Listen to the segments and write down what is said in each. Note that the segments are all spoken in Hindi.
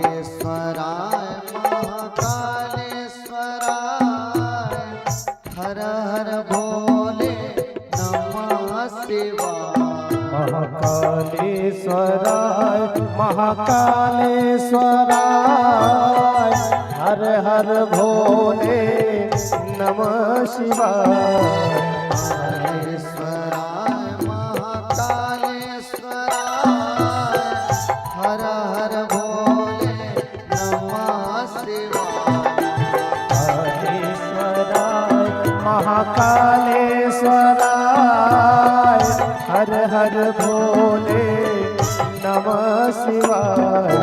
महाकालेश्वराय महाकालेश्वराय हर हर भोले नमः शिवाय। हर हर भोले नमः शिवाय। महाकालेश्वराय हर हर भोले नमः शिवाय।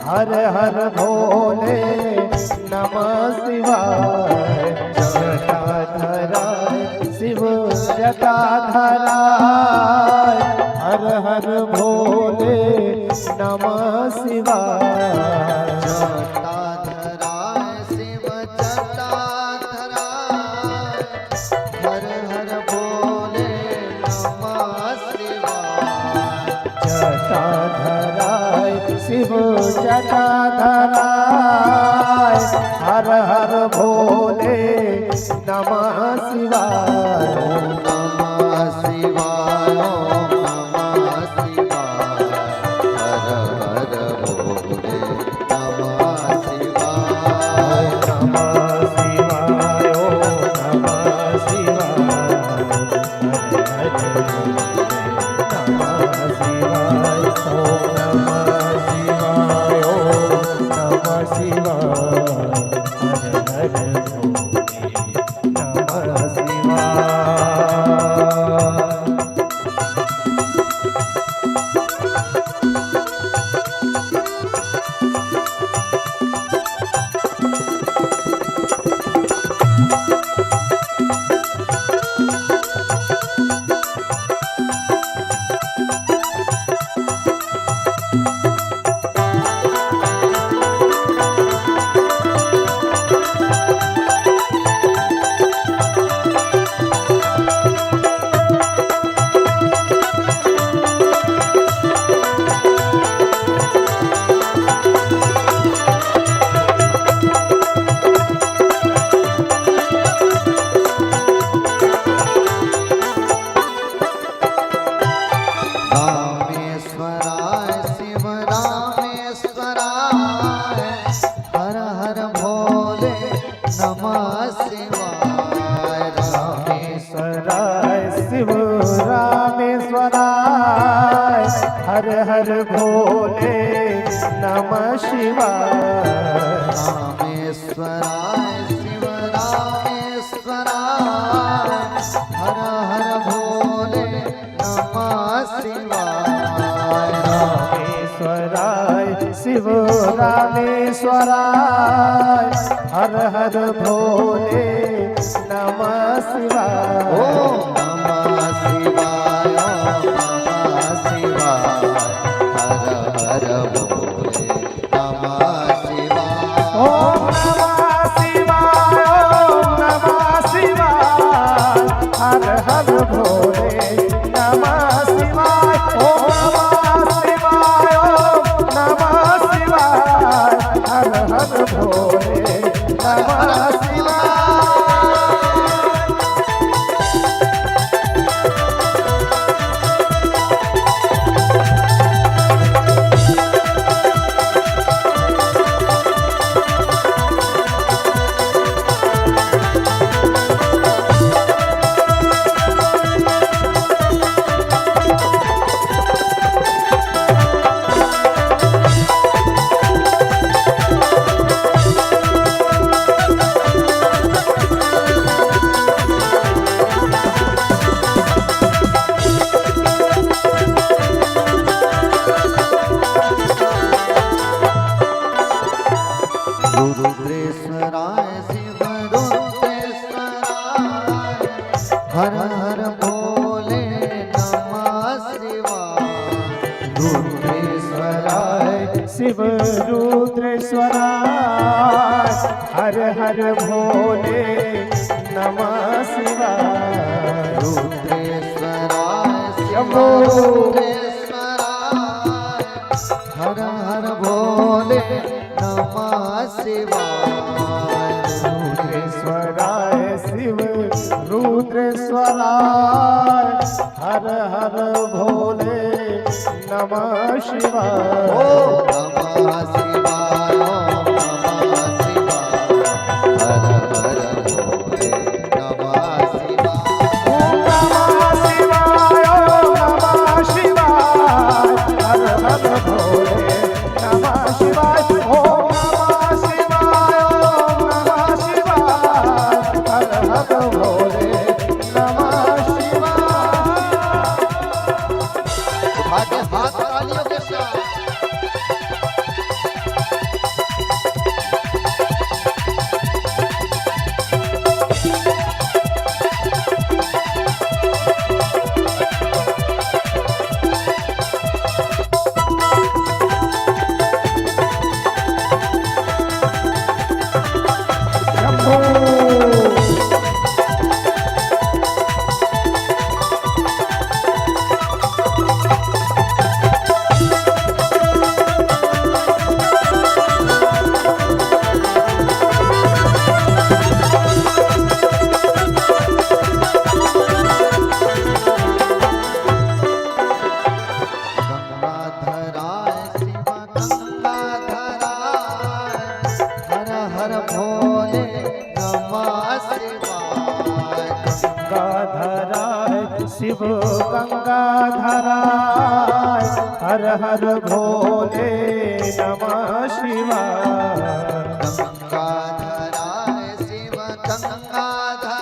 हर हर भोले नमः शिवाय। जटाधराय शिव जटाधराय हर हर भोले नमः शिवाय। जटाधराय शिव जटाधराय हर हर भोले नमः शिवाय। जटाधराय शिव जटाधराय हर हर भोले नमः शिवाय। नमः शिवाय नमः शिवाय हर हर भोले नमः शिवाय। नमः शिवाय नमः शिवाय हर हर भोले नमः शिवाय। नमः शिवाय। रामेश्वराय शिव रामेश्वराय हर हर भोले नमः शिवाय। रामेश्वराय शिव रामेश्वराय हर हर भोले नमः शिवाय। रामेश्वराय शिव रामेश्वराय हर हर भोले नमः शिवाय। ओम नमः शिवाय नमः शिवाय हर हर भोले नमः शिवाय। ओम नमः शिवाय ओम नमः शिवाय हर हर भोले नमः शिवाय। ओम नमः शिवाय ओम नमः शिवाय हर हर भोले नमः शिवाय। रुद्रेश्वराय शिव रुद्रेश्वराय हर हर भोले नमः शिवाय। रुद्रेश्वराय शिव रुद्रेश्वराय हर हर भोले नमः शिवाय। रुद्रेश्वराय शिव रुद्रेश्वराय हर हर भोले नमः शिवाय। रुद्रेश्वराय शिव रुद्रेश्वराय हर हर भोले नमः शिवाय। ओम नमः शिवाय ओम नमः शिवाय हर हर भोले नमः शिवाय। ओम नमः शिवाय ओम नमः शिवाय हर हर भोले नमः शिवाय। ओम नमः शिवाय ओम नमः शिवाय हर हर भोले नमः शिवाय। उठा के हाथ तालियों के साथ गंगाधराय शिव गंगाधराय हर हर भोले नमः शिवाय। गंगाधराय शिव गंगाधराय हर हर भोले नमः शिवाय। गंगाधराय शिव गंगाधराय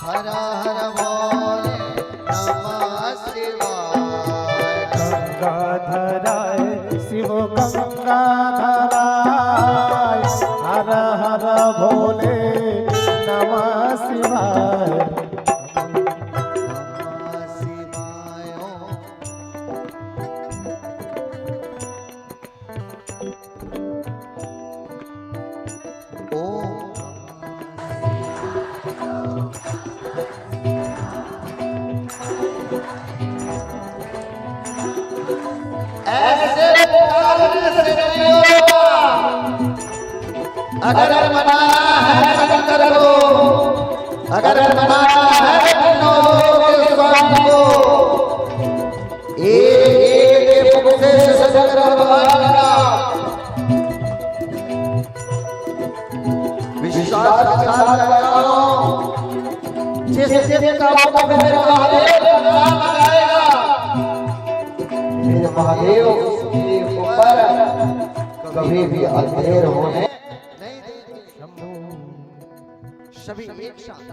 हर हर भोले नमः शिवाय। गंगाधराय शिव गंगाधराय हर हर भोले नमः शिवाय। नमः शिवाय ओम ऐसे अगर मना है कर लो, अगर मना है के स्वामी को एक मुख से सकर भगवान का साथ लगाओ। जिस का मेरे महादेव का नाम लगाएगा, मेरे महादेव उसके ऊपर कभी भी अंधेर होने नहीं देंगे। सभी एक साथ,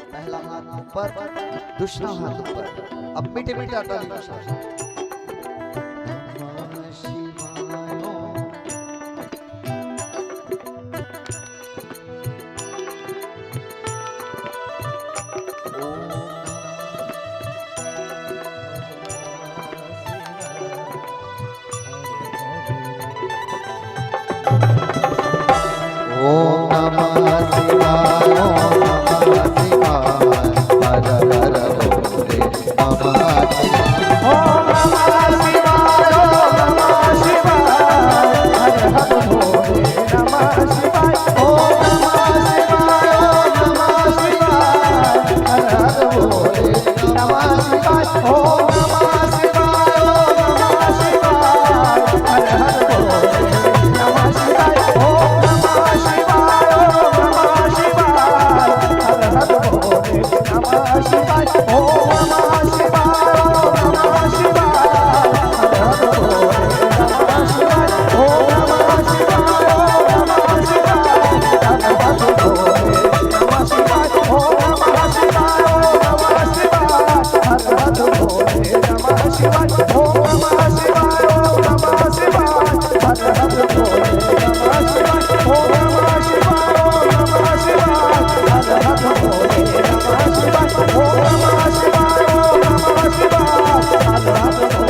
पहला हाथ ऊपर, दूसरा हाथ ऊपर। अब मीठे मीठे ताली के साथ ओम नमः शिवाय, ओम नमः शिवाय, हर हर भोले नमः शिवाय। ओम नमः शिवाय, ओम नमः शिवाय, हर हर भोले नमः शिवाय। ओम नमः शिवाय, ओम नमः शिवाय, हर हर भोले नमः शिवाय। ओम नमः शिवाय, ओम नमः शिवाय, हर हर भोले नमः शिवाय। ओम नमः शिवाय, ओम नमः शिवाय, हर हर भोले नमः शिवाय। ओम नमः शिवाय, ओम नमः शिवाय, हर हर भोले नमः शिवाय। ओम नमः शिवाय, ओम नमः शिवाय, हर हर भोले नमः शिवाय। ओम नमः शिवाय, ओम नमः शिवाय, हर हर भोले नमः शिवाय। ओम नमः शिवाय, ओम नमः शिवाय, हर हर भोले नमः शिवाय। ओम नमः शिवाय, ओम नमः शिवाय, हर हर भोले नमः शिवाय। ओम नमः शिवाय, ओम नमः शिवाय, हर हर भोले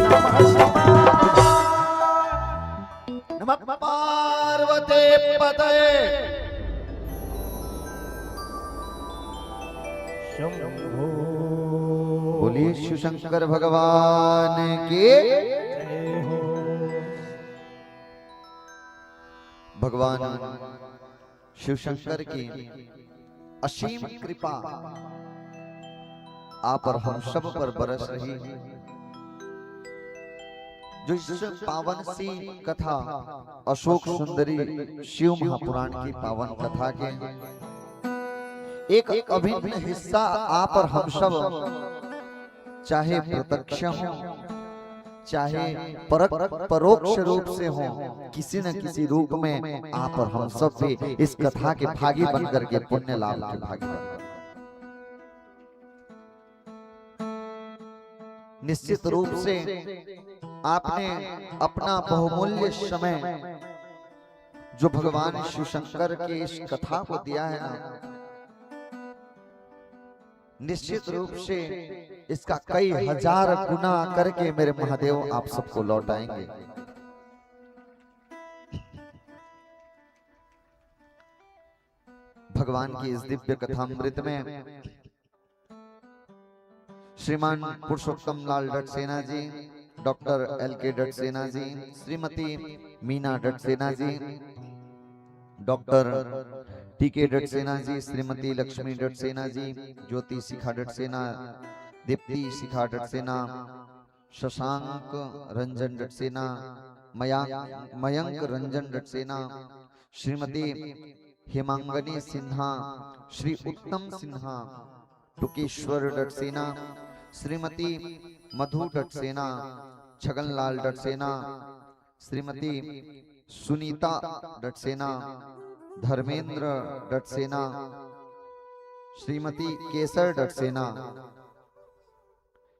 नमः शिवाय। नमः पार्वती पतये। शंभो बोलिए शिव शंकर भगवान की। जय हो। भगवान शिव शंकर की असीम कृपा आप और हम सब पर बरस रही है। जो इस पावन सी कथा अशोक सुंदरी शिव महापुराण की पावन कथा के एक अभिन्न हिस्सा आप और हम सब, चाहे प्रत्यक्ष हो चाहे परोक्ष रूप से हो, किसी न किसी रूप में आप और हम सब भी इस कथा के भागी बनकर के पुण्य लाभ के भागी बन। निश्चित रूप से आपने अपना बहुमूल्य समय जो भगवान शिव शंकर की इस कथा को दिया है ना, निश्चित रूप से इसका कई हजार गुना करके मेरे महादेव आप सबको लौटाएंगे। भगवान की इस दिव्य कथामृत में श्रीमान पुरुषोत्तम लाल डटसेना जी, डॉक्टर LK डटसेना जी, श्रीमती मीना डटसेना जी, डॉक्टर TK डटसेना जी, श्रीमती लक्ष्मी डटसेना जी, ज्योति शिखा डटसेना, दीप्ति शिखा डटसेना, शशांक रंजन डटसेना, मयंक रंजन डटसेना, श्रीमती हेमांगनी सिन्हा, श्री उत्तम सिन्हा, टुकेश्वर डटसेना, श्रीमती मधु डटसेना, छगनलाल डटसेना, श्रीमती सुनीता डटसेना, धर्मेंद्र डटसेना, श्रीमती केसर डटसेना,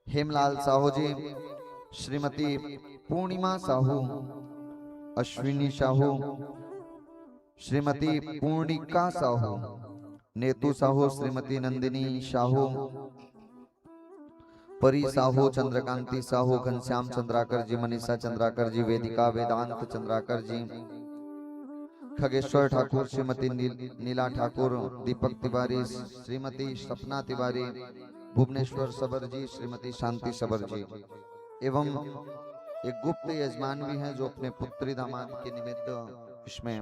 हेमलाल साहू जी, श्रीमती पूर्णिमा साहू, अश्विनी साहू, श्रीमती पूर्णिका साहू, नेतू साहू, श्रीमती नंदिनी साहू, परी साहू, चंद्रकांति साहू, घनश्याम चंद्राकर जी, मनीषा चंद्राकर जी, वेदिका वेदांत चंद्राकर जी, खगेश्वर ठाकुर, श्रीमती नीला ठाकुर, दीपक तिवारी, श्रीमती सपना तिवारी, भुवनेश्वर सबर जी, श्रीमती शांति सबर जी, एवं एक गुप्त यजमान भी हैं जो अपने पुत्री दामाद के निमित्त इसमें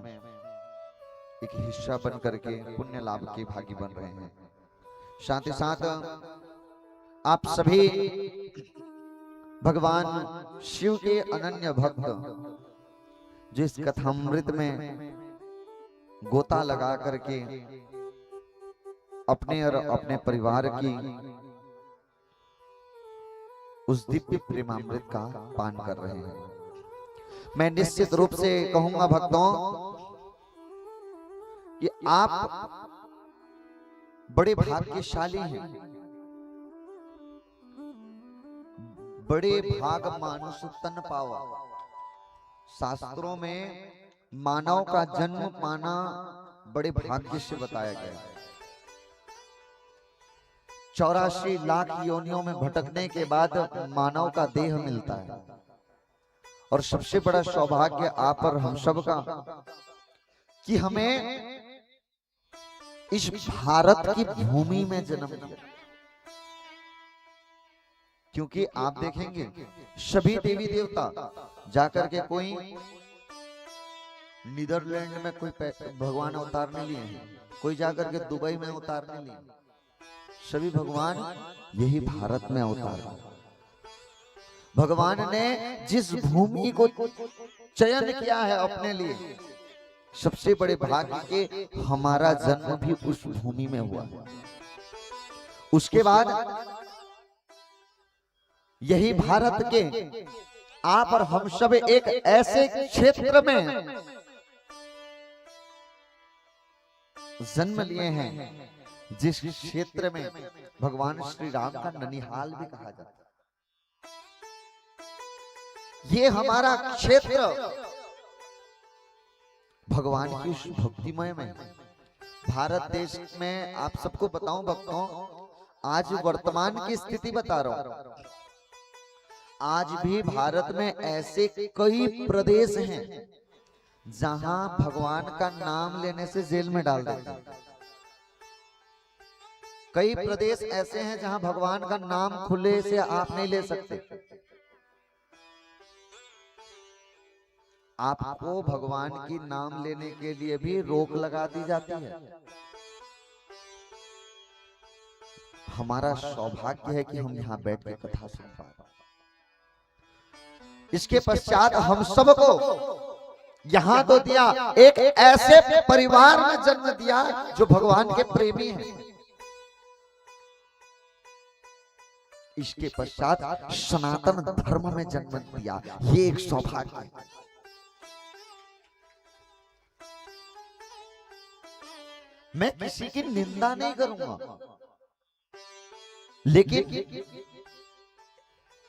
एक हिस्सा बन करके पुण्य लाभ के भागी बन रहे हैं। साथ ही साथ आप सभी भगवान शिव के अनन्य भक्त जो इस कथामृत में गोता लगा करके अपने और अपने परिवार की उस दिव्य प्रेमामृत का पान कर रहे हैं। मैं निश्चित रूप से कहूंगा भक्तों कि आप बड़े भाग्यशाली हैं, बड़े भाग मानुष तन पावा। शास्त्रों में मानव का जन्म पाना बड़े भाग्य से बताया गया है। 84 लाख योनियों में भटकने के बाद मानव का देह मिलता है, और सबसे बड़ा सौभाग्य आप और हम सब का कि हमें इस भारत की भूमि में जन्म दिया। क्योंकि आप देखेंगे सभी देवी देवता जाकर के कोई नीदरलैंड में कोई भगवान अवतारने लिए हैं, कोई जाकर के दुबई में अवतारने लिए, सभी भगवान यही भारत में अवतार। भगवान ने जिस भूमि को चयन किया है अपने लिए, सबसे बड़े भाग्य के हमारा जन्म भी उस भूमि में हुआ। उसके बाद यही भारत के आप और हम सब एक ऐसे क्षेत्र में जन्म लिए हैं जिस क्षेत्र में भगवान श्री राम का ननिहाल भी कहा जाता है। ये हमारा क्षेत्र भगवान की उस भक्तिमय में भारत देश में। आप सबको बताऊं भक्तों, आज वर्तमान की स्थिति बता रहा हूं, आज भी भारत में ऐसे कई प्रदेश हैं जहां भगवान का नाम लेने से जेल में डाल देते हैं। कई प्रदेश ऐसे हैं जहां भगवान का नाम खुले से आप नहीं ले सकते। आपको भगवान की नाम लेने के लिए भी रोक लगा दी जाती है। हमारा सौभाग्य है कि हम यहाँ बैठ के कथा सुन पा रहे हैं। इसके पश्चात हम सबको यहां तो दिया, एक ऐसे परिवार में जन्म दिया जो भगवान के प्रेमी हैं। इसके पश्चात सनातन धर्म में जन्म दिया, ये एक सौभाग्य है। मैं किसी की निंदा नहीं करूंगा, लेकिन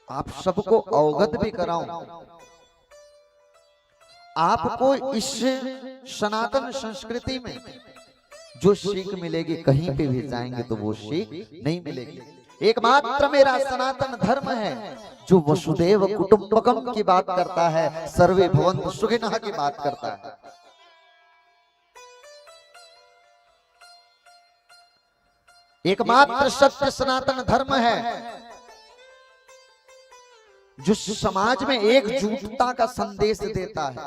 आप सबको अवगत भी कराऊं। आपको इस सनातन संस्कृति में जो सीख मिलेगी, कहीं पे भी जाएंगे तो वो सीख नहीं मिलेगी। एकमात्र मेरा सनातन धर्म है जो वसुदेव कुटुंबकम की बात करता है, सर्वे भवन्तु सुखिनः की बात करता है। एकमात्र सत्य सनातन धर्म है जो समाज में एकजुटता का संदेश देता है।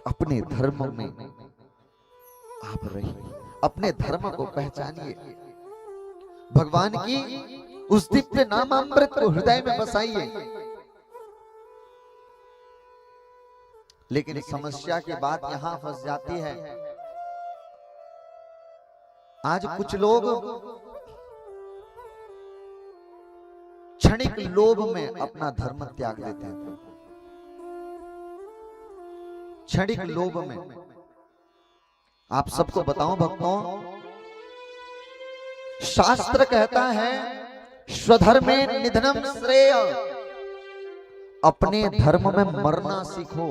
अपने धर्म में आप रहिए, अपने धर्म को पहचानिए, भगवान की उस दिव्य नामामृत को हृदय में बसाइए। लेकिन समस्या की बात यहां फंस जाती है, आज कुछ लोग क्षणिक लोभ में अपना धर्म त्याग देते हैं। क्षणिक लोभ में आप सबको बताऊं भक्तों, शास्त्र कहता है स्वधर्मे निधनम श्रेय, अपने धर्म में मरना सीखो।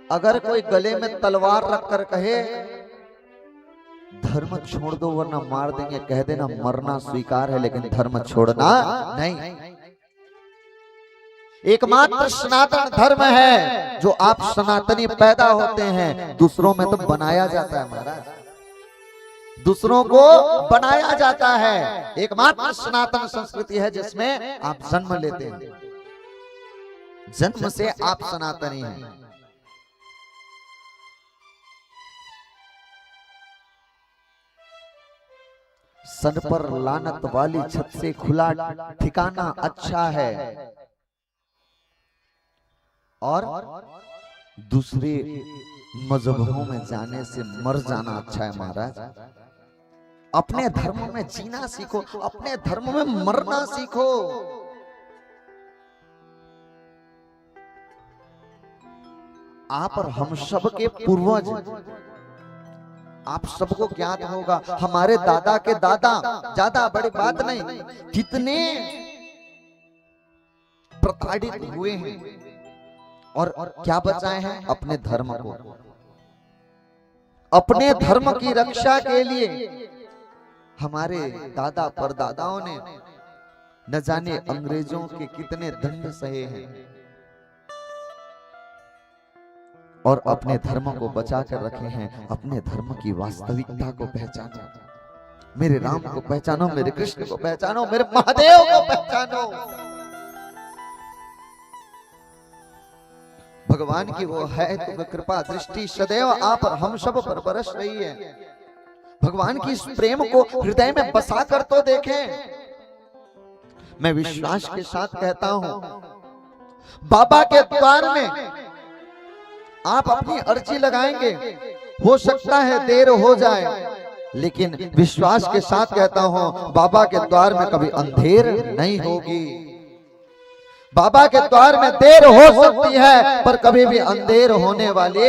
अगर कोई गले में तलवार रखकर कहे धर्म छोड़ दो वरना मार देंगे, कह देना मरना स्वीकार है लेकिन धर्म छोड़ना नहीं। एकमात्र सनातन धर्म है जो आप सनातनी पैदा होते हैं, दूसरों में तो बनाया जाता है महाराज, दूसरों को बनाया जाता है। एकमात्र सनातन संस्कृति है जिसमें आप जन्म लेते हैं, जन्म से आप सनातनी हैं। सर पर लानत वाली छत से खुला ठिकाना अच्छा है, और दूसरे मजहबों में जाने से मर जाना अच्छा है महाराज। अपने धर्म में जीना सीखो, अपने धर्म में मरना सीखो। आप और हम सब के पूर्वज, आप सबको ज्ञात होगा, हमारे दादा के दादा, ज्यादा बड़ी बात नहीं, कितने प्रताड़ित हुए हैं और क्या बचाए हैं? अपने धर्म को। अपने धर्म की रक्षा के लिए हमारे दादा परदादाओं ने न जाने अंग्रेजों के कितने दंड सहे हैं और अपने धर्म को बचा कर रखे हैं। अपने धर्म की वास्तविकता को पहचानो, मेरे राम को पहचानो, मेरे कृष्ण को पहचानो, मेरे महादेव को पहचानो। भगवान की वो है तो कृपा दृष्टि सदैव आप और हम सब पर बरस रही है। भगवान की इस प्रेम को हृदय में बसा कर तो देखें। मैं विश्वास के साथ कहता हूं, बाबा के द्वार में आप अपनी अर्जी लगाएंगे, हो सकता है देर हो जाए, लेकिन विश्वास के साथ कहता हूं, बाबा के द्वार में कभी अंधेर नहीं होगी। बाबा के द्वार में देर हो सकती है पर कभी भी अंधेर होने वाले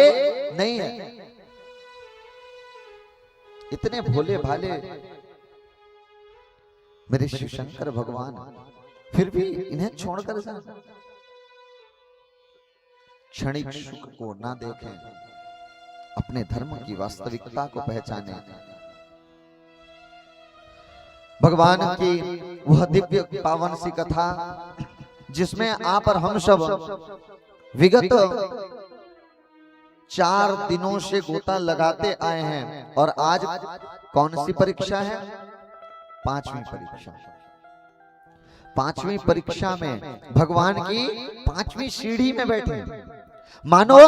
नहीं है। इतने भोले भाले मेरे शिव शंकर भगवान, फिर भी इन्हें छोड़कर जा, क्षणिक सुख को ना देखें, अपने धर्म की वास्तविकता को पहचानें। भगवान की वह दिव्य पावन सी कथा जिसमें आप और हम सब विगत 4 दिनों से गोता लगाते आए हैं और आज कौन सी परीक्षा है? 5वीं परीक्षा। 5वीं परीक्षा में भगवान की 5वीं सीढ़ी में बैठे। मानो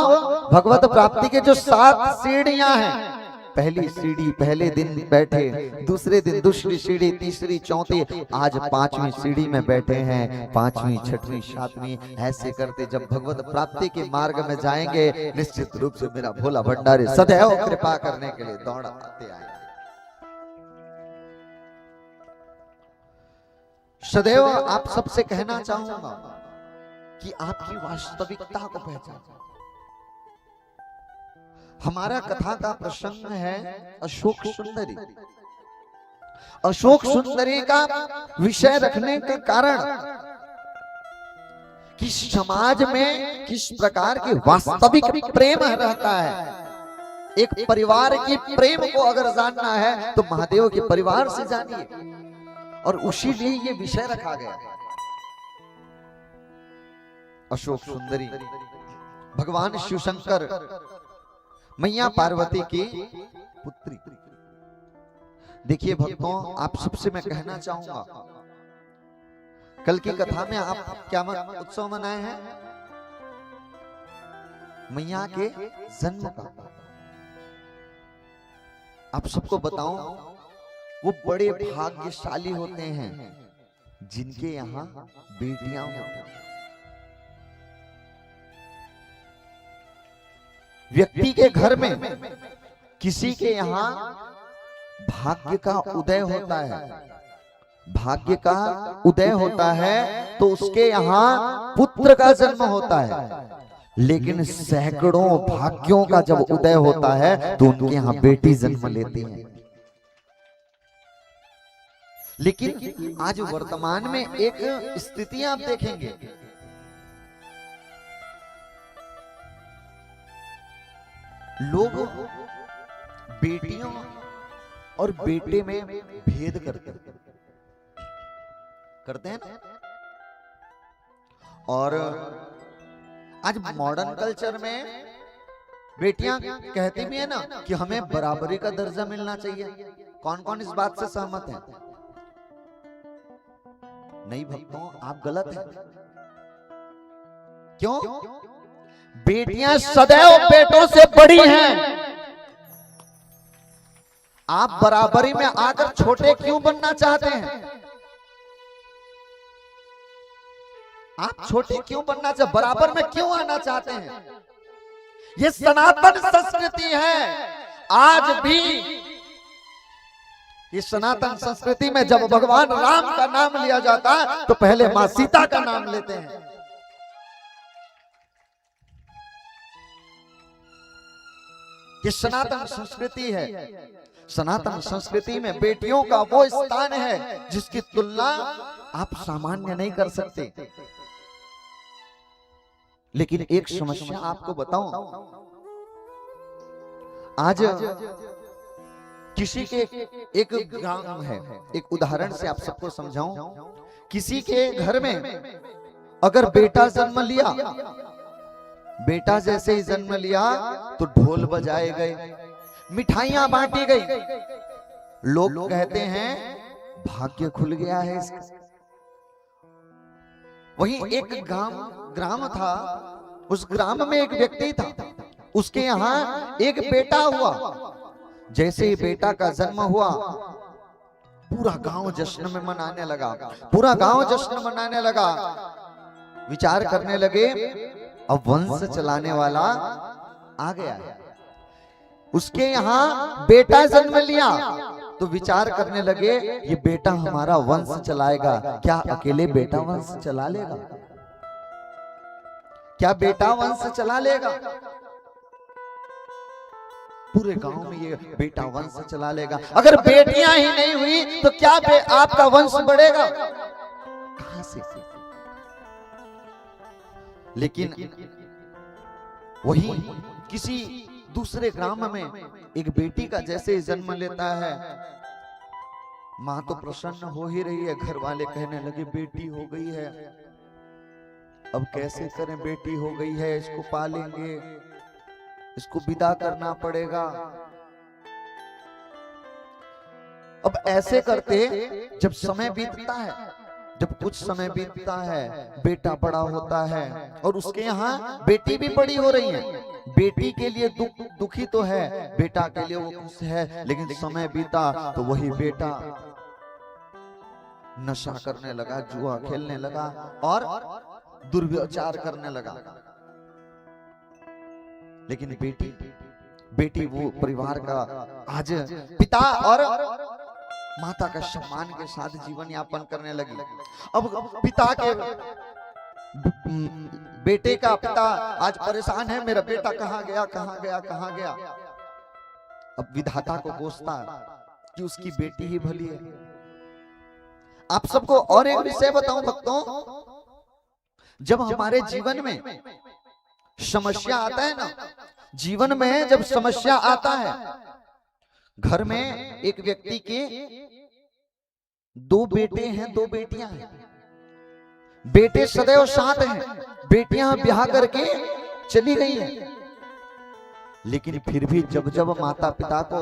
भगवत प्राप्ति के जो 7 सीढ़ियां हैं, पहली सीढ़ी पहले दिन बैठे, दूसरे दिन दूसरी सीढ़ी, तीसरी, चौथी, आज 5वीं सीढ़ी में बैठे हैं। 5वीं, 6वीं, 7वीं ऐसे करते जब भगवत प्राप्ति के मार्ग में जाएंगे, निश्चित रूप से मेरा भोला भंडारी सदैव कृपा करने के लिए दौड़ आते आए। सदैव आप सबसे कहना चाहूंगा कि आपकी वास्तविकता को पहचानो। हमारा कथा का प्रसंग है अशोक सुंदरी। अशोक सुंदरी का विषय रखने के कारण कि समाज में किस प्रकार की वास्तविक प्रेम रहता है। एक परिवार की प्रेम को अगर जानना है तो महादेव के परिवार से जानिए, और उसी लिए ये विषय रखा गया। अशोक सुंदरी भगवान शिव शंकर मैया पार्वती की पुत्री। देखिए भक्तों, आप सबसे मैं कहना चाहूंगा, कल की कथा में आप क्या उत्सव मनाए हैं? मैया के जन्म का। आप सबको बताऊं, वो बड़े भाग्यशाली होते हैं जिनके यहाँ बेटियां होती हैं। व्यक्ति के घर में किसी के यहाँ भाग्य का उदय होता है, भाग्य का उदय होता है तो उसके यहाँ पुत्र का जन्म होता है। लेकिन सैकड़ों भाग्यों का जब उदय होता है तो उनके यहाँ बेटी जन्म लेती है। लेकिन आज वर्तमान में एक स्थिति आप देखेंगे, लोग बेटियों और बेटे में भेद करते हैं ना। और आज मॉडर्न कल्चर में बेटियां कहती भी है ना कि हमें बराबरी का दर्जा मिलना चाहिए। कौन कौन इस बात से सहमत है? नहीं भक्तों, आप गलत हैं। क्यों? बेटियां सदैव बेटों से बड़ी हैं। आप बराबरी में आकर छोटे क्यों बनना चाहते हैं? आप छोटे क्यों बनना चाहते, बराबर में क्यों आना चाहते हैं? ये सनातन संस्कृति है। आज भी इस सनातन संस्कृति में जब भगवान राम का नाम लिया जाता है तो पहले मां सीता का नाम लेते हैं। ये सनातन संस्कृति है। सनातन संस्कृति में बेटियों का वो स्थान है जिसकी तुलना आप सामान्य नहीं कर सकते। लेकिन एक समस्या आपको बताऊं, आज किसी के एक ग्राम है, एक उदाहरण से आप सबको समझाऊं, किसी के घर में अगर बेटा जन्म लिया, बेटा जैसे ही जन्म लिया तो ढोल बजाए गए, मिठाइयां बांटी गई, लोग कहते हैं भाग्य खुल गया है इसका। वहीं एक ग्राम था, उस ग्राम में एक व्यक्ति था, उसके यहाँ एक बेटा हुआ। जैसे ही बेटा का जन्म हुआ पूरा गांव जश्न में मनाने लगा, पूरा गांव जश्न मनाने लगा। विचार करने लगे अब वंश चलाने वाला आ गया है। उसके यहाँ बेटा जन्म लिया तो विचार करने लगे ये बेटा हमारा वंश चलाएगा। क्या अकेले बेटा वंश चला लेगा? क्या बेटा वंश चला लेगा? पूरे गांव में ये बेटा वंश चला लेगा। अगर बेटियां ही नहीं हुई तो क्या आपका वंश बढ़ेगा? कहां से? लेकिन वही किसी दूसरे ग्राम में एक बेटी का जैसे जन्म लेता है, मां तो प्रसन्न हो ही रही है, घर वाले कहने लगे बेटी हो गई है, अब कैसे करें, बेटी हो गई है, इसको पालेंगे, इसको विदा करना पड़ेगा। अब ऐसे करते जब समय बीतता है, जब कुछ समय बीतता है, बेटा बड़ा होता है और उसके यहाँ बेटी भी बड़ी हो रही है। बेटी के लिए दुखी तो है, बेटा के लिए वो खुश है, लेकिन समय बीता तो वही बेटा नशा करने लगा, जुआ खेलने लगा और दुर्व्यचार करने लगा। लेकिन बेटी वो परिवार का आज पिता और माता का सम्मान के साथ जीवन यापन करने लगी। अब पिता के बेटे का पिता आज परेशान है, मेरा बेटा कहाँ गया, कहाँ गया, कहाँ गया। अब विधाता को कोसता कि उसकी बेटी ही भली है। आप सबको और एक विषय बताऊं भक्तों, जब हमारे जीवन में समस्या आता है ना, जीवन में जब समस्या आता है, घर में एक व्यक्ति के 2 बेटे हैं, 2 बेटियां हैं। बेटे सदैव साथ हैं, बेटियां ब्याह करके चली गई हैं। लेकिन फिर भी जब जब माता पिता को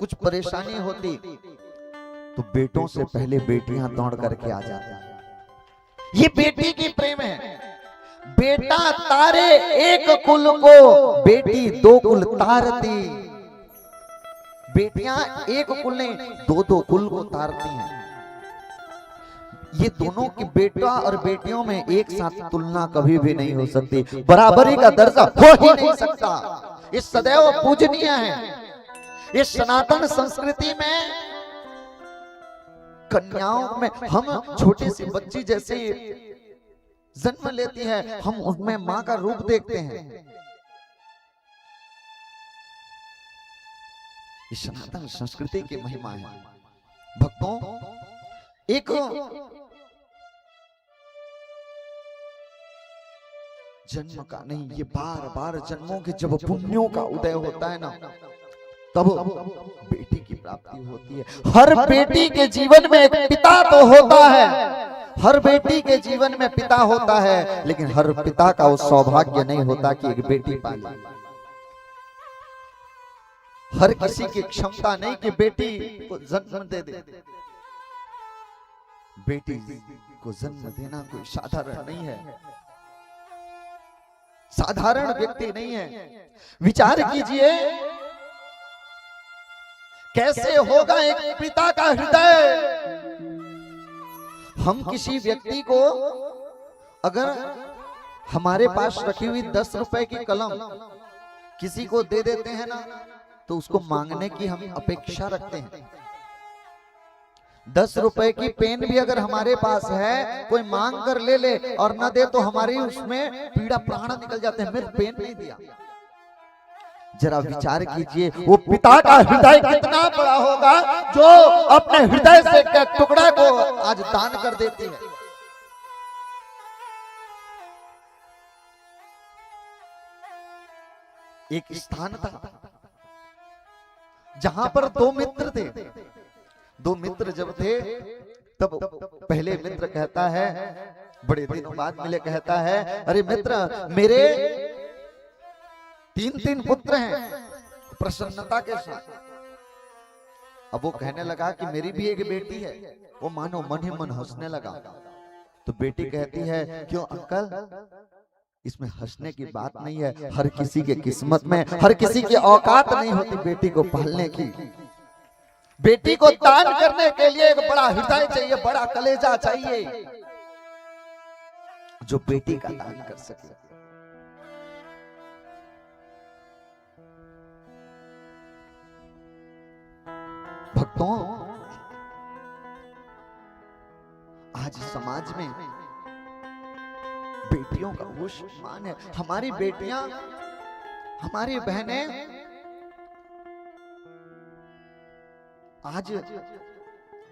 कुछ परेशानी होती तो बेटों से पहले बेटियां दौड़ करके आ जाती हैं। ये बेटी की प्रेम है। बेटा तारे एक कुल को, बेटी 2 कुल तारती। बेटियां एक कुल नहीं, 2-2 कुल को तारती हैं। ये दोनों की बेटा और बेटियों में एक साथ तुलना कभी भी नहीं हो सकती, बराबरी का दर्जा हो ही नहीं सकता। ये सदैव पूजनीय है। ये सनातन संस्कृति में कन्याओं में हम छोटी सी बच्ची जैसे जन्म लेती है, हम उनमें मां का रूप देखते हैं। ये सनातन संस्कृति की महिमा है भक्तों। एक जन्म का नहीं, ये बार बार जन्मों के जब पुण्यों का उदय होता है ना, तब बेटी की प्राप्ति होती है। हर बेटी के जीवन में एक पिता तो होता है, हर बेटी के जीवन में पिता होता है, लेकिन हर पिता का वो सौभाग्य नहीं होता कि एक बेटी पाले। हर किसी की क्षमता नहीं कि बेटी को जन्म दे दे। बेटी को जन्म देना कोई साधारण नहीं है, साधारण व्यक्ति नहीं है। विचार कीजिए कैसे होगा एक पिता का हृदय। हम किसी व्यक्ति को अगर हमारे पास रखी हुई 10 रुपए की कलम किसी को दे देते हैं ना, तो उसको मांगने की हम अपेक्षा रखते हैं। 10 रुपए की पेन भी अगर हमारे पास है, कोई मांग कर ले ले और ना दे तो हमारी उसमें पीड़ा प्राण निकल जाते हैं, मेरे पेन नहीं दिया। जरा विचार कीजिए वो पिता का हृदय कितना बड़ा होगा जो अपने हृदय से के टुकड़ा को आज दान कर देती है। एक स्थान था जहां पर दो मित्र थे। दो मित्र जब थे तब पहले मित्र कहता है, बड़े दिनों बाद मिले, कहता है अरे मित्र, मेरे 3 पुत्र हैं, प्रसन्नता के साथ। अब वो कहने लगा कि मेरी भी एक बेटी है। वो मानो मन ही मन हंसने लगा। तो बेटी कहती है क्यों अंकल, इसमें हंसने की बात नहीं है, हर किसी के किस्मत में, हर किसी की औकात नहीं होती बेटी को पालने की। बेटी को दान करने के लिए एक बड़ा हृदय चाहिए, बड़ा कलेजा चाहिए जो बेटी का दान कर सके। भक्तों, आज समाज में बेटियों का वो सम्मान है। हमारी बेटियां, हमारी बहनें आज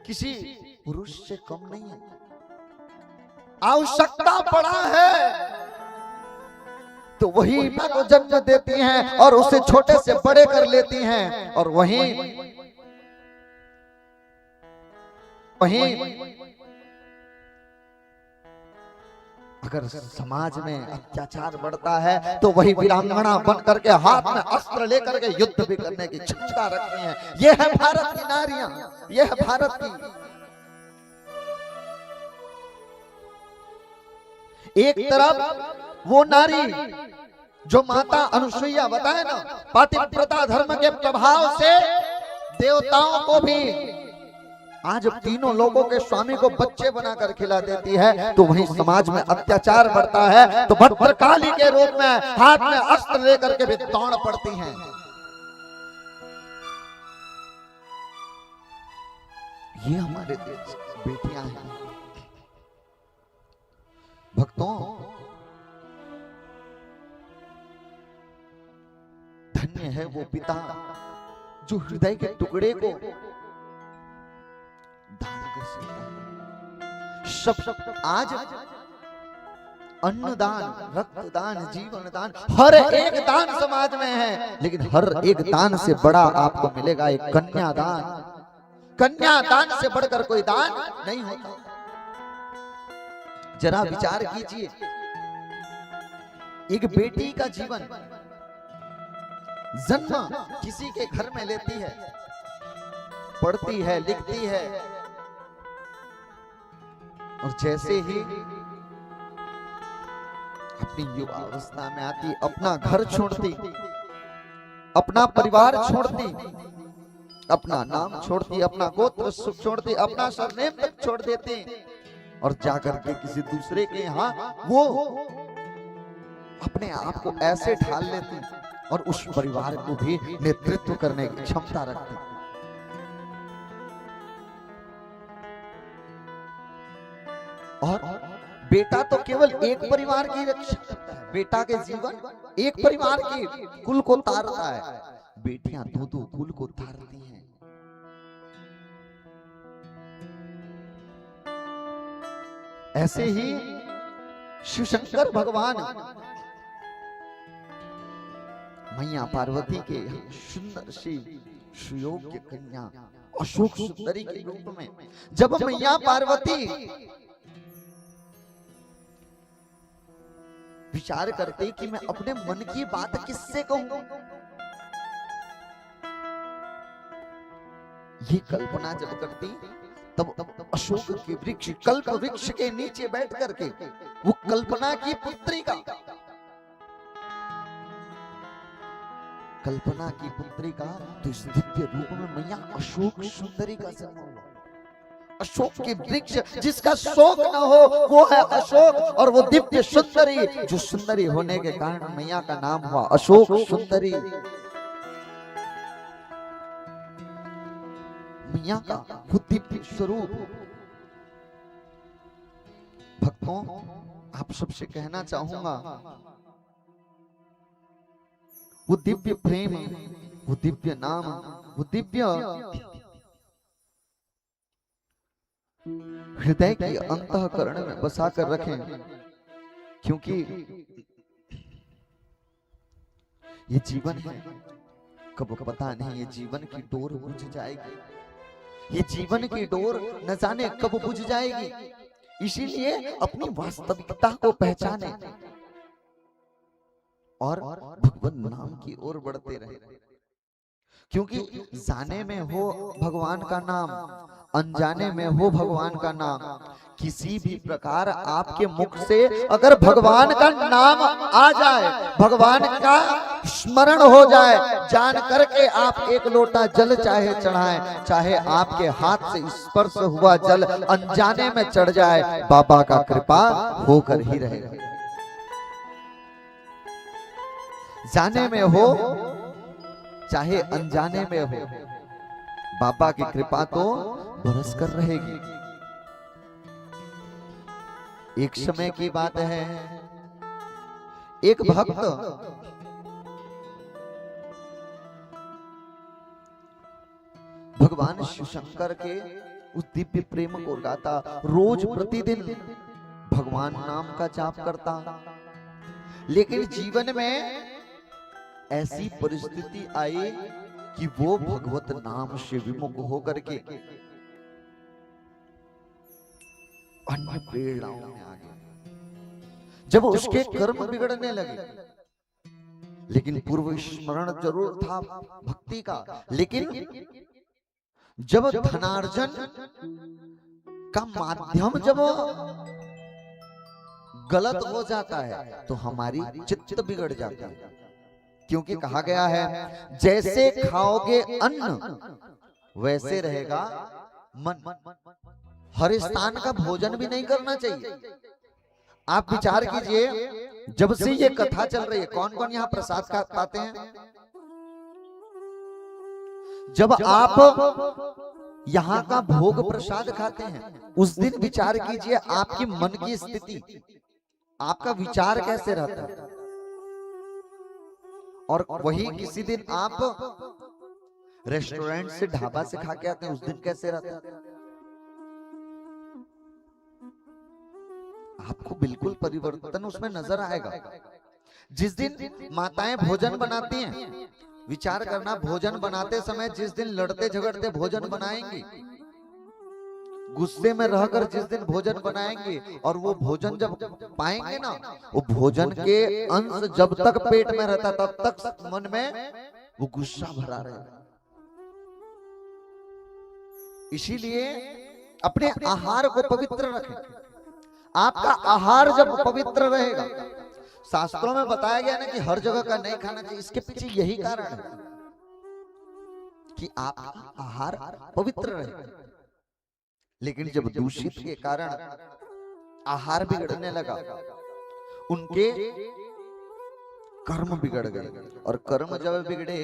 किसी पुरुष से कम नहीं है। आवश्यकता पड़ा है तो वही मां को जन्म देती हैं और उसे छोटे से बड़े कर लेती हैं। और वहीं अगर समाज में अत्याचार बढ़ता है तो वही वीरांगना बन करके हाथ में अस्त्र लेकर के युद्ध भी करने की क्षमता रखती हैं। यह है भारत की नारियां, यह है भारत की। एक तरफ वो नारी जो माता अनुसुईया बताए ना, पतिव्रता धर्म के प्रभाव से देवताओं को भी आज तीनों लोगों के स्वामी को बच्चे बनाकर खिला देती है, तो वहीं समाज में अत्याचार बढ़ता है तो भद्रकाली के रूप में हाथ में अस्त्र लेकर के भी दौड़ पड़ती हैं। ये हमारे देश की बेटियां हैं। भक्तों, धन्य है वो पिता जो हृदय के टुकड़े को दान कर सकता है। सब आज अन्नदान, रक्तदान, जीवन दान, हर एक दान समाज में है, लेकिन हर एक दान से बड़ा आपको मिलेगा एक कन्यादान। कन्यादान से बढ़कर कोई दान नहीं होता। जरा विचार कीजिए, एक बेटी का जीवन जन्म किसी के घर में लेती है, पढ़ती है, लिखती है, और जैसे ही अपनी युवावस्था में आती, अपना घर छोड़ती, अपना परिवार छोड़ती, अपना नाम छोड़ती, अपना गोत्र छोड़ती, अपना सरनेम तक छोड़ देती और जाकर के किसी दूसरे के यहाँ वो अपने आप को ऐसे ढाल लेती और उस परिवार को भी नेतृत्व करने की क्षमता रखती। और बेटा तो केवल एक परिवार की रक्षा करता है। बेटा के जीवन एक परिवार की कुल को तारता है, बेटियां दो कुल को तारती हैं। ऐसे ही शिव शंकर भगवान मैया पार्वती के सुंदर सी सुयोग्य कन्या अशोक सुंदरी के रूप में जब मैया पार्वती विचार करते कि मैं अपने मन की बात किससे कहूं, ये कल्पना जब करती तब अशोक के वृक्ष, कल्प वृक्ष के नीचे बैठ करके वो कल्पना की पुत्री का, कल्पना की पुत्री का तो इस दिव्य रूप में मैया अशोक सुंदरी का जन्म हुआ। अशोक की वृक्ष, जिसका शोक न हो वो है अशोक, और वो दिव्य सुंदरी, जो सुंदरी होने के कारण मैया का नाम हुआ अशोक सुंदरी। मैया का वो दिव्य स्वरूप। भक्तों, आप सबसे कहना चाहूंगा, वो दिव्य प्रेम, वो दिव्य नाम, वो दिव्य हृदय की अंतःकरण में बसा कर रखें, क्योंकि ये जीवन है, कब पता नहीं ये जीवन की डोर बुझ जाएगी, ये जीवन की डोर न जाने कब बुझ जाएगी। इसीलिए अपनी वास्तविकता को पहचाने और भगवान नाम की ओर बढ़ते रहे, क्योंकि जाने में हो भगवान का नाम, अनजाने में हो भगवान का नाम, किसी भी प्रकार आपके मुख से अगर भगवान का नाम आ जाए, भगवान का स्मरण हो जाए, जान करके आप एक लोटा जल चाहे चढ़ाएं, चाहे आपके हाथ से स्पर्श हुआ जल अनजाने में चढ़ जाए, बाबा का कृपा होकर ही रहेगा। जाने में हो चाहे अनजाने में हो, बाबा की कृपा तो बरस कर रहेगी। एक समय की बात है, एक भक्त भगवान शिव शंकर के उस दिव्य प्रेम को गाता, रोज प्रतिदिन भगवान नाम का जाप करता, लेकिन जीवन में ऐसी परिस्थिति आई कि वो भगवत नाम से विमुख होकर के अन्य प्रेरणाओं में आ गया। जब उसके कर्म बिगड़ने लगे, लेकिन पूर्व स्मरण जरूर था भक्ति का, लेकिन जब धनार्जन का माध्यम जब गलत हो जाता है तो हमारी चित्त बिगड़ जाती है, क्योंकि कहा गया है जैसे खाओगे अन्न वैसे रहेगा मन। हर स्थान का भोजन भी नहीं करना चाहिए। आप विचार कीजिए, जब से ये कथा चल रही है, कौन कौन यहाँ प्रसाद पाते हैं? जब आप यहाँ का भोग प्रसाद खाते हैं, उस दिन विचार कीजिए आपकी मन की स्थिति, आपका विचार कैसे रहता है। और वही किसी दिन आप रेस्टोरेंट से ढाबा से खा के आते हैं, उस दिन कैसे रहता है? आपको बिल्कुल परिवर्तन उसमें नजर आएगा। जिस दिन माताएं भोजन बनाती हैं, विचार करना, भोजन बनाते समय जिस दिन लड़ते झगड़ते भोजन बनाएंगी, गुस्से में रहकर जिस दिन भोजन बनाएंगे, और वो भोजन जब पाएंगे ना, वो भोजन के अंश जब तक पेट में रहता तब तक मन में वो गुस्सा भरा रहेगा। इसीलिए अपने आहार को पवित्र रखें। आपका आहार जब पवित्र रहेगा, शास्त्रों में बताया गया ना कि हर जगह का नहीं खाना चाहिए, इसके पीछे यही कारण है कि आपका आहार पवित्र रहेगा। लेकिन जब दूषित के कारण आहार बिगड़ने लगा, उनके कर्म बिगड़ गए, और कर्म जब बिगड़े,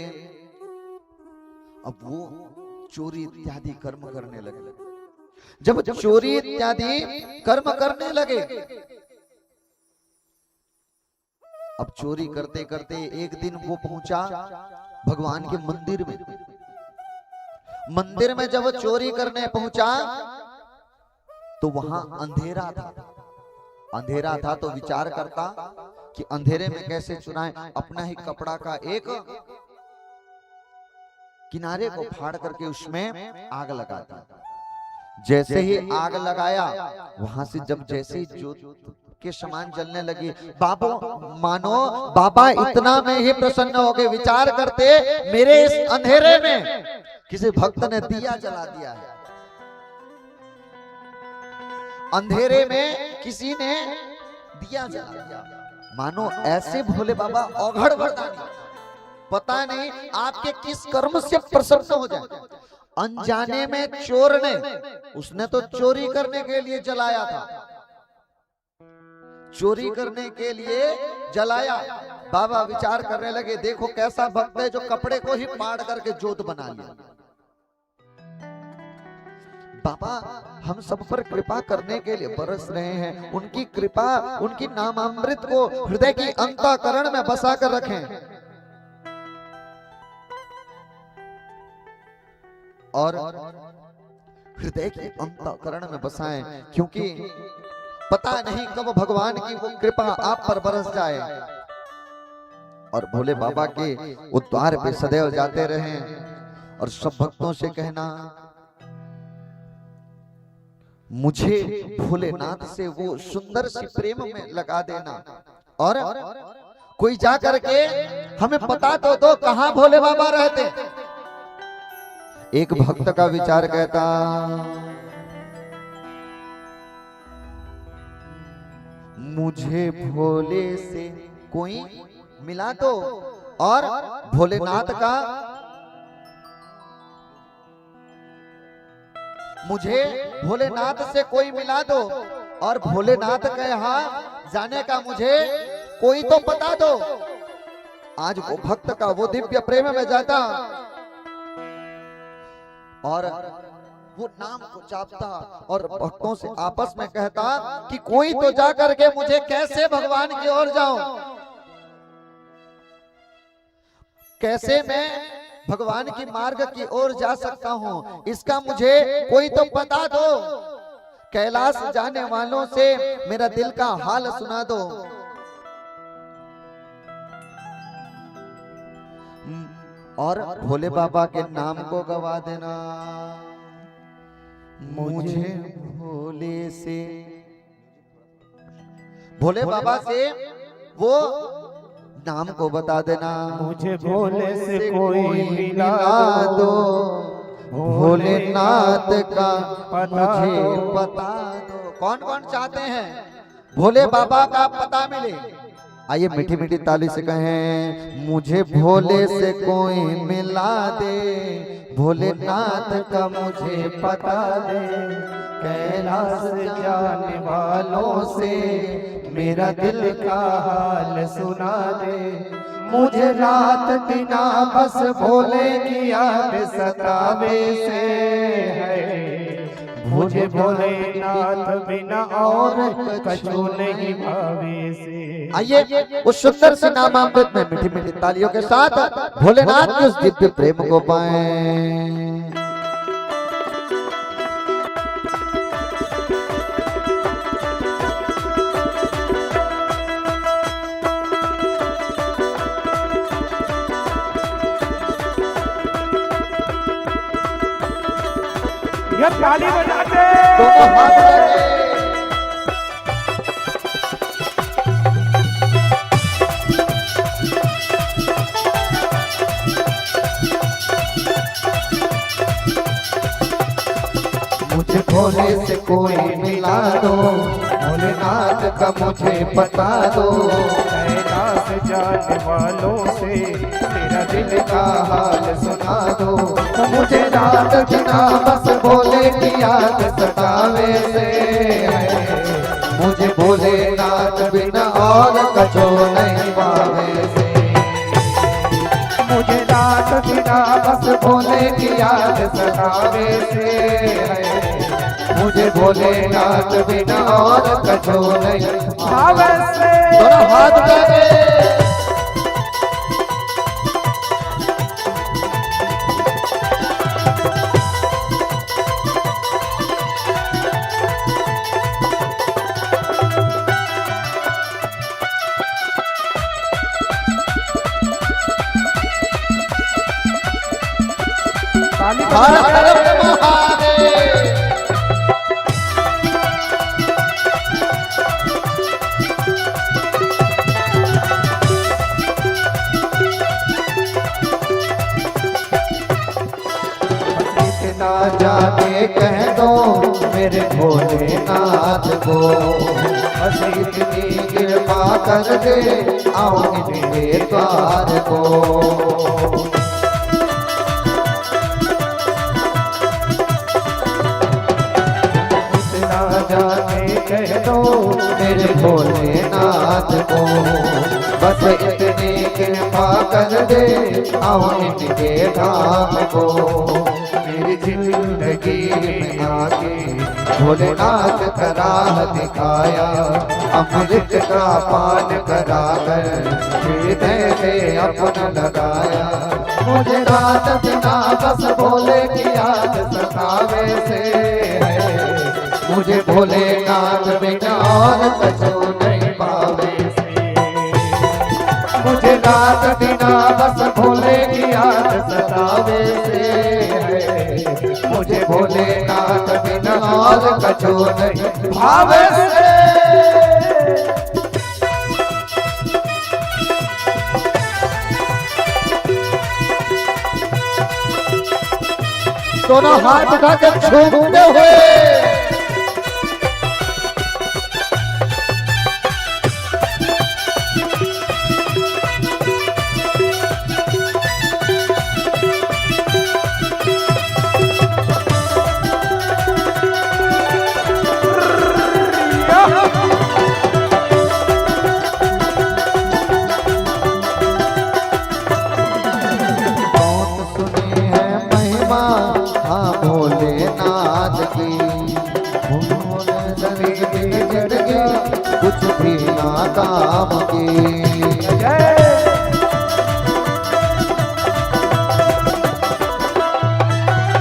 अब वो चोरी इत्यादि कर्म करने लगे। जब चोरी इत्यादि कर्म करने लगे, अब चोरी करते करते एक दिन वो पहुंचा भगवान के मंदिर में। मंदिर में जब चोरी करने पहुंचा तो वहां अंधेरा था। अंधेरा था तो विचार करता कि अंधेरे में कैसे चुराए। अपना ही कपड़ा का एक किनारे को फाड़ करके उसमें आग लगाता। जैसे ही आग लगाया, वहां से जब जैसे ही ज्योत के समान जलने लगी, बाबा मानो बाबा इतना में ही प्रसन्न हो गए। विचार करते, मेरे इस अंधेरे में किसी भक्त ने दिया जला दिया है। अंधेरे में किसी ने दिया जला दिया। मानो ऐसे भोले बाबा औघड़ वरदानी, पता नहीं आपके किस कर्म से प्रसन्न हो जाए। अनजाने में चोर ने, उसने तो चोरी करने के लिए जलाया था, चोरी करने के लिए जलाया। बाबा विचार करने लगे, देखो कैसा भक्त है जो कपड़े को ही फाड़ करके जोत बना लिया। बाबा हम सब पर कृपा करने के लिए बरस रहे हैं, उनकी कृपा, उनकी नामामृत को हृदय की अंतःकरण में बसा कर रखें और हृदय की अंतःकरण में बसाएं, क्योंकि पता नहीं कब भगवान की वो कृपा आप पर बरस जाए। और भोले बाबा के उद्वार पे सदैव जाते रहें और सब भक्तों से कहना, मुझे भोलेनाथ से वो सुंदर सी प्रेम में लगा देना, और कोई जा करके हमें पता तो दो कहां भोले बाबा रहते। एक भक्त का विचार कहता, मुझे भोले से कोई मिला दो, और भोलेनाथ का, मुझे भोलेनाथ से कोई मिला दो और भोलेनाथ के यहाँ जाने का मुझे कोई तो पता दो। आज वो भक्त का वो दिव्य प्रेम में जाता और वो नाम को जापता और भक्तों से आपस में कहता कि कोई तो जा करके मुझे कैसे भगवान की ओर जाऊं, कैसे मैं भगवान की मार्ग की ओर जा सकता हूं, इसका मुझे कोई तो पता दो। कैलाश जाने वालों से मेरा दिल का हाल सुना दो। और भोले बाबा के नाम को गवा देना, मुझे भोले से, भोले बाबा से वो नाम को बता देना, मुझे भोले से कोई मिला दो, भोलेनाथ का मुझे पता दो। कौन कौन चाहते हैं भोले बाबा का पता मिले? आइए मीठी मीठी ताली से कहें, मुझे भोले से कोई मिला दे, भोलेनाथ का मुझे पता दे। कैलाश जाने वालों से मेरा दिल का हाल सुना दे। मुझे रात दिना बस भोले की याद सतावे से है, मुझे भोलेनाथ बिना और कछु नहीं भावे से। आइए उस सुंदर से नामामृत में मीठी मीठी तालियों के साथ भोलेनाथ के उस दिव्य प्रेम को पाएं। ताली बजाते दोनों हाथ लगे। मुझे भोले से कोई मिला दो, भोलेनाथ का मुझे बता दो। कैलाश जाने वालों से मेरा दिल का हाल सुना दो। मुझे रात बिना बस भोले की याद सतावे से है, मुझे भोलेनाथ बिना और कछो नहीं पावे से। मुझे रात बिना बस भोले की याद सतावे से है, मुझे भोलेनाथ बिना और कछो नहीं पावे से। दोनों हाथ उठाए। हर हर महादेव। ना जाके कह दो मेरे भोलेनाथ को, बस इतनी कृपा कर दे आओ मेरे द्वार को। मेरे भोलेनाथ को। बस इतनी कृपा कर दे आओ इनके धाम को। मेरी जिंदगी में आके भोलेनाथ का राह दिखाया, अमृत का पान कराकर हृदय से अपना लगाया। मुझे रात बिना बस भोले की याद सतावे से है, मुझे भोलेनाथ बिना और कछु नहीं पावे से। मुझे रात बिना बस भोले की याद सतावे से है, मुझे भोलेनाथ बिना और कछु नहीं भावे से। दोनों हाथ उठाकर झूमते हुए कुछ भी ना काम की।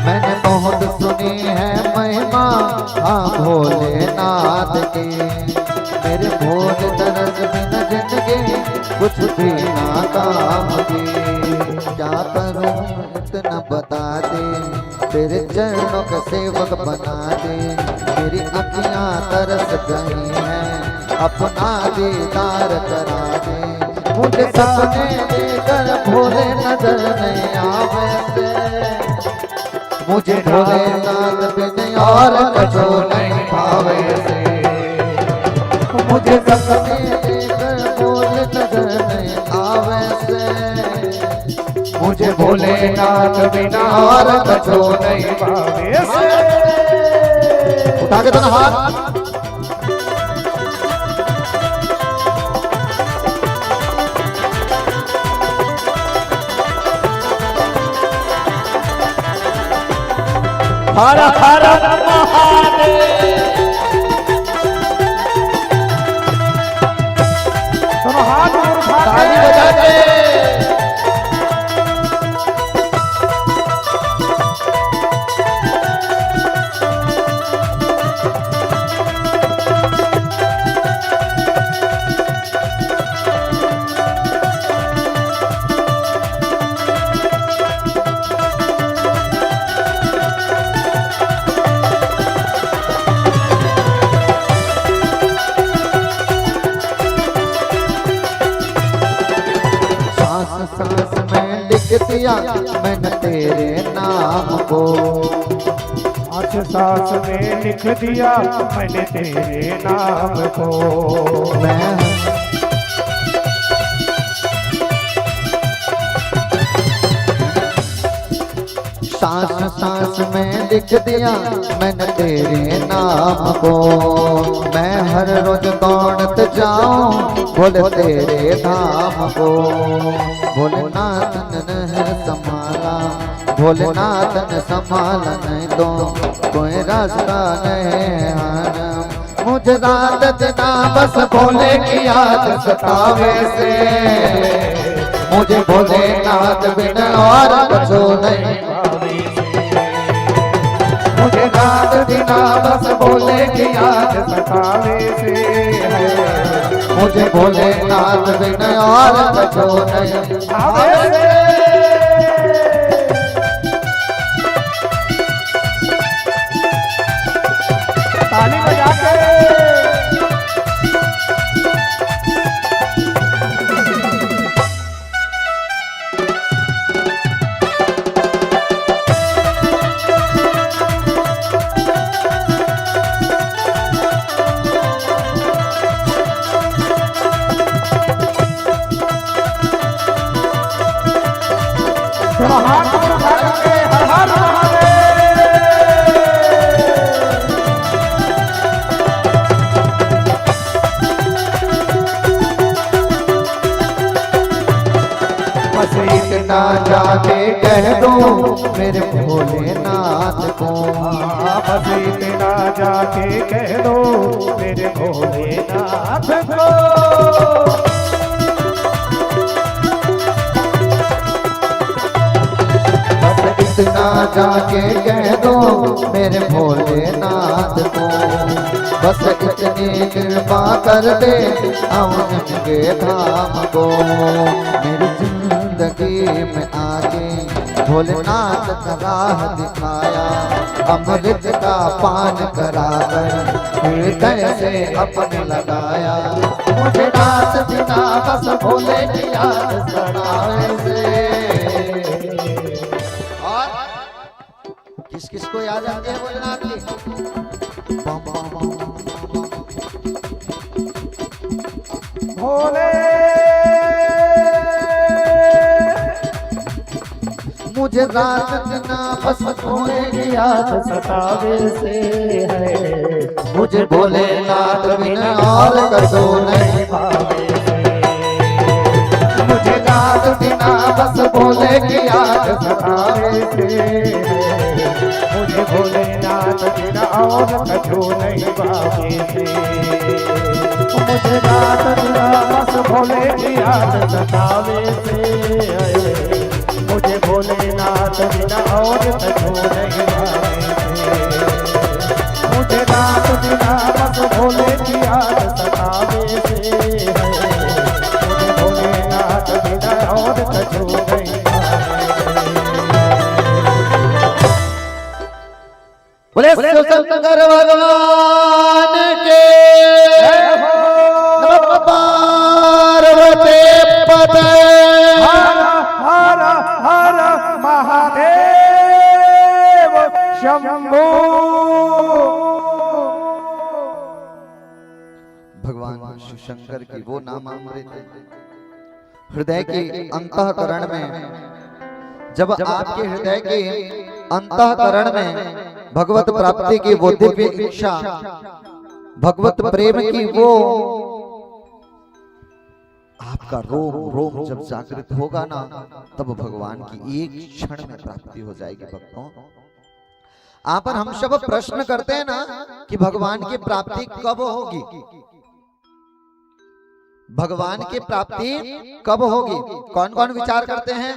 मैंने बहुत सुनी है महिमा हाँ भोलेनाथ की। मेरे भोले दर्द बिन जिंदगी कुछ भी ना काम की। क्या करूं इतना बता दे, तेरे चरणों का सेवक बना दे। मेरी अखियां तरस गई हैं, अपना दीदार करा दे। मुझे सपने देकर भोले नजर नहीं आवे से, मुझे भोलेनाथ बिन और कछु नहीं भावे से। मुझे सपने देकर भोले नजर नहीं आवे से, मुझे भोलेनाथ बिना और कछु नहीं भावे से। उठा के दोनों हाथ हर हर महादेव। दोनों हाथ ताली बजा के सांस में लिख दिया मैंने तेरे नाम को। आज सांस में लिख दिया मैंने तेरे नाम को। मैं सांस सांस में लिख दिया मैंने तेरे नाम को। मैं हर रोज दौड़त जाऊं बोले तेरे धाम को। भोलेनाथ ने संभाला, भोलेनाथ ने संभाला नहीं तो कोई रास्ता नहीं है। मुझे रात दिन बस भोले की याद सतावे से, मुझे भोलेनाथ बिन और कुछ नहीं। मुझे रात दिन बस भोले की याद सतावे से है, मुझे भोलेनाथ बिन और कुछ नहीं भावे से। ताली बजा के हाथ उठा के हर हर महादेव। इतना जाके कह दो मेरे भोलेनाथ को। बस इतना जाके कह दो मेरे भोलेनाथ को। इतना जाके कह दो मेरे भोलेनाथ को। बस इतनी कृपा कर दे उनके धाम को। मेरी जिंदगी में आके भोलेनाथ का राह दिखाया। अमृत का पान कराकर हृदय से अपने लगाया। मुझे रात बिना बस भोले की याद सताए से। किस किस को याद आते हैं भोलेनाथ की? भोले मुझे रात बिना बस भोले की याद सतावे से है। मुझे भोलेनाथ बिना और कसो नहीं पावे से। मुझे रात बिना बस भोले की याद सतावे से मुझे भोलेनाथ बिना और कछु नहीं पावे से। मुझे रात बिना बस भोले की याद सतावे से। मुझे भोलेनाथ बिना और कछु नहीं पावे से। मुझे रात बिना बस भोले की याद सतावे से। मुझे भोलेनाथ बिना और कछु नहीं बोले शंकर भगवान के नमः पार्वती पते। हर हर हर महादेव शंभो। भगवान शिव शंकर की वो नामामृत हृदय के अंतःकरण में, जब आपके हृदय के अंतःकरण में भगवत प्राप्ति की वो दिव्य इच्छा, भगवत प्रेम की वो आपका रोम रोम जब जागृत होगा ना, तब भगवान की एक क्षण में प्राप्ति हो जाएगी। भक्तों, आप पर हम सब प्रश्न करते हैं ना कि भगवान की प्राप्ति कब होगी, भगवान की प्राप्ति कब होगी? कौन कौन विचार करते हैं?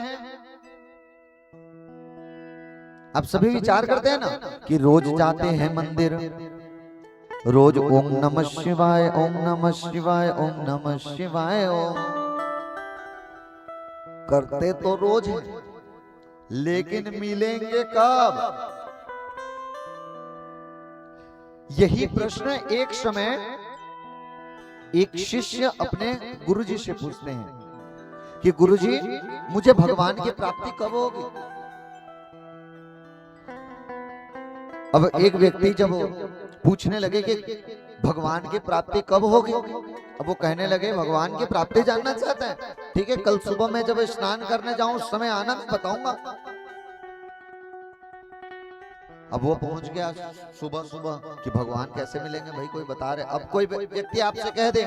आप सभी विचार करते हैं ना कि रोज जाते हैं मंदिर, रोज ओम नमः शिवाय, ओम नमः शिवाय, ओम नमः शिवाय ओम करते तो रोज हैं, लेकिन मिलेंगे कब? यही प्रश्न एक समय एक शिष्य अपने गुरुजी से पूछते हैं कि गुरुजी, मुझे भगवान की प्राप्ति कब होगी? अब एक व्यक्ति जब पूछने लगे कि भगवान की प्राप्ति कब होगी, अब वो कहने लगे भगवान की प्राप्ति जानना चाहता है, ठीक है, कल सुबह मैं जब स्नान करने जाऊं उस समय आना, मैं बताऊंगा। अब वो पहुंच गया सुबह सुबह कि भगवान कैसे मिलेंगे, भाई कोई बता रहे। अब कोई व्यक्ति आपसे कह दे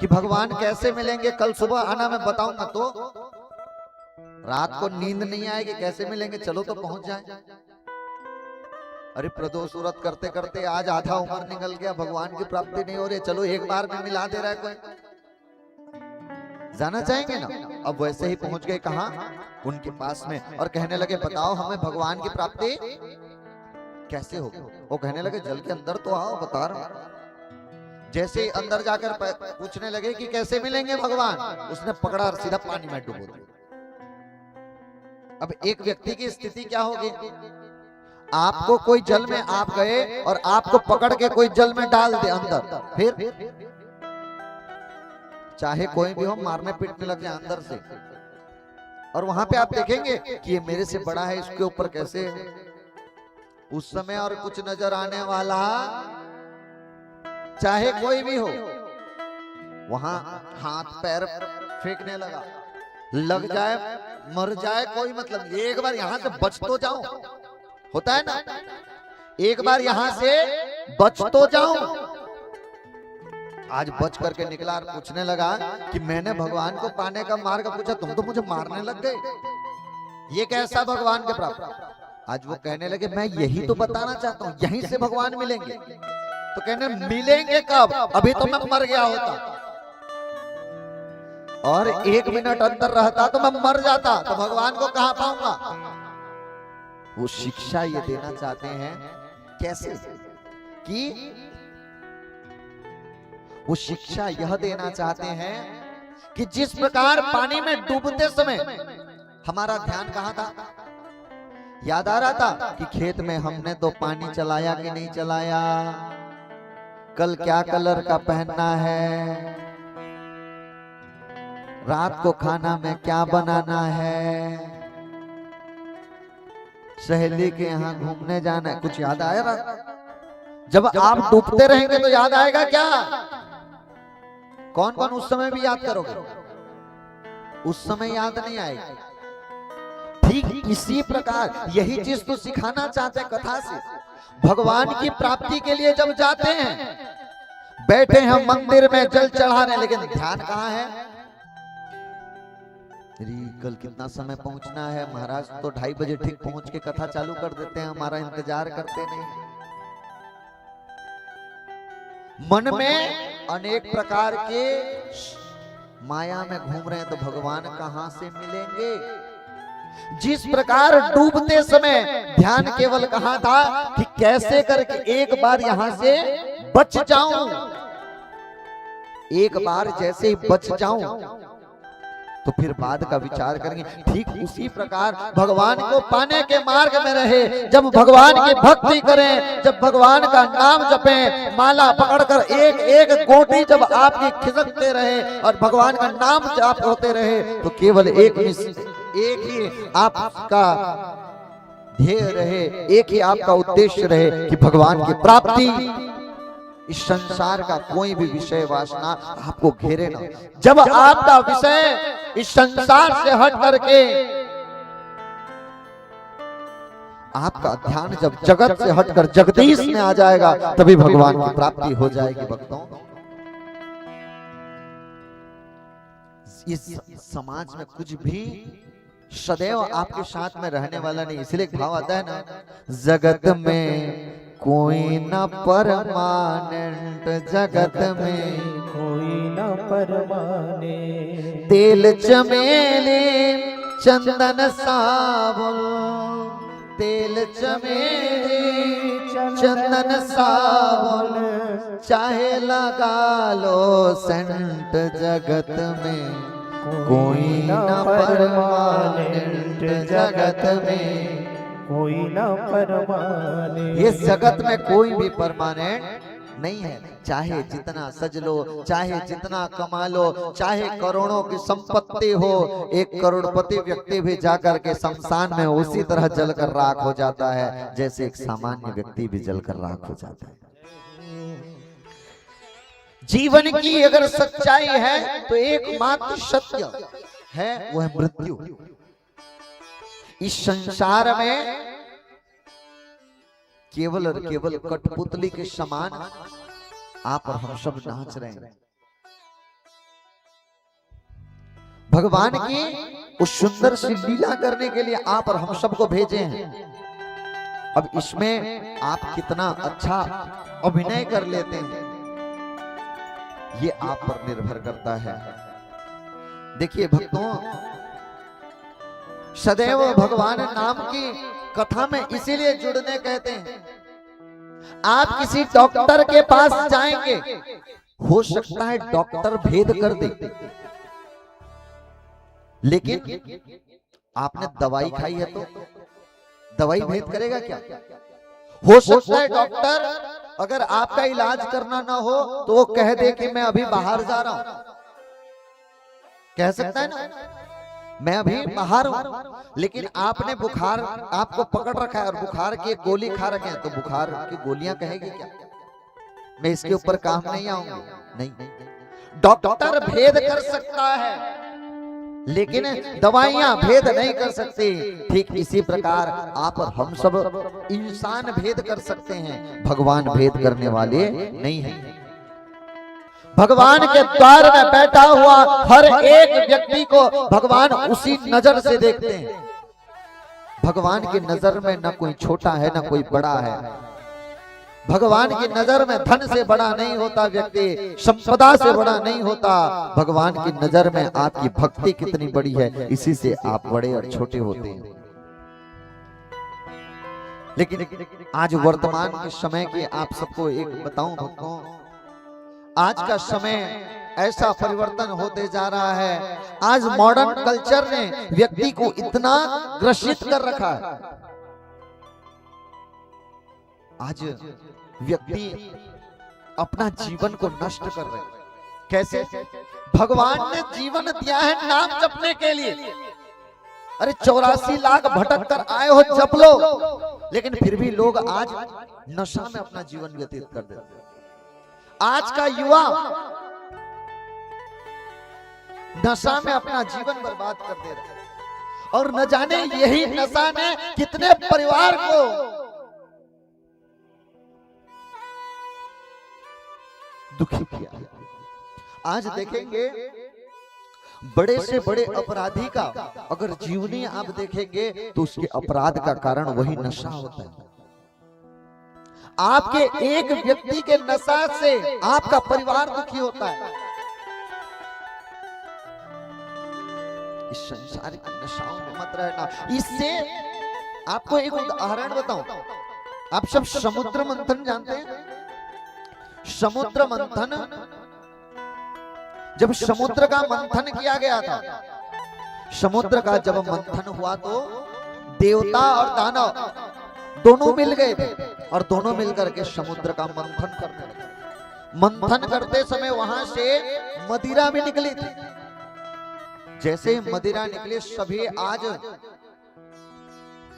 कि भगवान कैसे मिलेंगे, कल सुबह आना, मैं बताऊंगा, तो रात को नींद नहीं आएगी, कैसे मिलेंगे, चलो तो पहुंच जाए। अरे प्रदोष व्रत करते करते आज आधा उम्र निकल गया, भगवान की प्राप्ति नहीं हो रही, चलो एक बार में मिला दे रहा है कोई, जाना चाहेंगे ना। अब वैसे ही पहुंच गए कहां, उनके पास में, और कहने लगे बताओ हमें भगवान की प्राप्ति कैसे होगी? वो कहने लगे जल के अंदर तो आओ, बता रहा हूं। जैसे ही अंदर जाकर पूछने लगे कि कैसे मिलेंगे भगवान, उसने पकड़ा और सीधा पानी में डुबो दिया। अब एक व्यक्ति की स्थिति क्या होगी? आपको कोई जल में आप गए और आपको पकड़ के कोई जल में डाल दे अंदर, फिर चाहे कोई भी हो मारने पीटने लग जाए अंदर से, और वहां पे आप देखेंगे कि ये मेरे से बड़ा है, इसके ऊपर कैसे है? उस समय और कुछ नजर आने वाला, चाहे कोई भी हो, वहां हाथ पैर फेंकने लगा, लग जाए मर जाए कोई मतलब, एक बार यहां से बच तो जाऊं, होता है ना, एक बार यहां से बच तो जाऊं। आज बच करके निकला और पूछने लगा कि मैंने भगवान को पाने का मार्ग पूछा, तुम तो मुझे मारने लग गए। ये कैसा भगवान के प्राप्त। आज वो कहने लगे मैं यही तो बताना चाहता हूँ, यहीं से भगवान मिलेंगे। तो कहने मिलेंगे कब, अभी तो मैं मर गया होता और 1 मिनट अंदर रहता तो मैं मर जाता, तो भगवान को कहां पाऊंगा। वो शिक्षा ये देना चाहते हैं कैसे कि वो शिक्षा यह देना चाहते हैं कि जिस प्रकार पानी में डूबते समय हमारा ध्यान कहां था, याद आ रहा था कि खेत में हमने तो पानी चलाया कि नहीं चलाया, कल क्या कलर का पहनना है, रात को खाना में क्या बनाना है, सहेली के यहाँ घूमने जाना है, कुछ याद आया रहा। जब आप डूबते रहेंगे तो याद आएगा क्या? कौन कौन उस समय भी याद करोगे? उस समय याद नहीं आएगा। ठीक इसी प्रकार यही चीज तो सिखाना चाहते हैं कथा से। भगवान की प्राप्ति के लिए जब जाते हैं, बैठे हैं मंदिर में जल चढ़ा रहे, लेकिन ध्यान कहाँ है? कल कितना समय पहुंचना है, महाराज तो 2:30 बजे ठीक पहुंच के कथा चालू कर देते हैं, हमारा इंतजार करते नहीं। मन में अनेक प्रकार के माया में घूम रहे हैं, तो भगवान कहां से मिलेंगे? जिस प्रकार डूबते समय ध्यान केवल कहां था कि कैसे करके एक बार यहां से बच जाऊं, एक बार जैसे ही बच जाऊं तो फिर बाद का विचार करेंगे। ठीक उसी प्रकार भगवान को पाने के मार्ग में रहे, जब भगवान की भक्ति करें, जब भगवान का नाम जपें, माला पकड़कर एक एक गोटी जब आपकी खिसकते रहे और भगवान का नाम जाप होते रहे, तो केवल एक ही आपका ध्येय रहे, एक ही आपका उद्देश्य रहे कि भगवान की प्राप्ति। इस संसार का कोई भी विषय वासना आपको घेरे ना। जब आपका विषय इस संसार से हट करके आपका ध्यान जब जगत से हटकर जगदीश में आ जाएगा, तभी भगवान की प्राप्ति हो जाएगी। भक्तों, इस समाज में कुछ भी सदैव आपके साथ में रहने वाला नहीं। इसलिए भाव आता है ना, जगत में कोई न परमानेंट, जगत में कोई न परमानेंट, तेल चमेली चंदन साबुन, तेल चमेली चंदन साबुन, चाहे लगा लो सेंट, जगत में कोई न परमानेंट, जगत में कोई न परमानेंट। ये जगत में कोई भी परमानेंट नहीं है। चाहे जितना सज लो, चाहे जितना कमा लो, चाहे करोड़ों की संपत्ति हो, 1 करोड़पति व्यक्ति भी जाकर के शमशान में उसी तरह जलकर राख हो जाता है जैसे एक सामान्य व्यक्ति भी जलकर राख हो जाता है। जीवन की अगर सच्चाई है तो एकमात्र सत्य है, वो है मृत्यु। इस संसार में केवल और केवल कठपुतली के समान आप और हम सब नाच रहे हैं। भगवान की उस सुंदर सी लीला करने के लिए आप और हम सबको भेजे हैं। अब इसमें आप कितना अच्छा अभिनय कर लेते हैं, ये आप पर निर्भर करता है। देखिए भक्तों, सदैव भगवान नाम की कथा में इसीलिए जुड़ने कहते हैं। आप किसी डॉक्टर के पास जाएंगे, हो सकता है डॉक्टर भेद कर दे, लेकिन आपने दवाई खाई है तो दवाई भेद करेगा क्या? हो सकता है डॉक्टर अगर आपका इलाज करना ना हो तो वो कह दे कि मैं अभी बाहर जा रहा हूं, कह सकता है ना, मैं अभी बाहर हूं, लेकिन आपने बुखार आपको पकड़ रखा है और बुखार की एक गोली खा रखे हैं, तो बुखार की गोलियां कहेगी क्या मैं इसके ऊपर काम नहीं आऊंगा? नहीं, डॉक्टर भेद कर सकता है लेकिन दवाइयां भेद नहीं कर सकती। ठीक इसी प्रकार आप और हम सब इंसान भेद कर सकते हैं, भगवान भेद करने वाले नहीं हैं। भगवान के द्वार में बैठा हुआ हर एक व्यक्ति को भगवान उसी नजर से देखते हैं। भगवान की नजर में न कोई छोटा है न कोई बड़ा है। भगवान की नजर में धन से बड़ा नहीं होता व्यक्ति, संपदा से बड़ा नहीं होता। भगवान की नजर में आपकी भक्ति कितनी बड़ी है, इसी से आप बड़े और छोटे होते हैं। लेकिन आज वर्तमान के समय के आप सबको एक बताऊं भक्तों, आज का समय ऐसा परिवर्तन होते जा रहा है। आज मॉडर्न कल्चर ने व्यक्ति को इतना ग्रसित कर रखा है। आज व्यक्ति अपना जीवन को नष्ट कर रहे हैं। कैसे? भगवान ने जीवन दिया है नाम जपने के लिए। अरे 84 लाख भटक कर आए हो, जप लो। लेकिन फिर भी लोग आज नशा में अपना जीवन व्यतीत कर देते हैं। आज का युवा नशा में अपना जीवन बर्बाद कर दे रहा है। और न जाने यही नशा ने कितने परिवार को दुखी किया। आज देखेंगे बड़े से बड़े अपराधी का अगर जीवनी आप देखेंगे तो उसके अपराध का कारण वही नशा होता है। आपके एक व्यक्ति के नशा से आपका परिवार दुखी होता है। इस संसारिक नशाओं में मत रहना। इससे आपको एक उदाहरण बताऊं। आप सब समुद्र मंथन जानते हैं? समुद्र मंथन, जब समुद्र का मंथन किया गया था, समुद्र का जब मंथन हुआ तो देवता और दानव दोनों मिल गए थे और दोनों मिलकर के समुद्र का मंथन करने लगे। मंथन करते समय वहां से मदिरा भी निकली थी। जैसे मदिरा निकले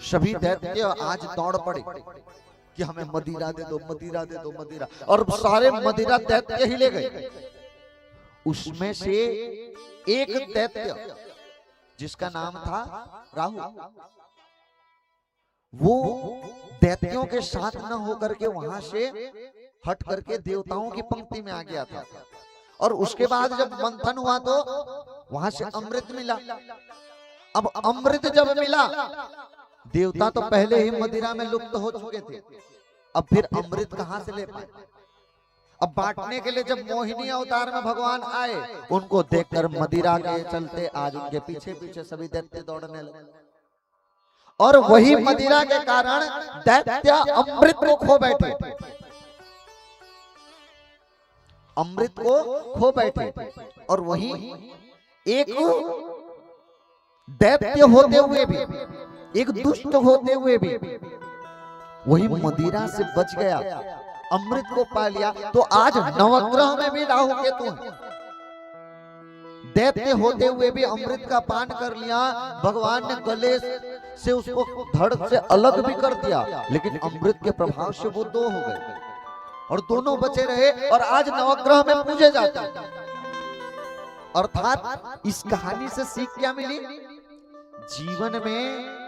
सभी दैत्य आज दौड़ पड़े कि हमें मदिरा दे दो, मदिरा दे दो, मदिरा। और सारे मदिरा दैत्य ही ले गए। उसमें से एक दैत्य जिसका नाम था राहु, वो दैत्यों के साथ न होकर के वहां से हट करके देवताओं की पंक्ति में आ गया था। और उसके बाद जब मंथन हुआ तो वहां से अमृत मिला। अब अमृत जब मिला, देवता तो पहले ही मदिरा में लुप्त हो चुके थे, अब फिर अमृत कहां से ले पाए? अब बांटने के लिए जब मोहिनी अवतार में भगवान आए, उनको देखकर मदिरा के चलते आज उनके पीछे पीछे सभी दैत्य दौड़ने लगे। और वही मदिरा के कारण दैत्य अमृत को खो बैठे, अमृत को खो बैठे। और वही एक दैत्य होते हुए भी, एक दुष्ट होते हुए भी वही मदिरा से बच गया, अमृत को पा लिया। तो आज नवग्रह में भी राहु केतु हैं। दैत्य होते हुए भी अमृत का पान कर लिया। भगवान ने गले से उसको धड़ से अलग भी कर दिया, लेकिन अमृत के प्रभाव से वो दो हो गए और दोनों बचे रहे। और आज नवग्रह में पूजे जाते हैं। अर्थात इस कहानी से सीख क्या मिली? जीवन में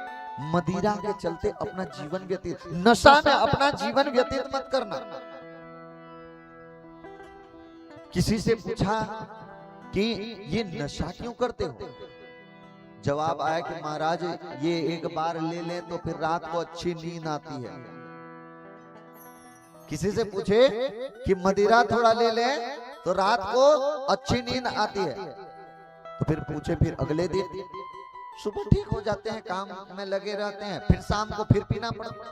मदिरा के चलते अपना जीवन व्यतीत, नशा में अपना जीवन व्यतीत मत करना। किसी से पूछा कि ये नशा क्यों करते हो? जवाब आया कि महाराज ये एक बार ले लें तो फिर रात को अच्छी नींद आती है। किसी से पूछे कि मदिरा थोड़ा ले लें तो रात को अच्छी नींद आती है, तो फिर पूछे फिर अगले दिन सुबह ठीक हो जाते हैं, काम में लगे रहते हैं, फिर शाम को फिर पीना पड़ता।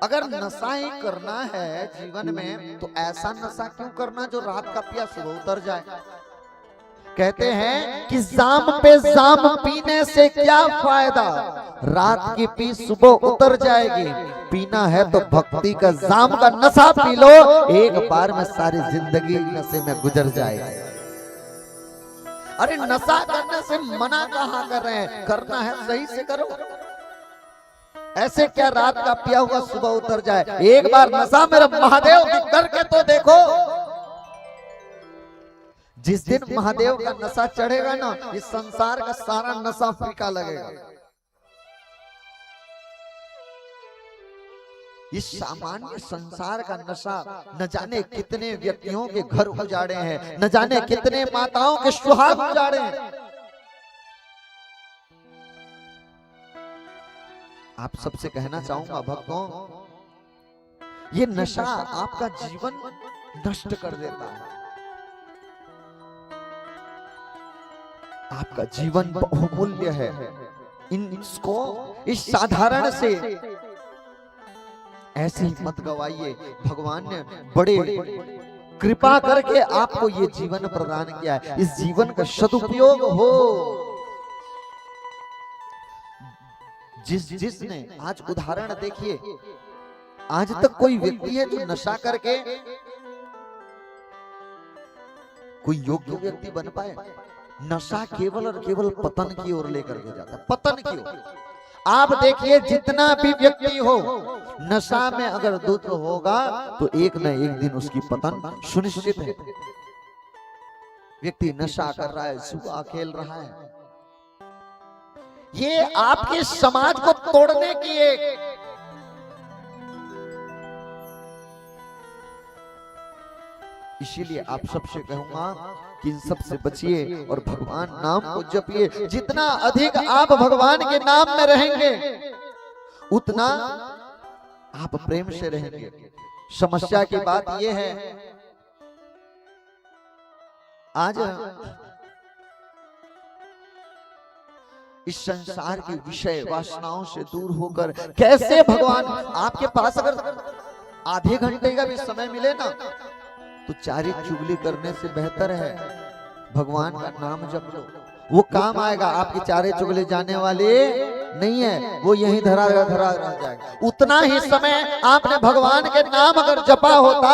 अगर नशा ही करना है जीवन में तो ऐसा नशा क्यों करना जो रात का पिया सुबह उतर जाए? कहते हैं कि जाम पे जाम पीने से क्या फायदा, रात की पी सुबह उतर जाएगी। पीना है तो भक्ति का जाम का नशा पी लो, एक बार में सारी जिंदगी नशे में गुजर जाएगी। अरे नशा करने से मना कहाँ कर रहे हैं? करना है सही से करो। ऐसे क्या रात का पिया हुआ सुबह उतर जाए? एक बार नशा मेरा महादेव करके तो देखो। जिस दिन महादेव का नशा चढ़ेगा ना, इस संसार का सारा नशा फीका लगेगा। इस सामान्य संसार का नशा न जाने कितने व्यक्तियों के घर उजाड़े हैं, न जाने कितने माताओं के सुहाग उजाड़े हैं। आप सबसे कहना चाहूंगा भक्तों, ये नशा आपका जीवन नष्ट कर देता है। आपका जीवन बहुमूल्य है। इसको इस साधारण से ऐसे ही मत गवाइए। भगवान ने बड़े कृपा करके आपको ये जीवन प्रदान किया है। इस जीवन का सदुपयोग हो। जिसने आज उदाहरण देखिए, आज तक कोई व्यक्ति है जो नशा करके कोई योग्य व्यक्ति बन पाए? नशा केवल और केवल पतन की ओर लेकर के जाता है, पतन की ओर। आप देखिए, जितना भी व्यक्ति हो, नशा में अगर धुत होगा तो एक न एक दिन उसकी पतन सुनिश्चित है। व्यक्ति नशा कर रहा है, जुआ खेल रहा है, ये आपके समाज को तोड़ने की एक इसीलिए आप सबसे कहूंगा कि इन सब से बचिए और भगवान नाम को जपिए। जितना अधिक आप भगवान के नाम में रहेंगे उतना आप प्रेम से रहेंगे। समस्या की बात यह है, आज इस संसार के विषय वासनाओं से दूर होकर कैसे भगवान आपके पास अगर आधे घंटे का भी समय मिले ना, तो चारी चुगली करने से बेहतर है भगवान का नाम जप लो। वो काम आएगा। आपकी चारे चुगली जाने वाले नहीं है, वो यहीं धरा रह जाएगा। उतना ही समय आपने भगवान के नाम अगर जपा होता,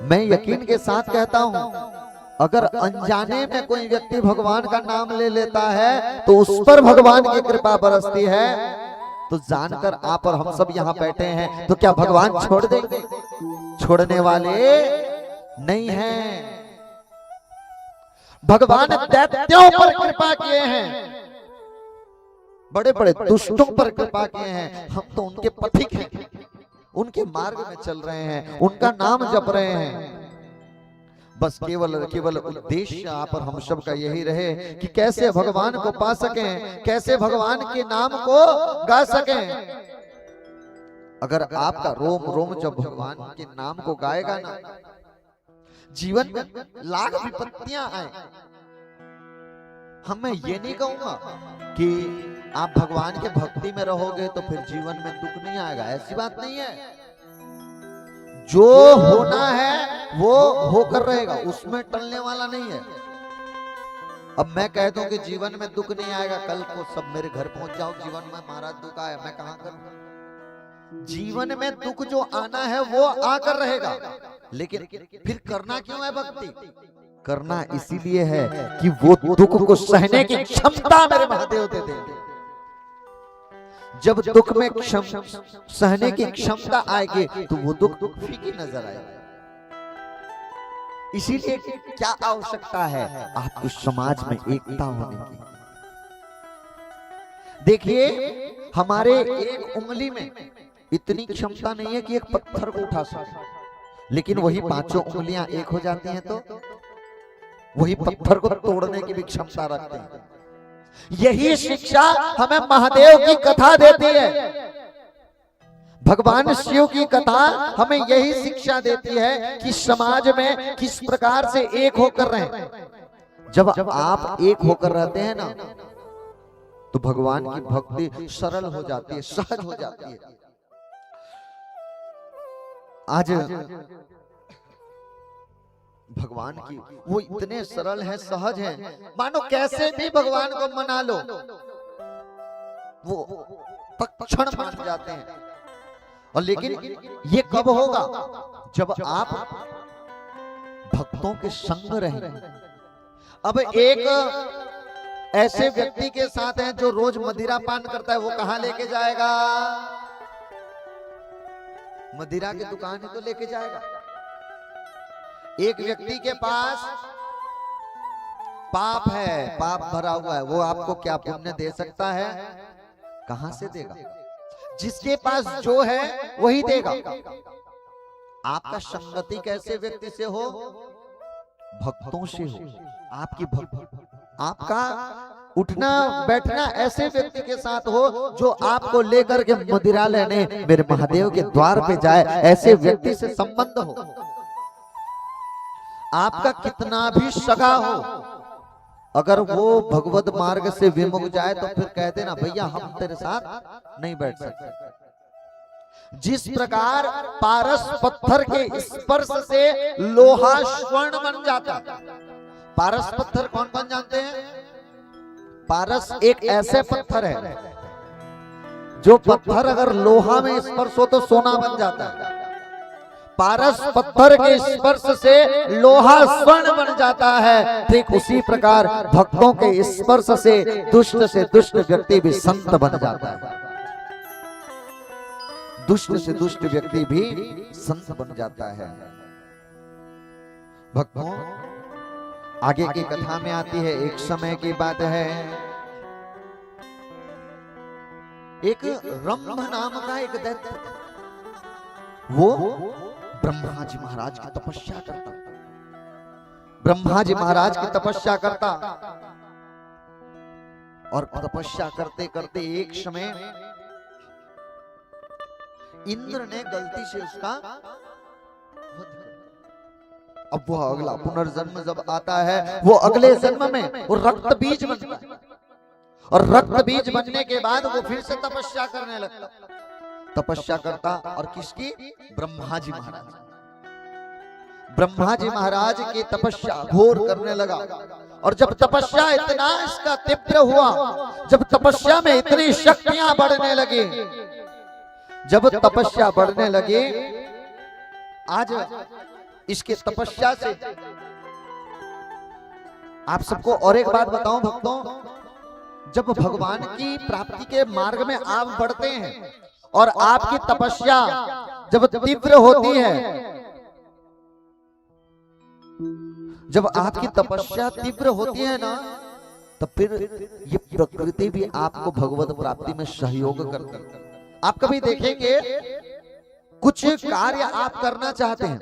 मैं यकीन के साथ कहता हूं, अगर अनजाने में कोई व्यक्ति भगवान का नाम ले लेता है तो उस पर भगवान की कृपा बरसती है। तो जानकर आप और हम सब यहाँ बैठे हैं, तो क्या भगवान छोड़ देंगे? छोड़ने वाले नहीं हैं। भगवान दैत्यों पर कृपा किए हैं, बड़े बड़े दुष्टों पर कृपा किए हैं। हम तो उनके पथिक हैं, उनके मार्ग में चल रहे हैं, उनका नाम जप रहे हैं। बस केवल उद्देश्य आप और हम सब का यही रहे कि कैसे भगवान को पा सकें, कैसे भगवान के नाम को गा सकें। अगर आपका रोम रोम जब भगवान के नाम को गाएगा ना, जीवन में लाख विपत्तियां आए। मैं ये नहीं कहूंगा कि आप भगवान के भक्ति में रहोगे तो फिर जीवन में दुख नहीं आएगा, ऐसी बात नहीं है। जो होना है वो होकर रहेगा, उसमें टलने वाला नहीं है। अब मैं कह दूं कि जीवन में दुख नहीं आएगा, कल को सब मेरे घर पहुंच जाओ, जीवन में महाराज दुख आया, मैं कहां करूं? जीवन में दुख जो आना है वो आकर रहेगा, लेकिन फिर करना क्यों है भक्ति? करना इसीलिए है कि वो दुख को सहने की क्षमता मेरे महादेव देते हैं। जब दुख में सहने की क्षमता आएगी तो वो दुख फीकी नजर आएगा। इसीलिए क्या आवश्यकता है आपको समाज में एकता होने की। देखिए, हमारे एक उंगली में इतनी क्षमता नहीं है कि एक पत्थर को उठा सके, लेकिन वही पांचों उंगलियां एक हो जाती हैं तो वही पत्थर को तोड़ने की भी क्षमता रखते हैं। यही शिक्षा हमें महादेव की कथा देती है। भगवान शिव की कथा हमें यही शिक्षा देती है कि समाज में किस प्रकार से एक होकर रहें। जब आप एक होकर रहते हैं ना, तो भगवान की भक्ति सरल हो जाती है, सहज हो जाती है। आज भगवान की वो इतने सरल हैं, सहज हैं, मानो कैसे भी भगवान को मना लो वो तत्क्षण मान जाते हैं। और लेकिन ये कब होगा? जब आप भक्तों के संग रहेंगे। अब एक ऐसे व्यक्ति के साथ हैं जो रोज मदिरा पान करता है, वो कहां लेके जाएगा? मदिरा की दुकान ही तो लेके जाएगा। एक व्यक्ति के पास पाप है, पाप भरा हुआ है, वो आपको क्या पुण्य दे सकता है? कहां से देगा? जिसके पास जो है वही देगा। आपका संगति कैसे व्यक्ति से हो? भक्तों से हो। आपकी आपका उठना बैठना ऐसे व्यक्ति के साथ हो जो आपको लेकर के मदिरा लेने मेरे महादेव के द्वार पे जाए, ऐसे व्यक्ति से संबंध हो। आपका कितना भी सगा हो, अगर वो भगवत मार्ग से विमुख जाए तो फिर कहते ना भैया हम तेरे साथ नहीं बैठ सकते। जिस प्रकार पारस पत्थर के स्पर्श से लोहा स्वर्ण बन जाता। पारस पत्थर कौन कौन जानते हैं? पारस एक ऐसे पत्थर है जो पत्थर अगर लोहा में स्पर्श हो तो सोना बन जाता है। पारस पत्थर के स्पर्श से लोहा स्वर्ण बन जाता है। ठीक उसी प्रकार भक्तों के स्पर्श से दुष्ट व्यक्ति भी संत बन जाता है। दुष्ट से दुष्ट व्यक्ति भी संत बन जाता है। भक्तों, आगे की कथा में आती है, एक समय की बात है, एक रंभ नाम का एक दैत्य, वो ब्रह्मा जी महाराज की तपस्या करता। ब्रह्मा जी महाराज की तपस्या करता और तपस्या करते करते एक समय इंद्र ने गलती से उसका वध कर। अब वो अगला पुनर्जन्म जब आता है, वो अगले जन्म में वो रक्त बीज बनता है और रक्त बीज बनने के बाद वो फिर से तपस्या करने लगता। तपस्या करता और किसकी? ब्रह्मा जी महाराज। ब्रह्मा जी महाराज की तपस्या घोर करने लगा और जब तपस्या इतना इसका तीव्र हुआ, जब तपस्या में इतनी शक्तियां बढ़ने लगी, जब तपस्या बढ़ने लगी, आज इसके तपस्या से आप सबको और एक बात बताऊं भक्तों, जब भगवान की प्राप्ति के मार्ग में आप बढ़ते हैं और आपकी तपस्या जब तीव्र होती है, जब आपकी तपस्या तीव्र होती है ना, तब फिर ये प्रकृति भी आपको भगवत प्राप्ति में सहयोग करती है। आप कभी देखेंगे कुछ कार्य आप करना चाहते हैं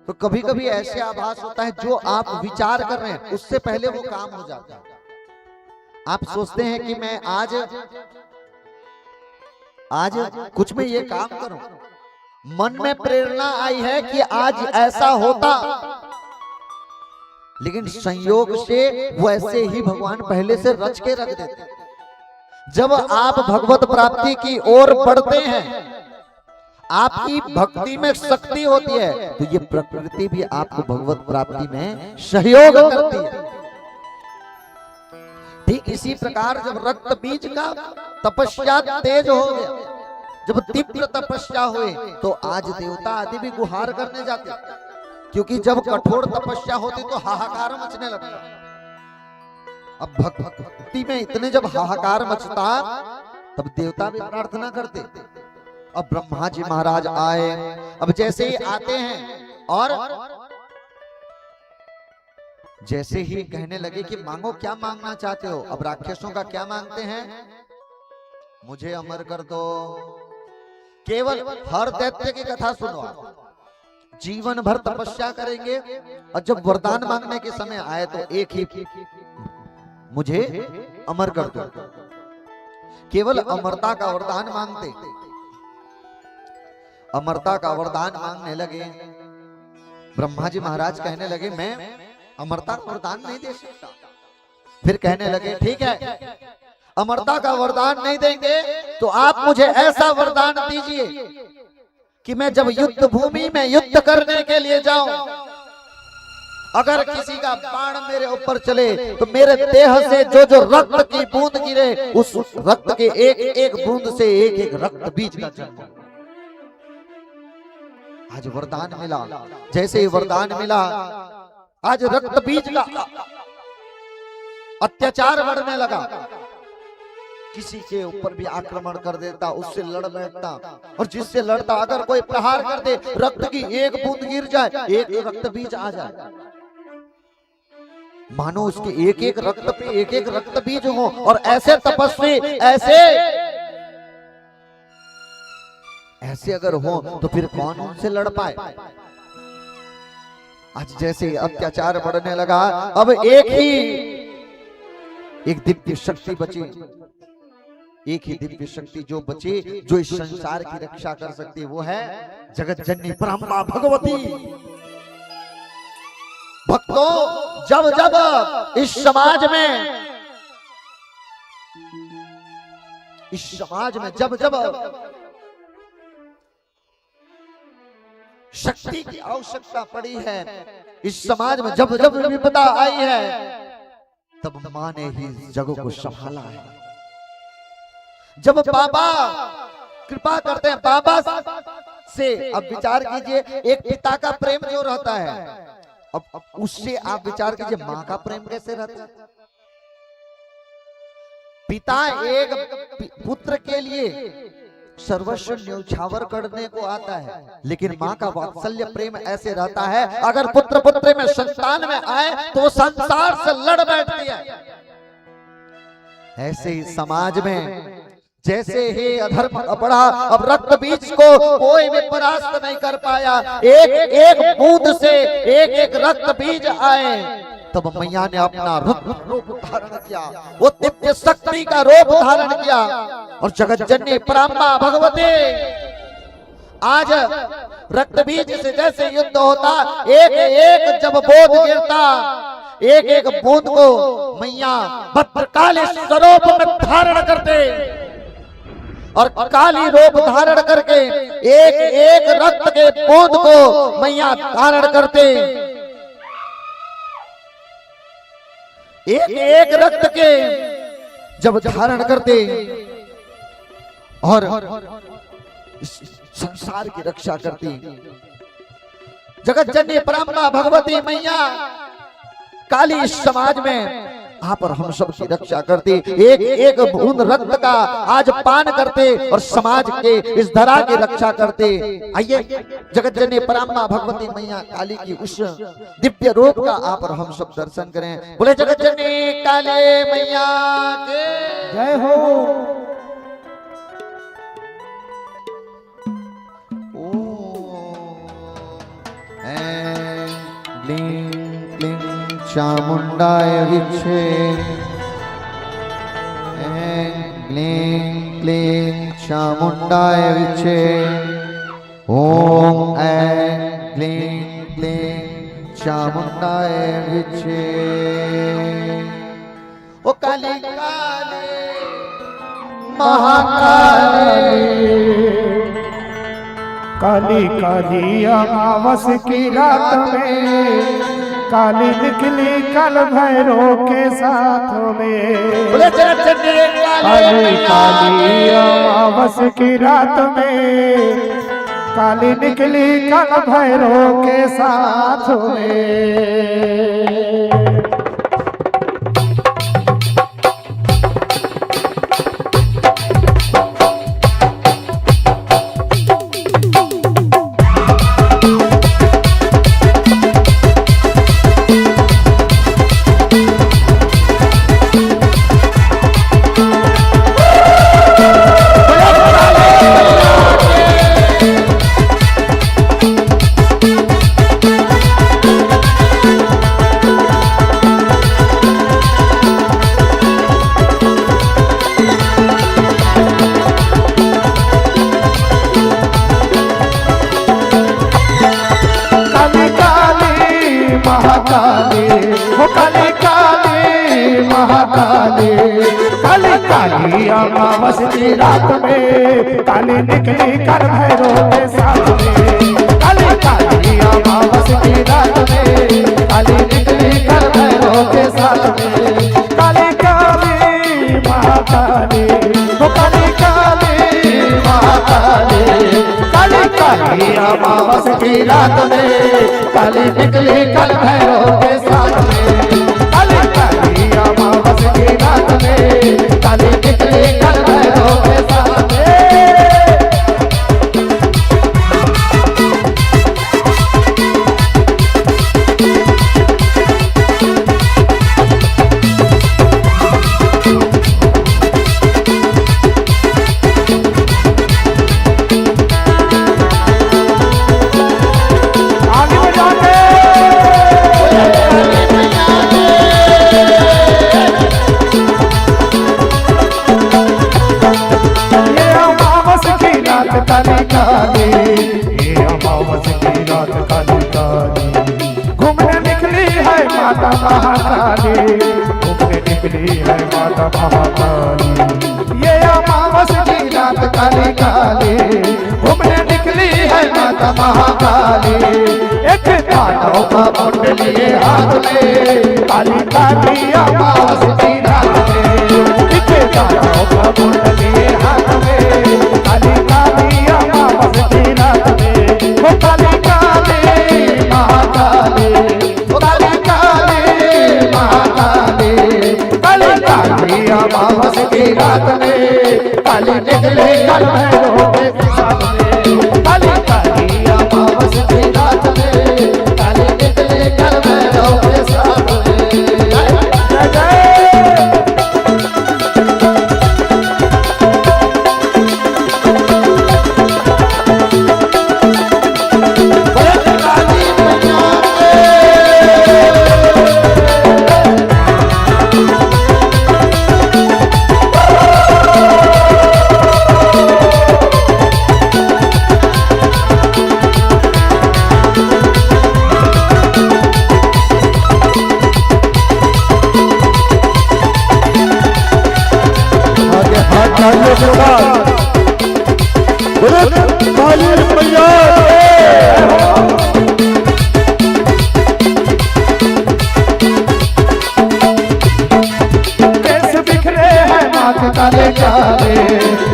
तो कभी कभी ऐसे आभास होता है जो आप विचार कर रहे हैं उससे पहले वो काम हो जाता है। आप सोचते हैं कि मैं आज कुछ में ये काम करूं, मन में प्रेरणा आई है कि आज ऐसा होता, लेकिन संयोग से वो ऐसे ही भगवान पहले से रच के रख देते। जब आप भगवत प्राप्ति की ओर बढ़ते हैं, आपकी भक्ति में शक्ति होती है, तो ये प्रकृति भी आपको भगवत प्राप्ति में सहयोग करती है। ठीक इसी प्रकार जब रक्त बीज का तपस्या तेज हो गया, जब तीव्र तपस्या हुई, तो आज देवता आदि भी गुहार करने जाते, क्योंकि जब कठोर तपस्या होती तो हाहाकार मचने लगता। अब भक्ति में इतने जब हाहाकार मचता, तब देवता भी प्रार्थना करते। अब ब्रह्मा जी महाराज आए। अब जैसे ही आते हैं और जैसे ही कहने लगे कि मांगो, क्या मांगना चाहते हो? अब राक्षसों का क्या मांगते हैं? मुझे अमर कर दो। केवल हर दैत्य की कथा सुनो, जीवन भर तपस्या करेंगे और जब वरदान मांगने के समय आए तो एक ही, मुझे अमर कर दो। केवल अमरता का वरदान मांगते, अमरता का वरदान मांगने लगे। ब्रह्मा जी महाराज कहने लगे मैं अमरता का वरदान नहीं दे सकता। फिर कहने लगे ठीक है, अमरता का वरदान नहीं देंगे तो आप मुझे ऐसा वरदान दीजिए कि मैं जब युद्ध भूमि में युद्ध करने के लिए जाऊं, अगर किसी का बाण मेरे ऊपर चले तो मेरे देह से जो रक्त की बूंद गिरे, उस रक्त के एक एक बूंद से एक एक रक्त बीज का जन्म। आज वरदान मिला। जैसे ही वरदान मिला, आज रक्त बीज का अत्याचार बढ़ने लगा। किसी के ऊपर भी आक्रमण कर देता, उससे लड़ बैठता, और जिससे लड़ता अगर कोई प्रहार कर दे, रक्त की एक बूंद गिर जाए, एक एक रक्त बीज आ जाए, मानो उसके एक एक रक्त पे एक एक रक्त बीज हो। और ऐसे तपस्वी ऐसे अगर हो तो फिर कौन उनसे लड़ पाए? आज जैसे अत्याचार बढ़ने लगा, अब एक ही एक दिव्य शक्ति बची, एक ही दिव्य शक्ति जो बची, जो इस संसार की रक्षा कर सकती है, वो है जगत जननी परम्बा भगवती। भक्तों, जब जब इस समाज में जब जब शक्ति की आवश्यकता पड़ी है, इस समाज में जब जब विपदा आई है, तब मां ने ही जगत को संभाला है। जब बाबा कृपा करते हैं, बाबा से अब विचार कीजिए, एक पिता का प्रेम जो रहता है, अब उससे आप विचार कीजिए मां का प्रेम कैसे रहता है। पिता एक पुत्र के लिए सर्वस्व न्यौछावर करने को आता है, लेकिन मां का वात्सल्य प्रेम ऐसे रहता है, अगर पुत्र पुत्री में संतान में आए तो संसार से लड़ बैठती है। ऐसे ही समाज में जैसे ही अधर्म बढ़ा, अब रक्त बीज को कोई भी परास्त नहीं कर पाया, एक एक बूंद से एक एक रक्त बीज आए, तब मैया ने अपना रूप धारण किया, वो दिव्य शक्ति का रूप धारण किया, और जगत जननी परम्बा भगवती आज रक्त बीज से जैसे युद्ध होता, एक एक जब बोध गिरता, एक एक बूंद को मैया भद्रकाली स्वरूप में धारण करते, और काली रूप धारण करके एक एक रक्त के बूंद को मैया धारण करते, एक एक रक्त के जब धारण करते और संसार की रक्षा करती। जगत जननी परम्बा भगवती मैया काली इस समाज में आप और हम सब की रक्षा करती, एक एक बूंद रक्त का आज पान करते और समाज के इस धरा की रक्षा करते। आइए जगत जननी परम्बा भगवती मैया काली की उस दिव्य रूप का आप और हम सब दर्शन करें। बोले जगत जननी काली मैया के जय हो। चामुंडाय विचे, क्लीं क्लीं चामुंडाय विचे, ओम ऐं क्लीं क्लीं चामुंडाय विचे। ओ काली काली महाकाली, काली काली अमावस की रात में काली निकली कल भैरव के साथ में। काली काली अमावस की रात में काली निकली कल भैरव के साथ में। काली काली अमावस की रात में काली निकली कर भैरव के साथ में। काली काली अमावस की रात में काली निकली कर भैरव के साथ में। काली काली महाकाली, काली काली महाकाली, काली काली अमावस की रात में काली निकली कर भैरव के साथ में। काली काली अमावस की रात में काली निकली कर भैरव के साथ में। आगे बढ़ जाते काली, ये अमावस की रात काली काली। घूमने निकली है माता महाकाली, घूमने निकली है माता महाकाली। ये अमावस की रात काली काली, घूमने निकली है माता महाकाली। एक दानव का मुंड लिए हाथ में, काली काली अमावस की रात में। एक दानव का मुंड लिए हाथ में, काली काली अमावस की रात में। वो काली काली महाकाली, वो काली काली महाकाली। काली काली अमावस की रात में, काली निकले कल भैरव के सामने। काली काली अमावस की रात में, काली निकले कल भैरव के सामने। जय जय काले काले,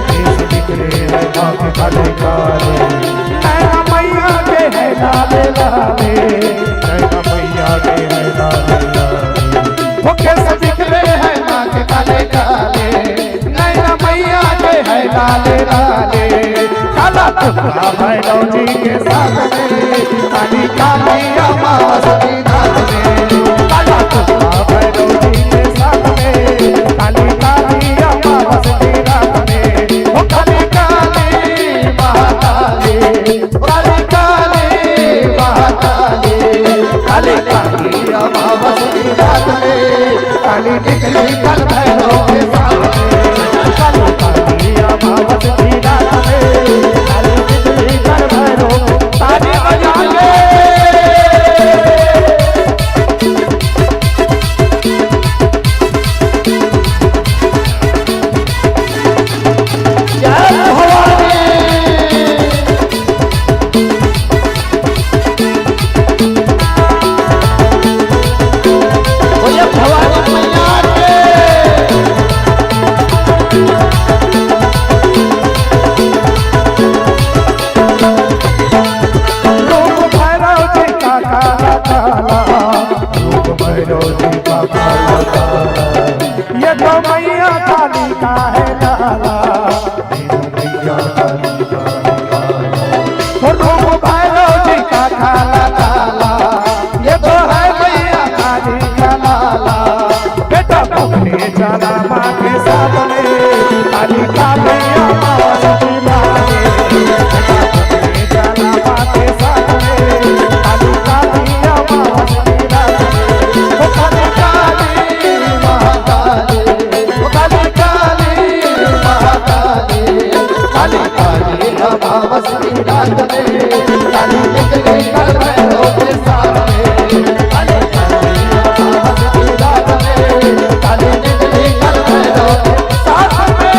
केस बिखरे हैं माथे काले काले। नैना मैया के है लाले लाले, नैना मैया के है लाले लाले। वो केस बिखरे हैं माथे काले काले, नैना मैया के है लाले लाले। काला टुकड़ा भैरव जी के साथ में, काली काली अमावस की रात में। काला टुकड़ा भैरव जी के साथ में, काली काली अमावस की रात में। वो काली काली महाकाली, काली काली महाकाली। काली काली अमावस की रात में, काली निकली कल भैरव के सामने। काली काली अमावस की रात में, काली निकली कल भैरव। ताली बजा के ये तो मैया काली का है लाला, मैया काली का है रूप भैरव जी का काला काला। ये तो है मैया काली का लाला, बेटा पकड़े चला माँ के साथ में। काली काली अमावस की रात में, बेटा पकड़े चला माँ के साथ में। काली काली अमावस की रात में। वो काली काली महाकाली, वो काली काली महाकाली। काली काली अमावस की रात में, काली निकली कल भैरव के सामने। काली काली अमावस की रात में, काली निकली कल भैरव के सामने।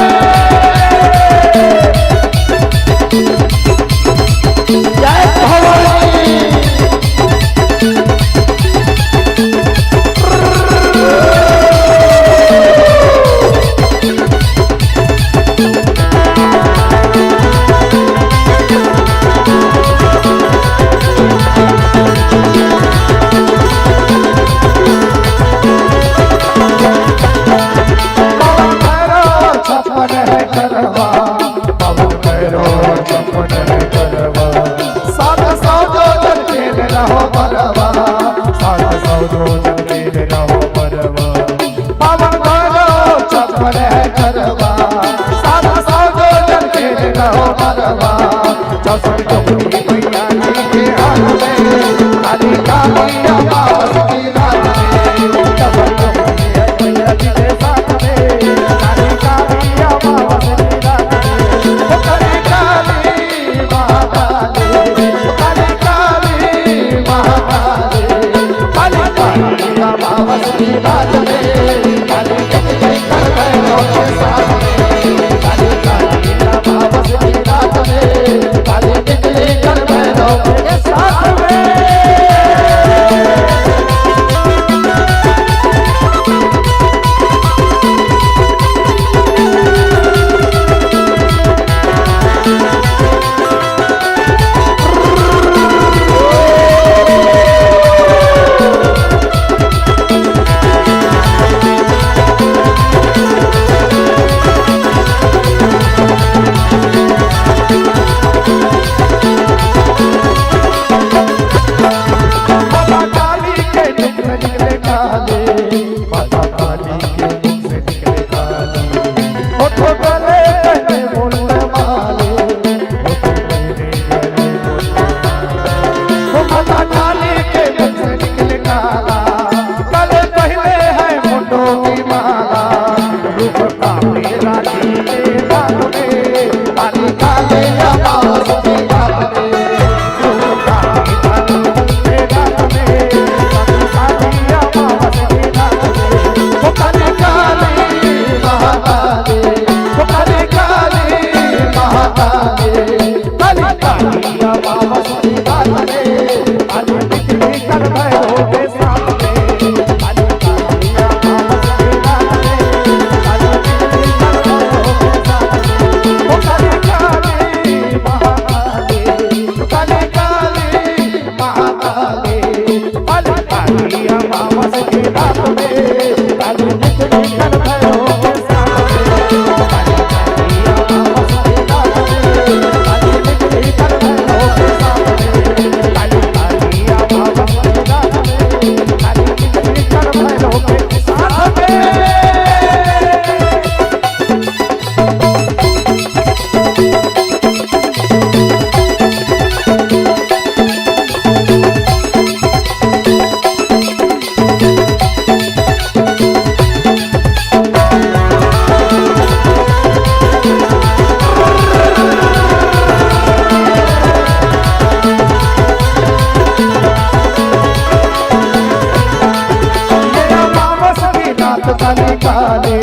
काली काली,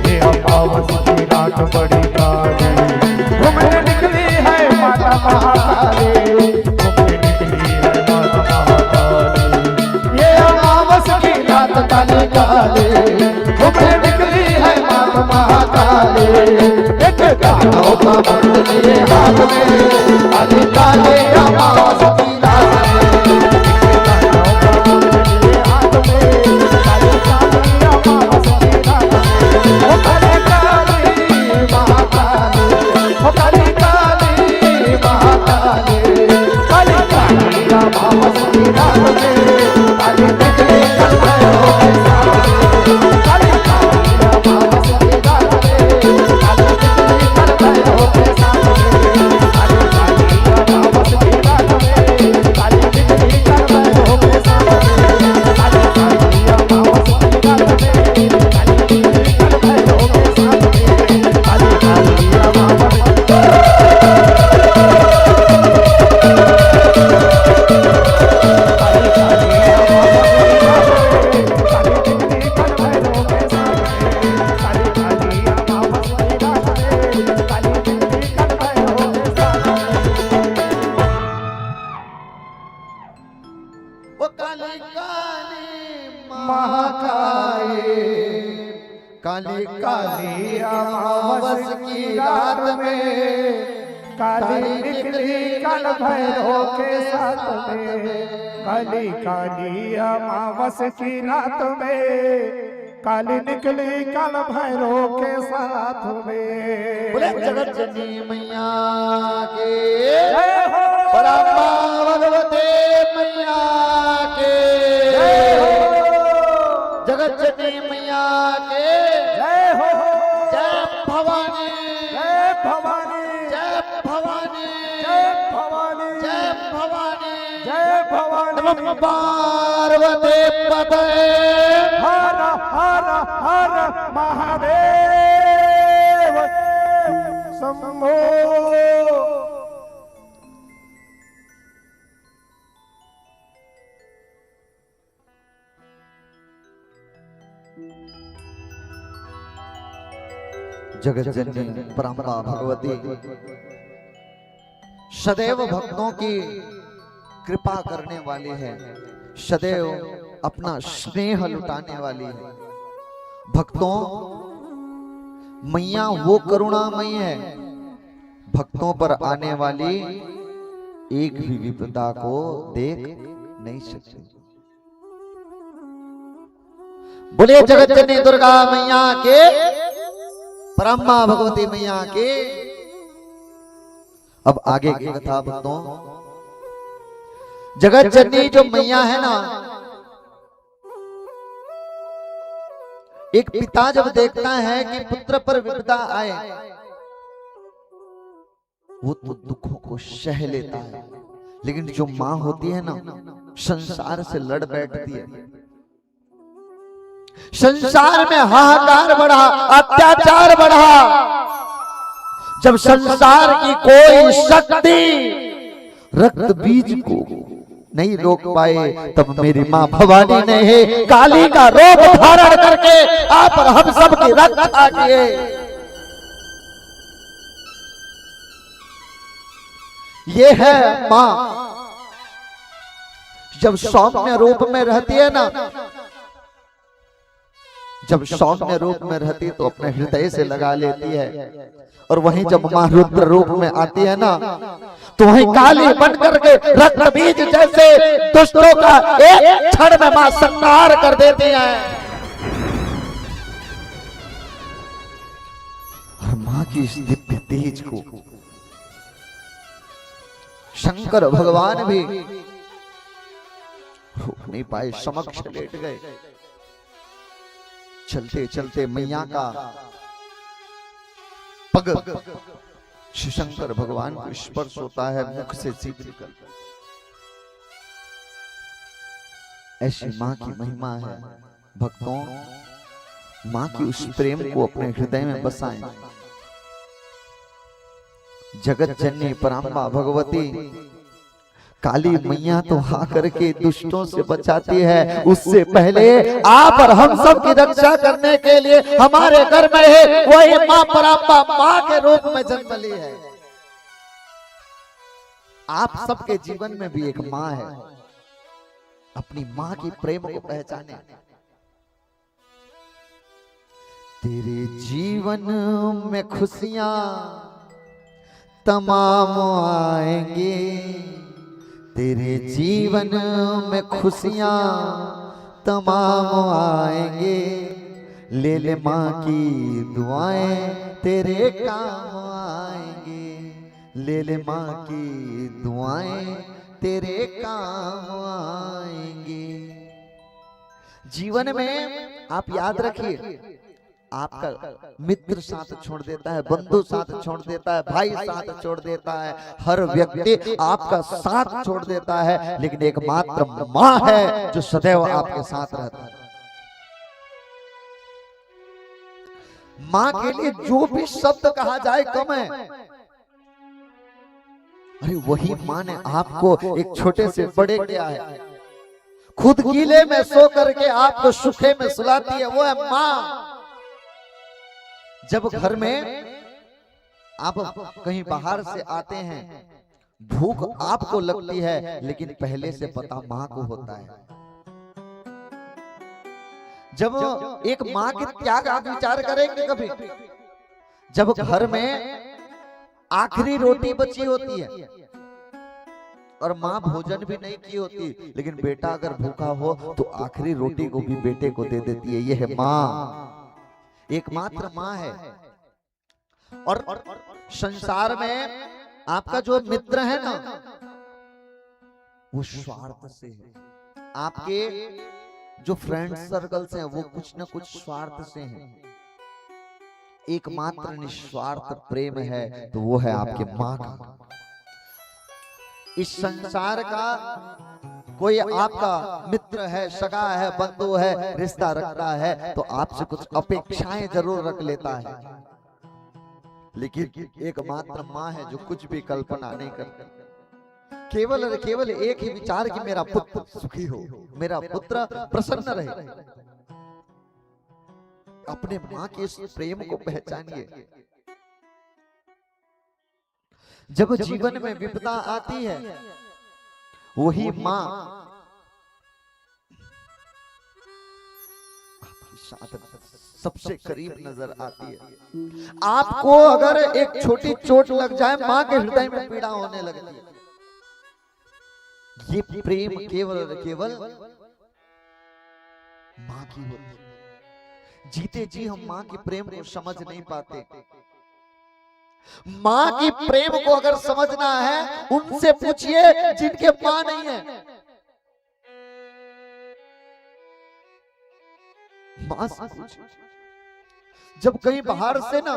ये अमावस की रात बड़ी काली, घूमने निकली है माता महाकाली, घूमने निकली है माता महाकाली। ये अमावस की रात काली काली, घूमने निकली है माता महाकाली। एक दानव का मुंड लिए हाथ में, काली काली अमावस की रात में, एक दानव का मुंड लिए हाथ में, काली काली अमावस की रात में। ओ काली काली महाकाली, ओ काली काली महाकाली, काली काली अमावस की रात में, काली निकली कल भैरव के सामने, काली काली अमावस की रात में, काली निकली कल भैरव के सामने, काली काली अमावस की रात में, काली निकली कल भैरव के सामने, काली काली अमावस की रात में, काली निकली कल भैरव के सामने, काली काली अमावस वो काली काली महाकाली, काली काली अमावस की रात में, काली निकली कल भैरव के साथ में, काली काली अमावस की रात में, काली निकली कल भैरव के साथ में। बोले जगत जननी मैया के, जय हो, परमा भगवते मैया के, जय हो, जगत जननी मैया के, जय हो, जय भवानी, जय भवानी, जय भवानी, जय भवानी, जय भवानी, जय भवानी। नमः पार्वती पते। हर हर हर महादेव शंभो। जगत जननी परमा भगवती सदैव भक्तों की कृपा करने वाली है, सदैव अपना स्नेह लुटाने वाली है। भक्तों, मैया वो करुणामयी है, भक्तों पर आने वाली एक भी विपदा को देख नहीं सकती। बोलिए जगत जननी दुर्गा मैया के, परमा भगवती मैया के। अब आगे की कथा भक्तों, जगत जननी जो मैया है ना, एक पिता जब देखता है कि पुत्र पर विपदा आए, वो तो दुखों को सह लेता है, लेकिन जो मां होती है ना, संसार से लड़ बैठती है। संसार में हाहाकार बढ़ा, अत्याचार बढ़ा, जब संसार की कोई शक्ति रक्त बीज को नहीं रोक पाए, तब मेरी मां भवानी ने है काली का रूप धारण करके आप और हम सब की रक्षा किए। ये है मां, जब सौम्य रूप में रहती है ना, जब सौम्य रूप में रहती तो अपने हृदय से लगा लेती है, और वहीं जब मां रुद्र रूप में आती है ना, तो वहीं काली बन करके रक्त बीज जैसे दुष्टों का एक क्षण में मां संहार कर देती है। और मां की इस दिव्य तेज को शंकर भगवान भी रोक नहीं पाए, समक्ष लेट गए। चलते चलते मैया का पग श्री शंकर भगवान को स्पर्श होता है, मुख से जीभ निकल। ऐसी मां की महिमा है भक्तों। मां की उस प्रेम को अपने हृदय में बसाएं। जगत जननी पराम्बा भगवती काली मैया तो आकर के दुष्टों से बचाती है, उससे पहले आप और हम सब की रक्षा करने के लिए हमारे घर में है वही मां पराम्बा मां के रूप में जन्म ली है। आप सबके जीवन में भी एक मां है, अपनी मां की प्रेम को पहचाने। तेरे जीवन में खुशियां तमाम आएंगे, तेरे जीवन में खुशियां तमाम आएंगे, ले ले मां की दुआएं तेरे काम आएंगे, ले ले मां की दुआएं तेरे काम आएंगे। जीवन में आप याद रखिए, आपका मित्र साथ छोड़ देता है, बंधु साथ छोड़ देता है, भाई साथ छोड़ देता है, हर व्यक्ति आपका साथ छोड़ देता है, लेकिन एकमात्र मां है जो सदैव आपके साथ रहता है। मां के लिए जो भी शब्द कहा जाए कम है। अरे वही मां ने आपको एक छोटे से बड़े किया है, खुद गीले में सो करके आपको सूखे में सुलाती है, वो है मां। जब घर में आप कहीं बाहर से आते हैं, भूख आपको लगती है, लेकिन पहले से पता मां को होता है। जब एक मां के त्याग आप विचार करेंगे कभी, जब घर में आखिरी रोटी बची होती है और मां भोजन भी नहीं की होती, लेकिन बेटा अगर भूखा हो तो आखिरी रोटी को भी बेटे को दे देती है, ये है मां, एकमात्र मां है। और संसार में आपका जो मित्र है ना, वो स्वार्थ से है, आपके जो फ्रेंड सर्कल्स हैं वो कुछ ना कुछ स्वार्थ से हैं। एकमात्र निस्वार्थ प्रेम है तो वो है आपके मां का। इस संसार का कोई आपका मित्र है, सगा है, बंधु है, रिश्ता रखता है तो आपसे कुछ अपेक्षाएं जरूर रख लेता है, लेकिन एकमात्र मां है जो कुछ भी कल्पना नहीं करती। केवल और केवल एक ही विचार कि मेरा पुत्र सुखी हो, मेरा पुत्र प्रसन्न रहे। अपने मां के इस प्रेम को पहचानिए। जब जीवन में विपदा आती है, वही मां सबसे करीब नजर आती है। आपको अगर एक छोटी चोट लग जाए, मां के हृदय में पीड़ा होने लगती है। ये प्रेम केवल और केवल मां की होती है। जीते जी हम मां के प्रेम को समझ नहीं पाते। मां की प्रेम को अगर समझना है, उनसे पूछिए जिनके मां नहीं है। मां से पूछिए। जब कहीं बाहर से ना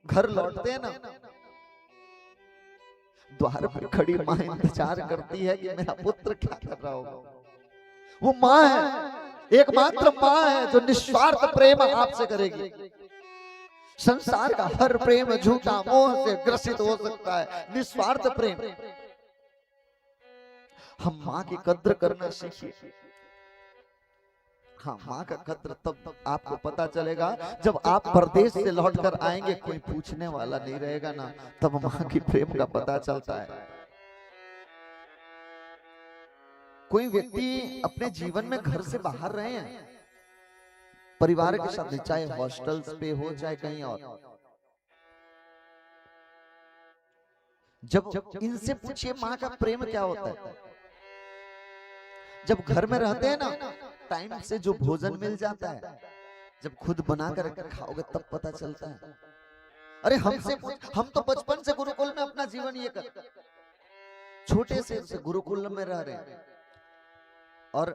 घर लौटते हैं ना, द्वार पर खड़ी मां इंतजार करती है कि मेरा पुत्र क्या कर रहा होगा। वो मां है, एकमात्र मां है जो निस्वार्थ प्रेम आपसे करेगी। संसार का हर प्रेम झूठा, मोह से ग्रसित हो सकता है, निस्वार्थ प्रेम। हम मां की कद्र करना सीखिए। हाँ, मां का कद्र तब आपको पता चलेगा जब आप परदेश से लौटकर आएंगे, कोई पूछने वाला नहीं रहेगा ना, तब मां की प्रेम का पता चलता है। कोई व्यक्ति अपने जीवन में घर से बाहर रहे हैं, परिवार के साथ, चाहे हॉस्टल्स पे हो चाहे कहीं और, जब इनसे पूछिए मां का प्रेम क्या होता है। जब घर में रहते हैं ना, टाइम से जो भोजन मिल जाता है, जब खुद बनाकर खाओगे तब पता चलता है। अरे हम तो बचपन से गुरुकुल में अपना जीवन ये कर, छोटे से गुरुकुल में रह रहे हैं, और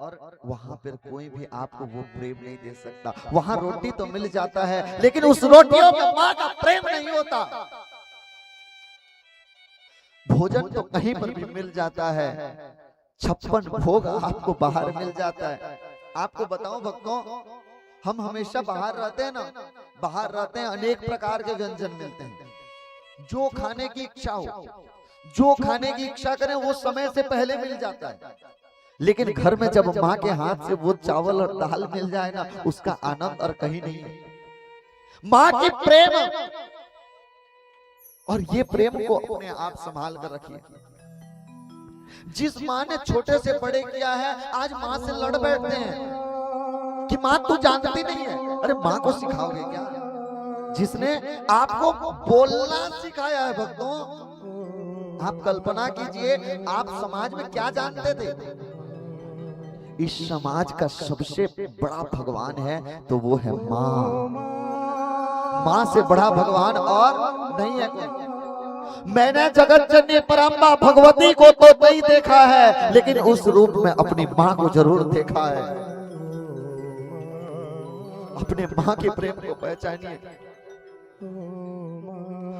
वहां पर कोई भी आपको वो प्रेम नहीं दे सकता। वहां रोटी तो मिल जाता है, लेकिन उस रोटियों में मां का प्रेम नहीं होता। भोजन तो कहीं पर भी मिल जाता है, 56 भोग आपको बाहर मिल जाता है। आपको बताऊं भक्तों, हम हमेशा बाहर रहते हैं ना, बाहर रहते हैं, अनेक प्रकार के व्यंजन मिलते हैं, जो खाने की इच्छा हो जो खाने की इच्छा करें वो समय से पहले मिल जाता है, लेकिन घर में जब माँ के हाथ से वो चावल और दाल मिल जाए ना, उसका आनंद और कहीं नहीं है। माँ की प्रेम, और ये प्रेम को अपने आप संभाल कर रखिए। जिस माँ ने छोटे से बड़े किया है, आज माँ से लड़ बैठते हैं कि माँ तू जानती नहीं है। अरे माँ को सिखाओगे क्या? जिसने आपको बोलना सिखाया है भक्तों, आप कल्पना कीजिए आप समाज में क्या जानते थे। इस समाज का सबसे बड़ा भगवान है तो वो है माँ। माँ से बड़ा भगवान और नहीं है कोई। मैंने जगत जननी परम्बा भगवती को तो नहीं देखा है, लेकिन उस रूप में अपनी माँ को जरूर देखा है। अपने माँ के प्रेम को पहचानिए।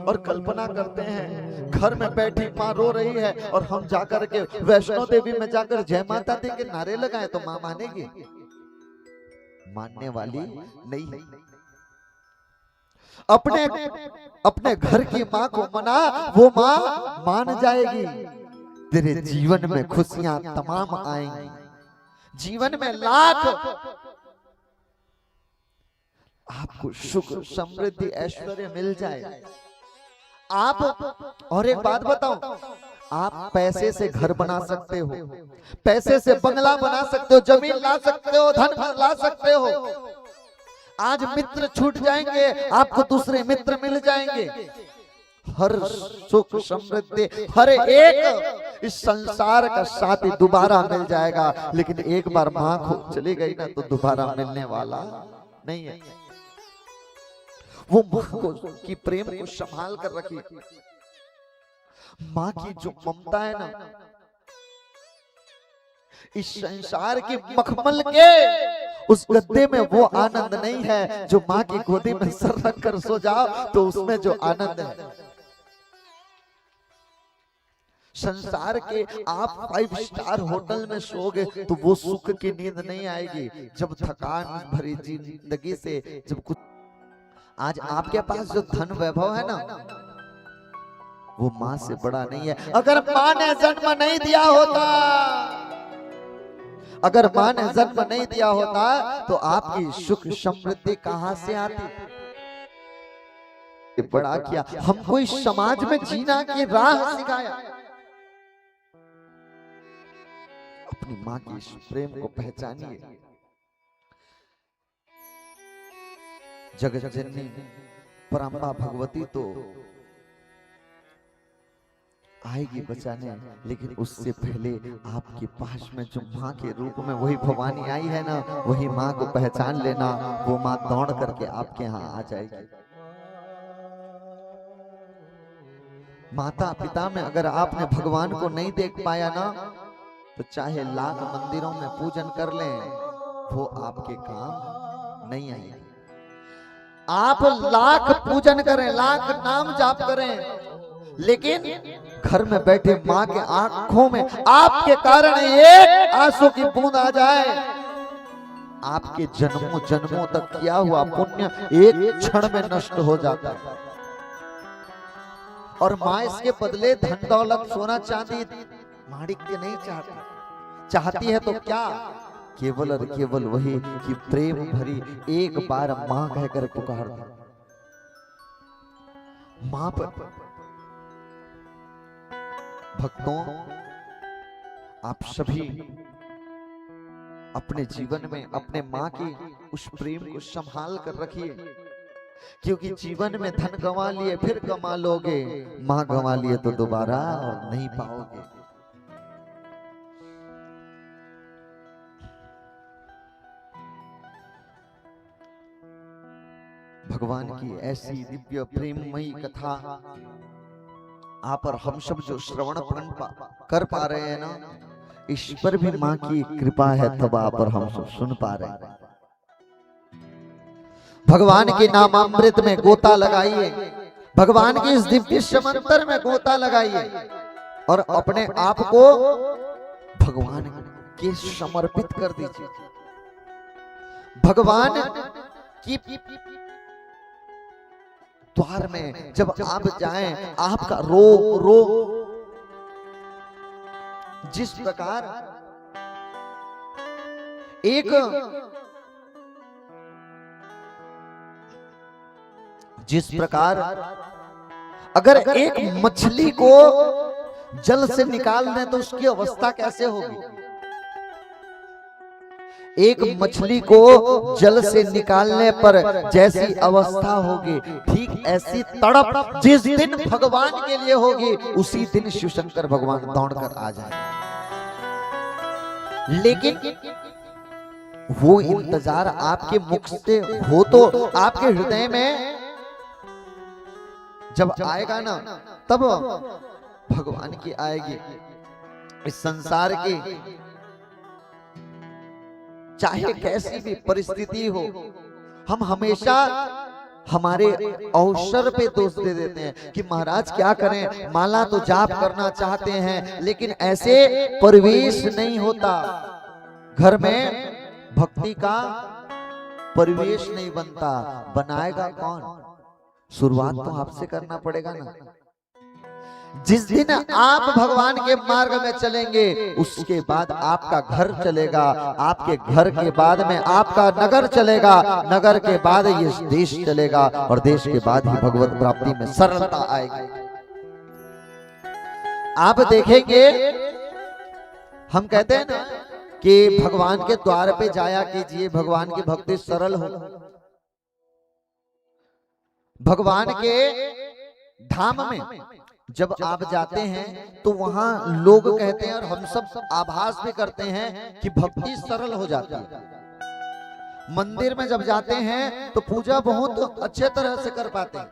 और कल्पना करते हैं घर में बैठी माँ रो रही है और हम जाकर के वैष्णो देवी में जाकर जय माता दी के नारे लगाए तो माँ मानेगी? मानने वाली नहीं है। अपने अपने घर की माँ को मना, वो माँ मान जाएगी। तेरे जीवन में खुशियां तमाम आएंगी, जीवन में लाख आपको सुख समृद्धि ऐश्वर्य मिल जाए। आप और एक बात बताओ, आप पैसे से घर बना सकते हो, पैसे से बंगला बना सकते हो, जमीन ला सकते हो, धन ला सकते हो। आज मित्र छूट जाएंगे, आपको दूसरे मित्र मिल जाएंगे। हर सुख समृद्धि, हर एक इस संसार का साथी दोबारा मिल जाएगा, लेकिन एक बार माँ को चली गई ना तो दोबारा मिलने वाला नहीं है। वो माँ को की प्रेम को संभाल कर रखिए। माँ की जो ममता है ना, इस संसार के मखमल के उस गद्दे में वो आनंद नहीं है जो माँ की गोदी में सर रख कर सो जाओ तो उसमें जो आनंद है। संसार के आप 5 स्टार होटल में सोओगे तो वो सुख की नींद नहीं आएगी। जब थकान भरी जिंदगी से जब कुछ, आज आपके पास जो धन वैभव है ना, वो माँ से बड़ा नहीं है। अगर माँ ने जन्म नहीं दिया होता, अगर माँ ने जन्म नहीं दिया होता तो आपकी सुख समृद्धि कहां से आती? बड़ा किया हमको इस समाज में जीना की राह सिखाया। अपनी माँ की इस प्रेम को पहचानिए। जगत जननी परम्बा भगवती तो आएगी बचाने, लेकिन उससे पहले आपके पास में जो माँ के रूप में वही भवानी आई है ना, वही माँ को पहचान लेना। वो माँ दौड़ करके आपके यहाँ आ जाएगी। माता पिता में अगर आपने भगवान को नहीं देख पाया ना, तो चाहे लाख मंदिरों में पूजन कर लें, वो आपके काम नहीं आएगी। आप लाख पूजन करें, लाख नाम जाप करें, लेकिन घर में बैठे माँ के आंखों में आपके कारण एक आंसू की बूंद आ जाए, आपके जन्मों जन्मों तक किया हुआ पुण्य एक क्षण में नष्ट हो जाता है। और माँ इसके बदले धन दौलत सोना चांदी माणिक्य नहीं चाहती। चाहती है तो क्या? केवल और केवल वही कि प्रेम भरी एक बार माँ कहकर पुकार दे। माँ पर भक्तों, आप सभी अपने जीवन में अपने माँ की उस प्रेम को संभाल कर रखिए, क्योंकि जीवन में धन गंवा लिए फिर कमा लोगे, माँ गंवा लिए तो दोबारा नहीं पाओगे। भगवान की ऐसी दिव्य प्रेममयी कथा आप और हम सब जो श्रवण कर पा रहे हैं ना, इस पर भी माँ की कृपा है, तब आप और हम सब सुन पा रहे हैं। भगवान के नामामृत में गोता लगाइए, भगवान की इस दिव्य समंदर में गोता लगाइए और अपने आप को भगवान के समर्पित कर दीजिए। भगवान की द्वार में जब आप जाएं, आपका रोग जिस प्रकार एक अगर एक मछली को जल से निकाल दें तो उसकी अवस्था कैसे होगी? एक मछली को जल से निकालने पर जैसी अवस्था होगी, ठीक ऐसी तड़प जिस दिन भगवान के लिए होगी, उसी दिन शिव शंकर भगवान दौड़कर आ जाएंगे। लेकिन वो इंतजार आपके मुख से हो तो आपके हृदय में जब आएगा ना, तब भगवान की आएगी। इस संसार की चाहे कैसी भी परिस्थिति हो, हम हमेशा हमारे अवसर पे दोष दे देते हैं कि महाराज क्या करें, माला तो जाप करना चाहते हैं लेकिन ऐसे परिवेश नहीं होता, घर में भक्ति का परिवेश नहीं बनता। बनाएगा कौन? शुरुआत तो आपसे करना पड़ेगा ना। जिस दिन आप भगवान के मार्ग में चलेंगे, उसके बाद आपका घर चलेगा, आपके घर के बाद में आपका नगर चलेगा, नगर के बाद ये देश चलेगा, और देश के बाद ही भगवत प्राप्ति में सरलता आएगी। आप देखेंगे, हम कहते हैं ना कि भगवान के द्वार पे जाया कीजिए, भगवान की भक्ति सरल हो। भगवान के धाम में जब आप जाते हैं तो वहां लोग कहते हैं और हम सब आभास भी करते हैं कि भक्ति सरल हो जाती है। मंदिर में जब जाते हैं तो पूजा बहुत अच्छे तरह से कर पाते हैं।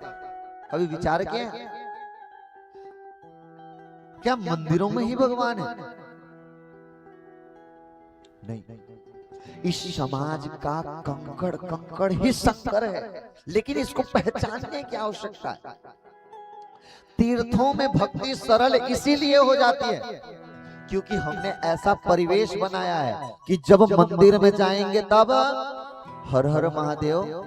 कभी विचार किया क्या मंदिरों में ही भगवान है? नहीं, इस समाज का कंकड़ कंकड़ ही शंकर है, लेकिन इसको पहचानने की आवश्यकता है। तीर्थों में भक्ति सरल इसीलिए हो जाती है क्योंकि हमने ऐसा परिवेश बनाया है कि जब मंदिर में जाएंगे तब हर हर महादेव,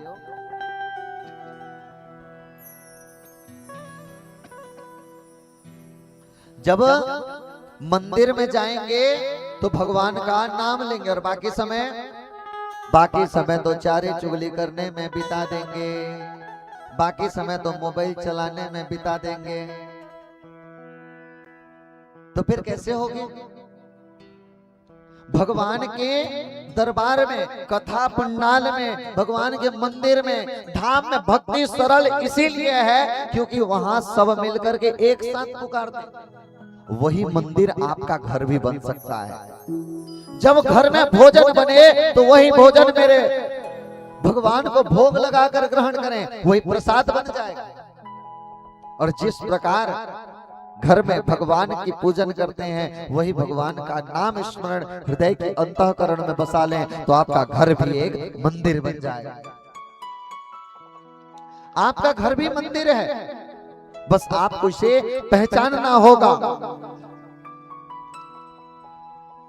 जब मंदिर में जाएंगे तो भगवान का नाम लेंगे और बाकी समय तो चारे चुगली करने में बिता देंगे, बाकी समय तो मोबाइल चलाने में बिता देंगे। तो फिर कैसे होगी? भगवान के दरबार में, कथा पंडाल में, भगवान के मंदिर में, धाम में भक्ति सरल इसीलिए है क्योंकि वहां सब मिलकर के एक साथ पुकारते हैं। वही मंदिर आपका घर भी बन सकता है। जब घर में भोजन बने तो वही भोजन मेरे भगवान को भोग लगाकर ग्रहण करें, वही प्रसाद बन जाएगा। और जिस प्रकार घर में भगवान की पूजन करते हैं, वही भगवान का नाम स्मरण हृदय के अंतःकरण में बसा लें तो आपका घर भी एक मंदिर बन जाएगा। आपका घर भी मंदिर है, बस आपको इसे पहचानना होगा।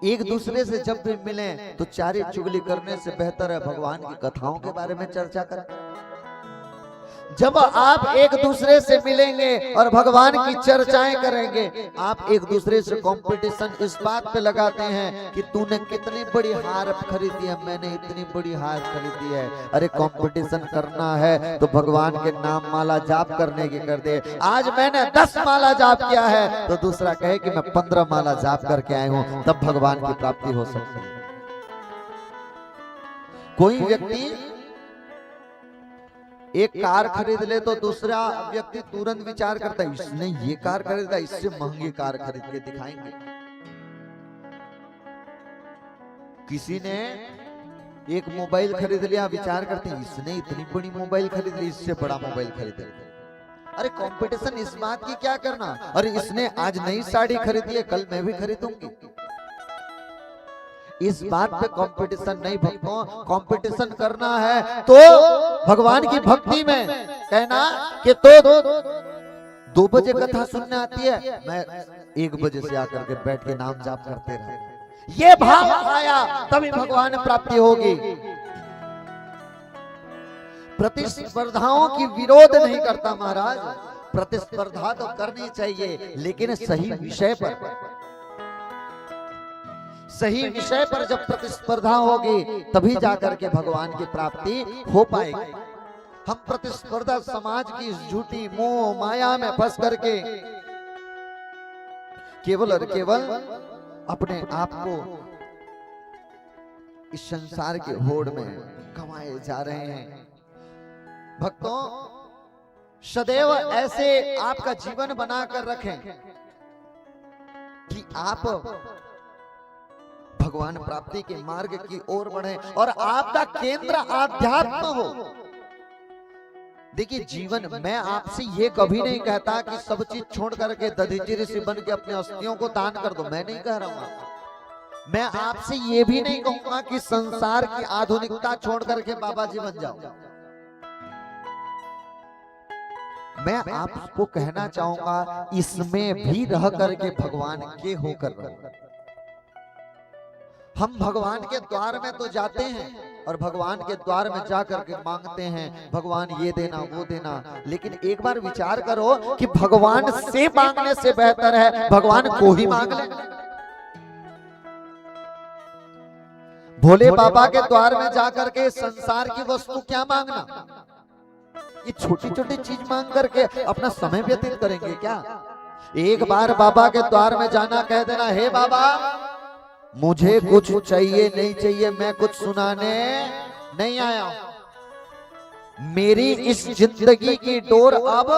एक दूसरे से जब भी मिलें तो चारे चुगली करने से बेहतर है भगवान की कथाओं के बारे में चर्चा करें। जब आप एक दूसरे से मिलेंगे और भगवान की चर्चाएं करेंगे, आप एक दूसरे से कंपटीशन इस बात पे लगाते हैं कि तूने कितनी बड़ी हार खरीदी है, मैंने इतनी बड़ी हार खरीदी है। अरे कंपटीशन करना है तो भगवान के नाम माला जाप करने की कर दे। आज मैंने 10 माला जाप किया है तो दूसरा कहे कि मैं 15 माला जाप करके आया हूं, तब भगवान की प्राप्ति हो सकती है। कोई व्यक्ति एक कार खरीद ले तो दूसरा व्यक्ति तुरंत विचार करता है इसने ये कार खरीदा, इससे महंगी कार खरीद के दिखाएंगे। किसी ने एक मोबाइल खरीद लिया, विचार करते हैं इसने इतनी बड़ी मोबाइल खरीद ली, इससे बड़ा मोबाइल खरीद लिया। अरे कंपटीशन इस बात की क्या करना? अरे इसने आज नई साड़ी खरीदी है, कल मैं भी खरीदूंगी। इस बात पे कंपटीशन नहीं भक्तों, कंपटीशन करना है तो भगवान की भक्ति में कहना कि तो 2 बजे कथा सुनने आती है, मैं 1 बजे से आकर के बैठ के नाम जाप करते रहे। ये भाव आया तभी भगवान प्राप्ति होगी। प्रतिस्पर्धाओं की विरोध नहीं करता महाराज, प्रतिस्पर्धा तो करनी चाहिए लेकिन सही विषय पर। सही विषय पर जब प्रतिस्पर्धा होगी तभी जाकर के भगवान की प्राप्ति हो पाएगी। हम प्रतिस्पर्धा समाज की इस झूठी मोह माया में फंस करके केवल और केवल अपने आप को इस संसार के होड़ में कमाए जा रहे हैं। भक्तों, सदैव ऐसे आपका जीवन बनाकर रखें कि आप भगवान प्राप्ति के मार्ग की ओर बढ़े और आपका केंद्र आध्यात्म हो। देखिए, जीवन मैं आपसे ये कभी नहीं कहता कि सब चीज छोड़ करके दधीचि ऋषि बन के अपनी अस्थियों को दान कर दो, मैं नहीं कह रहा हूं। मैं आपसे ये भी नहीं कहूंगा कि संसार की आधुनिकता छोड़ करके बाबा जी बन जाओ। मैं आपको कहना चाहूंगा इसमें भी रह करके भगवान के होकर रहो। हम भगवान के द्वार में तो जाते हैं और भगवान के द्वार में जाकर के मांगते हैं भगवान ये देना वो देना, लेकिन एक बार विचार करो कि भगवान से मांगने से बेहतर है भगवान को ही मांग ले। भोले बाबा के द्वार में जाकर के संसार की वस्तु क्या मांगना, ये छोटी छोटी चीज मांग करके अपना समय व्यतीत करेंगे क्या? एक बार बाबा के द्वार में जाना, कह देना हे बाबा मुझे कुछ चाहिए नहीं चाहिए, मैं कुछ सुनाने नहीं आया हूं। मेरी इस जिंदगी की डोर अब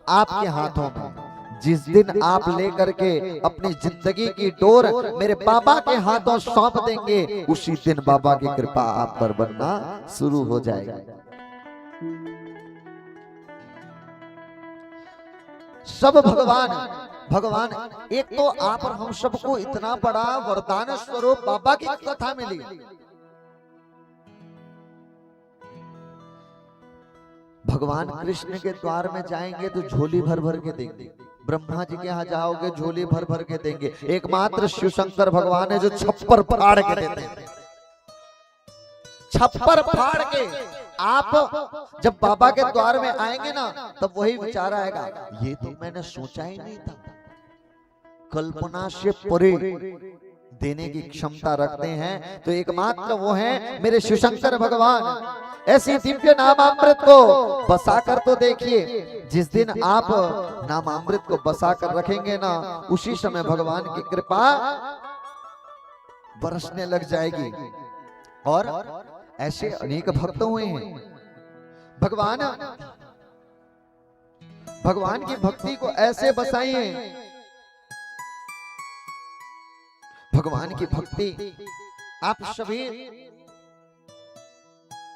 आपके हाथों में। जिस दिन आप लेकर के अपनी जिंदगी की डोर मेरे बाबा के हाथों सौंप देंगे, उसी दिन बाबा की कृपा आप पर बनना शुरू हो जाएगी। सब भगवान एक तो आप और हम सबको इतना बड़ा वरदान स्वरूप बाबा की कथा मिली। भगवान कृष्ण के द्वार में जाएंगे तो झोली भर भर के देंगे, ब्रह्मा जी के यहाँ जाओगे झोली भर भर के देंगे। एकमात्र शिव शंकर भगवान है जो छप्पर फाड़ के देते हैं। छप्पर फाड़ के आप जब बाबा के द्वार में आएंगे ना, तब वही विचार आएगा, ये तो मैंने सोचा ही नहीं था। कल्पना से परे देने की क्षमता रखते हैं तो एकमात्र वो हैं मेरे शिव शंकर भगवान। ऐसी दिव्य नामामृत को बसाकर तो देखिए, जिस दिन आप नामामृत को बसाकर रखेंगे ना, उसी समय भगवान की कृपा बरसने लग जाएगी। और ऐसे अनेक भक्त हुए हैं। भगवान की भक्ति को ऐसे बसाइए, भगवान की भक्ति आप सभी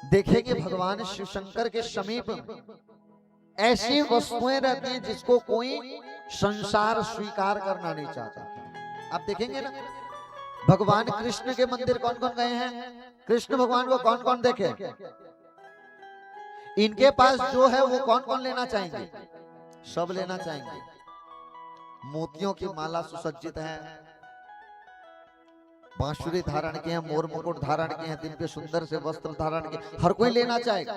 देखेंगे। भगवान शिव शंकर के समीप ऐसी वस्तुएं रहती हैं जिसको कोई संसार स्वीकार करना नहीं चाहता। आप देखेंगे ना, भगवान कृष्ण के मंदिर कौन कौन गए हैं? कृष्ण भगवान को कौन कौन देखे? इनके पास जो है वो कौन कौन लेना चाहेंगे? सब लेना चाहेंगे। मोतियों की माला सुसज्जित है, बांसुरी धारण के हैं, मोर मुकुट धारण के हैं, दिव्य सुंदर से वस्त्र धारण के, हर कोई लेना चाहेगा।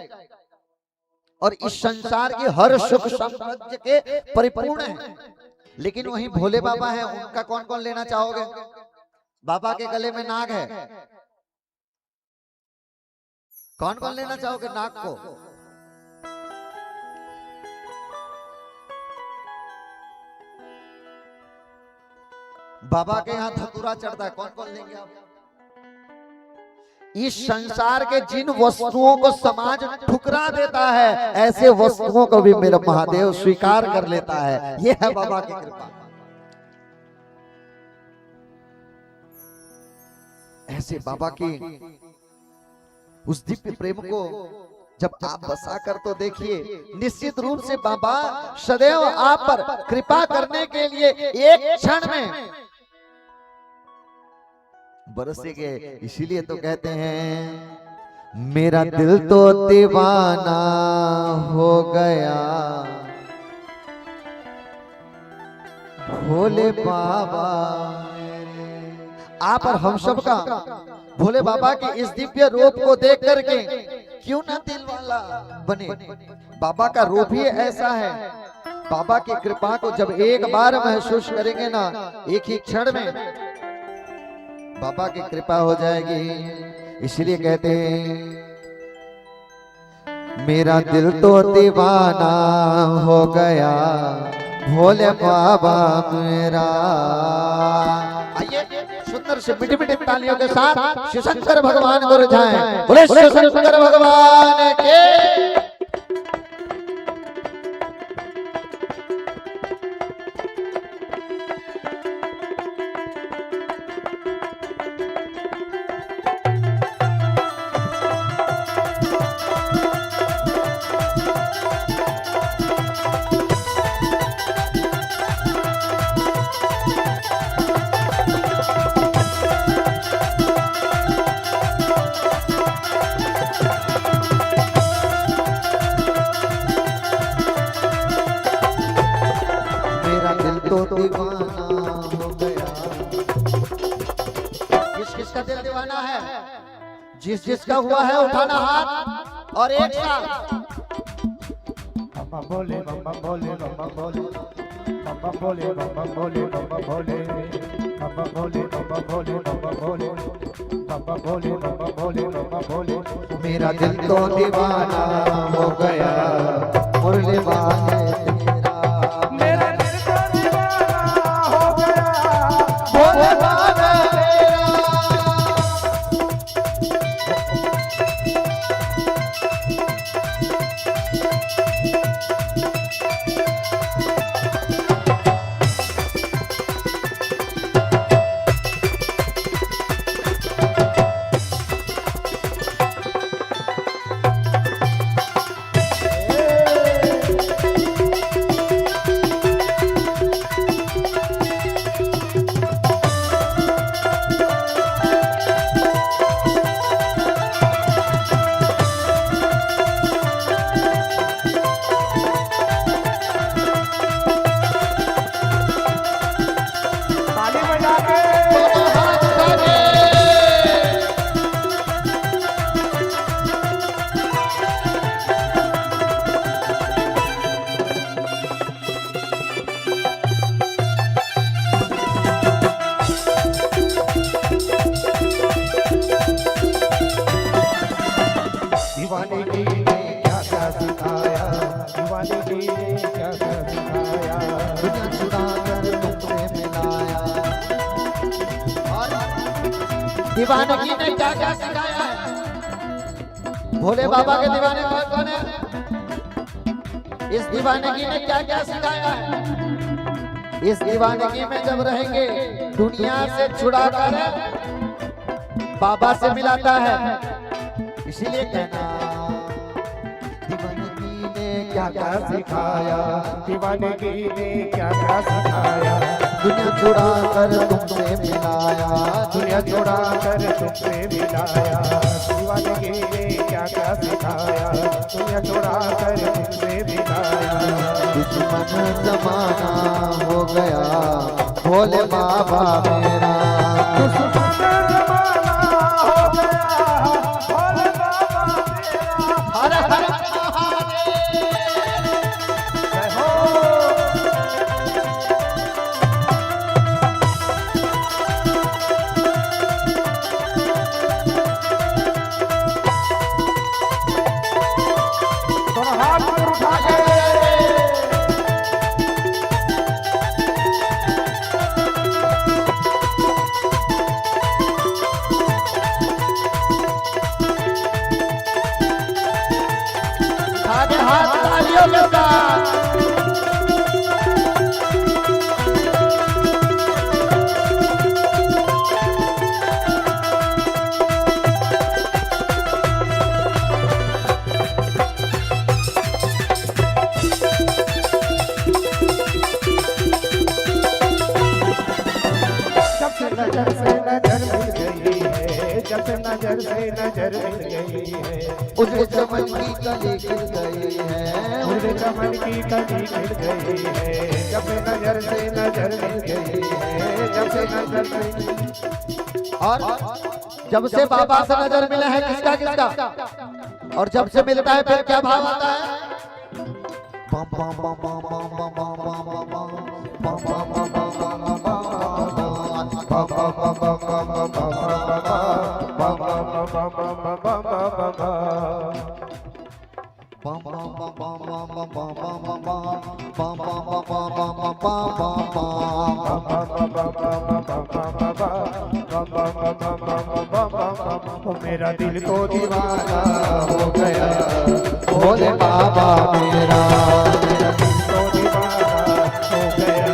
और इस संसार की हर सुख समृद्धि के परिपूर्ण है। लेकिन वही भोले बाबा है, उनका कौन कौन लेना चाहोगे? बाबा के गले में नाग है, कौन कौन लेना चाहोगे नाग को? बाबा के यहाँ धतूरा चढ़ता है, कौन कौन लेंगे आप? इस संसार के जिन वस्तुओं को समाज ठुकरा देता है, ऐसे वस्तुओं को भी मेरा महादेव स्वीकार कर लेता है। यह है बाबा की कृपा। ऐसे बाबा की उस दिव्य प्रेम को जब आप बसा कर तो देखिए, निश्चित रूप से बाबा सदैव आप पर कृपा करने के लिए एक क्षण में बरसेंगे। इसीलिए तो कहते हैं मेरा दिल तो दीवाना हो गया भोले बाबा। आप और हम सब का भोले बाबा के इस दिव्य रूप को देख करके क्यों ना दिल वाला बने। बाबा का रूप ही ऐसा है। बाबा की कृपा को जब एक बार महसूस करेंगे ना, एक ही क्षण में बाबा की कृपा हो जाएगी। इसलिए कहते हैं मेरा दिल तो दीवाना हो गया भोले बाबा मेरा। आइए सुंदर से मीठी मीठी तालियों के साथ शिव शंकर भगवान को रिझाएं। बोले शिव शंकर भगवान के। दीवाना हो गया। किस किस का दिल दीवाना है? जिस जिसका हुआ है उठाना हाथ और एक साथ मम्मा बोले मम्मा बोले मम्मा बोले मम्मा बोले मम्मा बोले मम्मा बोले मम्मा बोले मम्मा बोले मम्मा बोले मम्मा बोले मम्मा बोले मम्मा बोले। मेरा दिल तो दीवाना हो गया मुरली वाले तेरा। मेरा दिल तो दीवाना हो गया भोले बाबा तेरा। दीवानगी ने क्या क्या सिखाया, दीवानगी ने क्या क्या सिखाया, दुनिया चुरा कर तुमसे मिलाया। दीवानगी ने क्या क्या सिखाया है? भोले बाबा के दीवाने कौन है? इस दीवानगी ने क्या क्या सिखाया है? इस दीवानगी में जब रहेंगे दुनिया से छुड़ाकर बाबा से मिलाता है। इसीलिए कहना दीवानगी ने क्या क्या सिखाया, दीवानगी ने क्या क्या सिखाया, दुनिया छुड़ा कर तुमसे मिलाया, दुनिया छुड़ा कर तुमसे मिलाया। दीवानगी ने क्या क्या सिखाया, दुनिया छुड़ा कर तुमसे मिलाया। दुश्मन जमाना हो गया भोले बाबा मेरा। दुश्मन जमाना हो गया भोले बाबा मेरा। हर हर महादेव। जय हो। दोनों हाथ ऊपर उठा के आगे हाथ तालियों के साथ। जब से नजर मिल गई है, जब से नजर मिल गई है, उजड़े चमन की कली खिल गई है, उजड़े चमन की कली खिल गई है। जब से नजर मिल गई है, जब से नजर। और जब से बाबा से नजर मिला है किसका किसका, और जब से मिलता है फिर क्या भाव आता है? बम बम बम बम बम बम बम बम बम बम बम बम बम बम बम बम बम बम मेरा दिल तो दीवाना हो गया भोले बाबा मेरा दिल तो दीवाना हो गया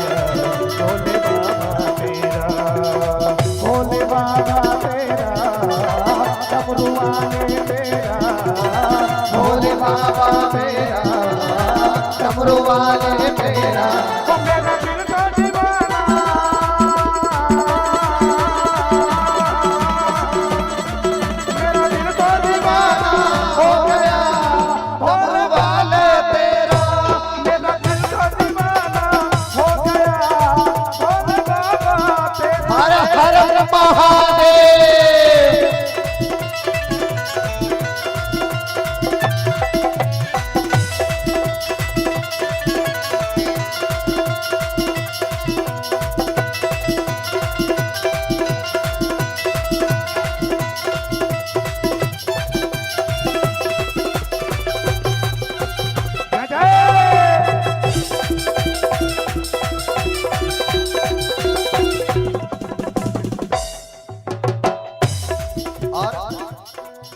भोले बाबा मेरा भोले बाबा मेरा डमरू वाले मेरा भोले बाबा मेरा डमरू वाले मेरा मेरा दिल तो दीवाना मेरा दिल तो दीवाना हो गया भोले वाले तेरा मेरा दिल तो दीवाना हो गया भोले बाबा तेरा हर हर महादेव।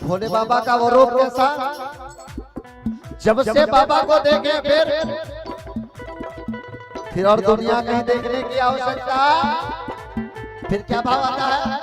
भोले बाबा का वो रूप कैसा, जब से बाबा को देखे फिर और दुनिया कहीं देखने की आवश्यकता, फिर क्या भाव आता है?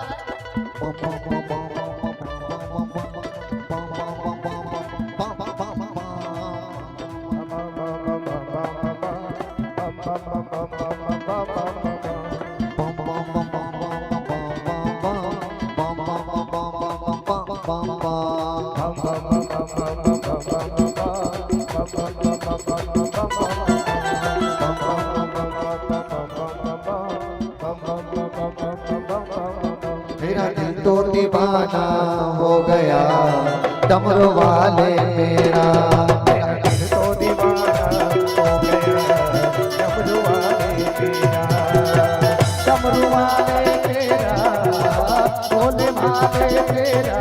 मेरा दिल तो दीवाना हो गया डमरू वाले मेरा मेरा दिल तो दीवाना हो गया डमरू वाले तेरा डमरू वाले तेरा भोले वाले तेरा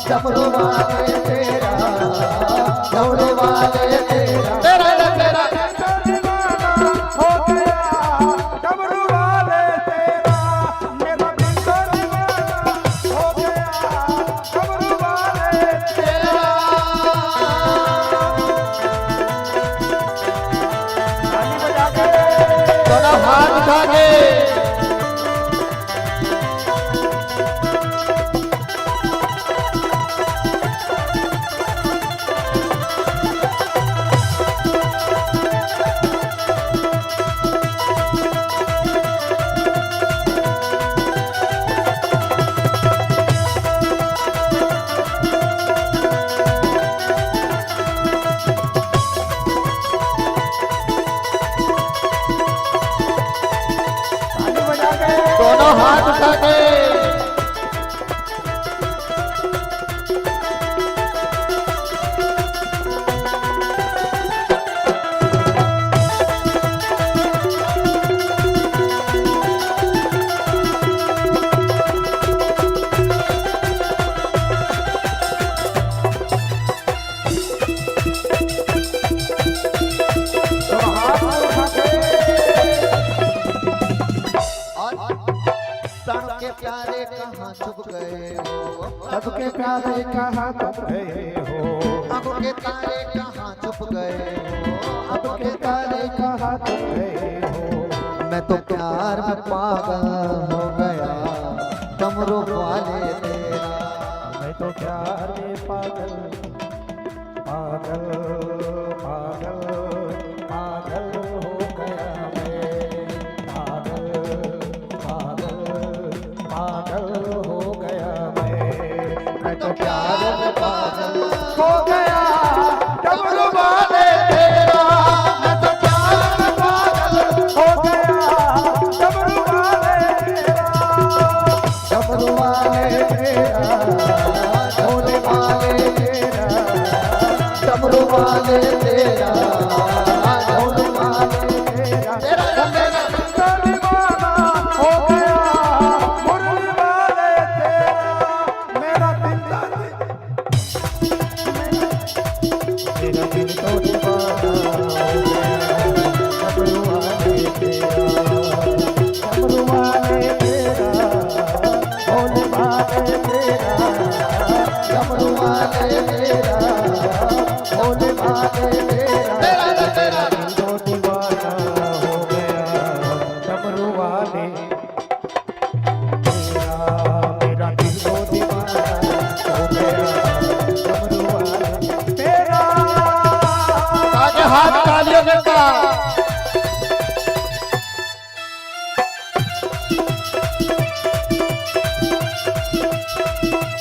डमरू वाले तेरा डमरू वाले तेरा तेरा तेरा दीवाना हो गया डमरू वाले तेरा मेरा दिल तो दीवाना हो गया डमरू वाले तेरा ताली बजा के दोनों हाथ उठा के ताली बजा के दोनों हाथ उठा के सबके प्यारे कहाँ छुप गए हो, सबके प्यारे कहाँ तुम गए हो आंखों के तारे कहाँ छुप गए हो, सबके तारे कहाँ तुम गए हो मैं तो प्यार में पागल हो गया डमरू वाले तेरा मैं तो प्यार में पागल पागल पागल पागल हो गया मैं पागल पागल पागल हो गया मैं तो प्यार में पागल हो गया डमरू वाले तेरा मैं तो प्यार में पागल हो गया डमरू वाले तेरा डमरू वाले तेरा भोले वाले तेरा डमरू वाले तेरा भोले वाले तेरा तेरा तेरा दीवाना हो गया मेरा दिल तो दीवाना हो गया डमरू वाले तेरा डमरू वाले तेरा भोले वाले तेरा डमरू वाले तेरा भोले वाले तेरा तेरा दिल तो दीवाना हो गया डमरू वाले तेरा मेरा दिल तो दीवाना हो गया डमरू वाले तेरा आगे हाथ तालियों के साथ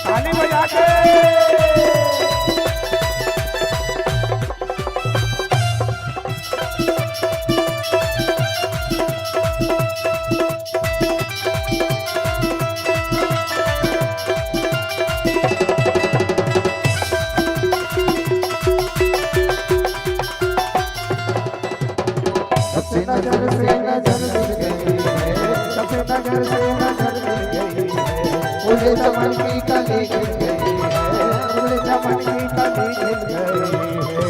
ताली बजा के नजर से नजर मिल गई है सबसे नजर से नजर मिल गई है मुझे चमन की कली गिर गई है मुझे चमन की कली गिर गई है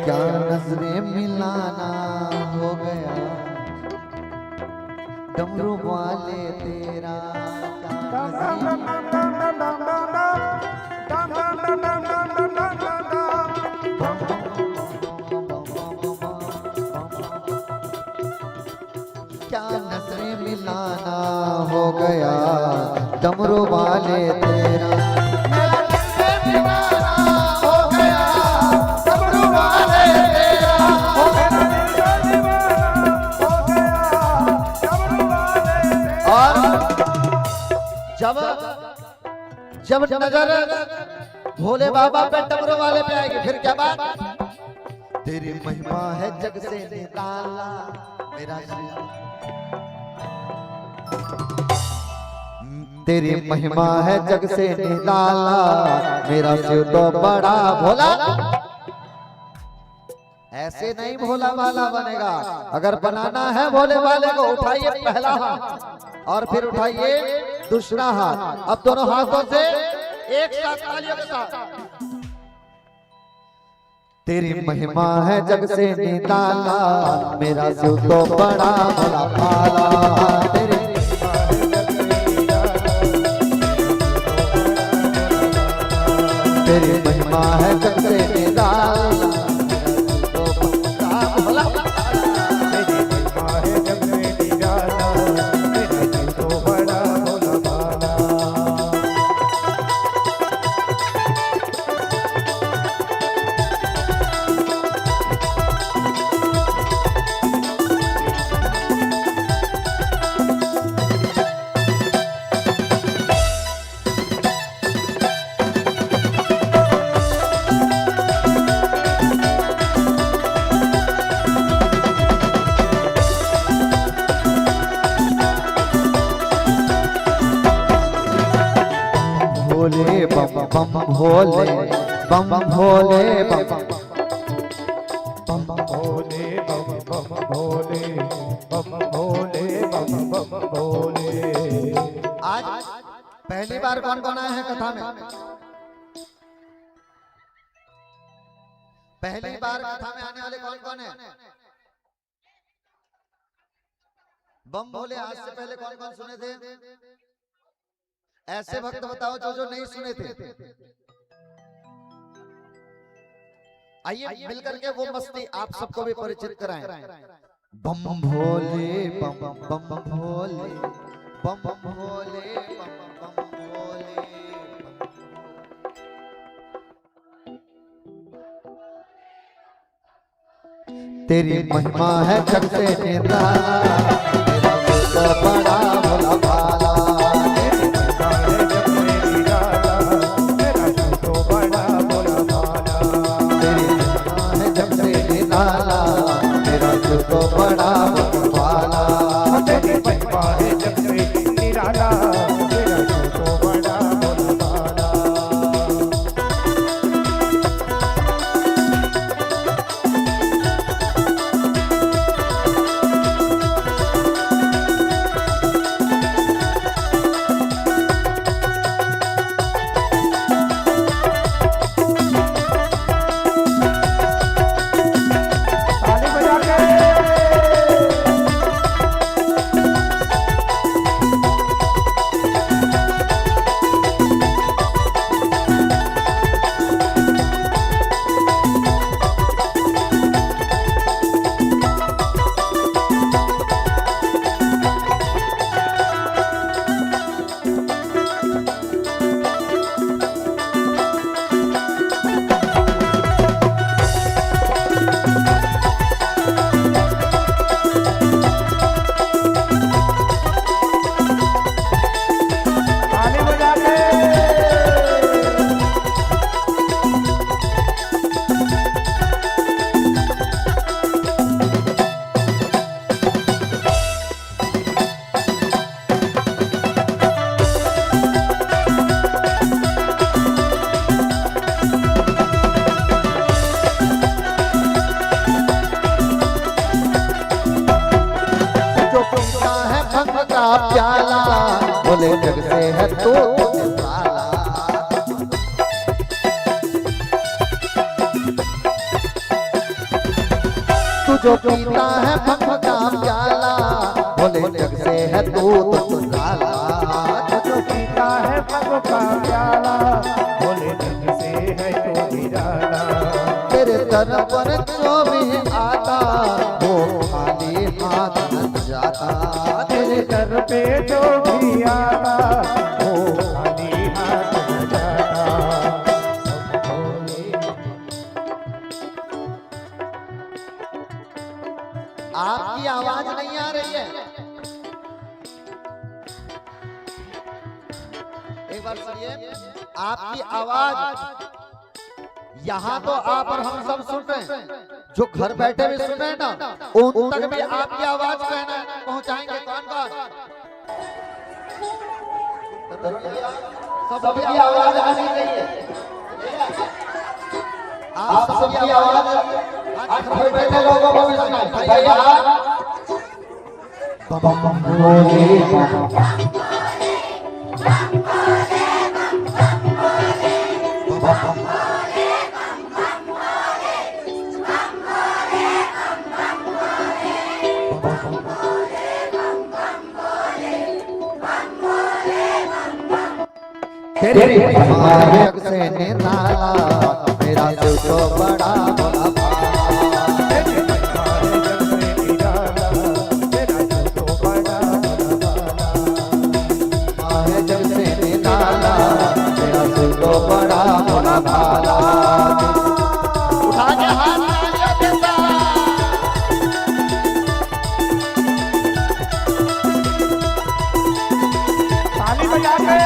क्या नजरें मिलाना हो गया डमरू वाले तेरा क्या नजरें क्या नजरें मिलाना हो गया डमरू वाले तेरा हो गया डमरू वाले तेरा और जब जब नजर भोले बाबा पे डमरू वाले पे आएगी फिर क्या बात तेरी महिमा है जग से निराला मेरा तेरी महिमा है जग से निराला मेरा शिव तो बड़ा भोला ऐसे नहीं भोला वाला बनेगा अगर बनाना है भोले वाले को उठाइए पहला हाथ और फिर उठाइए दूसरा हाथ अब दोनों हाथों से एक साथ तालियों के साथ तेरी महिमा है जग से निराला मेरा शिव तो बड़ा भोला भाला तेरी तेरी महिमा है जग से निराला तो बड़ा भोला तेरी महिमा है जग से निराला मेरा दिल तो बड़ा भोला भाला भोले बम बम भोले बम भोले बम बम भोले बम बम भोले बम भोले बम बम भोले आज पहली बार कौन कौन आए हैं कथा में पहली बार कथा में आने वाले कौन कौन है बम भोले आज से पहले कौन कौन सुने थे ऐसे भक्त बताओ जो नहीं सुने थे आइए मिलकर के वो मस्ती आप सबको भी परिचित कराएं बम भोले बम बम भोले बम भोले बम भोले तेरी महिमा है जग से निराला तेरा तो बड़ा भोला भाला तो बड़ा वाला तेरी महिमा है जग से निराला तेरा तो बड़ा वाला बोले जग से है तो निराला। तू जो पीता है भंग का प्याला, बोले जग से है तो निराला। जो पीता है भंग का प्याला, बोले जग से है तो निराला। तेरे दर पर जो भी आता वो खाली हाथ न जाता। तेरे दर पे जो भी आता वो खाली हाथ न जाता। आपकी आवाज नहीं आ रही है, एक बार सुनिए। आपकी आवाज यहाँ तो आप और हम सब सुन रहे हैं, जो घर बैठे भी सुन रहे हैं ना, उन तक भी आपकी आवाज कहना पहुंचाएंगे। कौन कौन? सबकी आवाज आनी चाहिए। आप सबकी आवाज घर बैठे लोगों को भी सुनाए भैया। तेरे जग से निराला, मेरा दिल तो बड़ा भला भाला। तेरे जग से निराला, तेरा दिल तो बड़ा भला भाला। जग से निराला, मेरा दिल तो बड़ा भला भाला। उठा के हाथ तालियों के साथ। ताली बजा के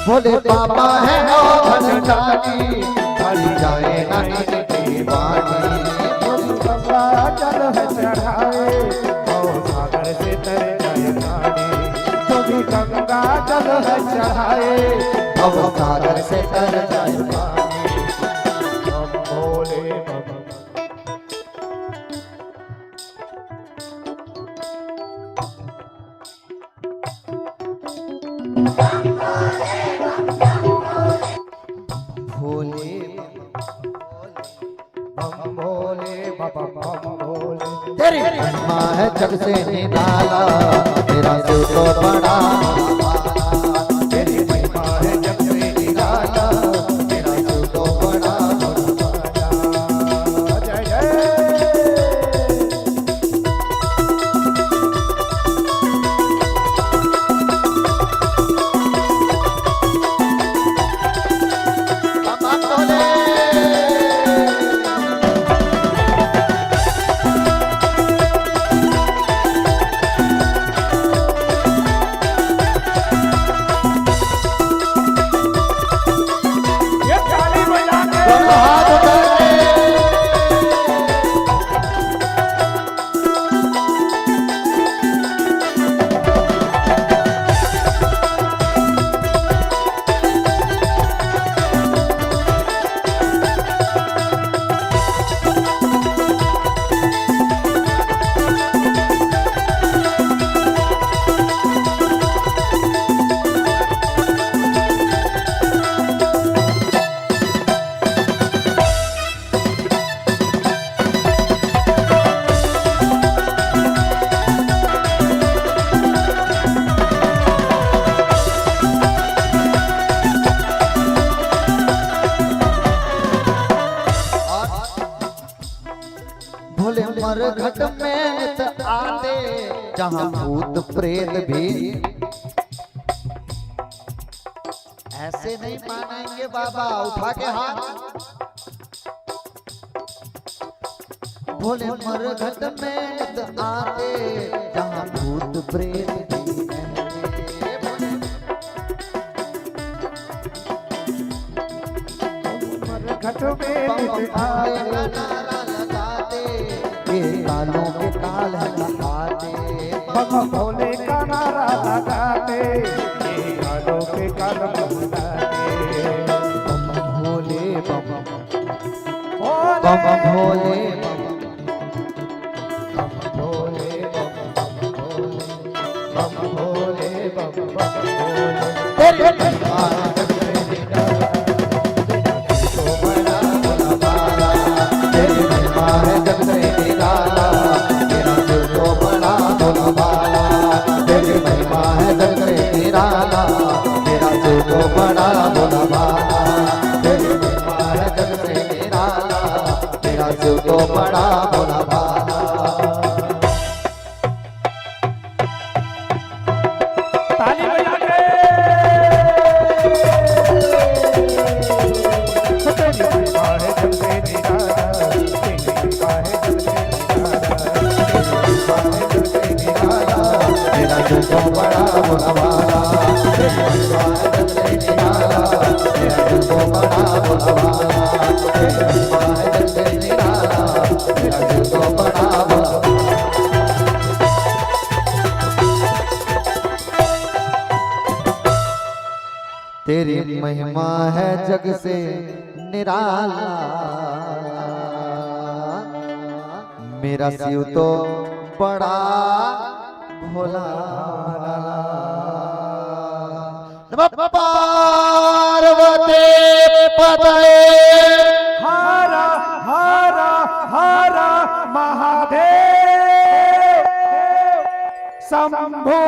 भोले बाबा है धनदानी, भरी जाए ना इनकी वाणी। गंगा जल है चढ़ाए और सागर से तर जाए पानी। जो भी गंगा जल है चढ़ाए अब सागर से तर जाए पानी। हम भोले बाबा। भोले हम भोले बाबा, हम भोले। तेरी महिमा है जग से निराला, तेरा दिल तो बड़ा भाला। तेरी महिमा है जग से निराला, तेरा दिल तो बड़ा भाला। जय जय। बाबा भोले। मरघट में नित आते, जहां भूत प्रेत भी ऐसे नहीं मानेंगे बाबा। उठा के हाथ। भोले मरघट में नित आते, जहां भूत प्रेत भी रहते। मरघट में नित आते, ये कालों के काल लगाते। बम भोले का नारा लगाते, ये कालों के काल लगाते। बम भोले बम भोले बम भोले भोले बम भोले बम भोले। तेरे तो बड़ा भोला भाला। ताली बजा के तेरी महिमा है जग से निराला, तेरी महिमा है जग से निराला, मेरा दिल तो बड़ा भोला भाला। तेरी महिमा है जग से निराला, मेरा दिल तो बड़ा भोला भाला। तेरी महिमा है जग से निराला, मेरा दिल तो बड़ा भोला भाला। तेरी महिमा है जग से निराला, मेरा शिव तो बड़ा भोला। नमः पार्वती पतये। हरा हरा हरा महादेव शंभो।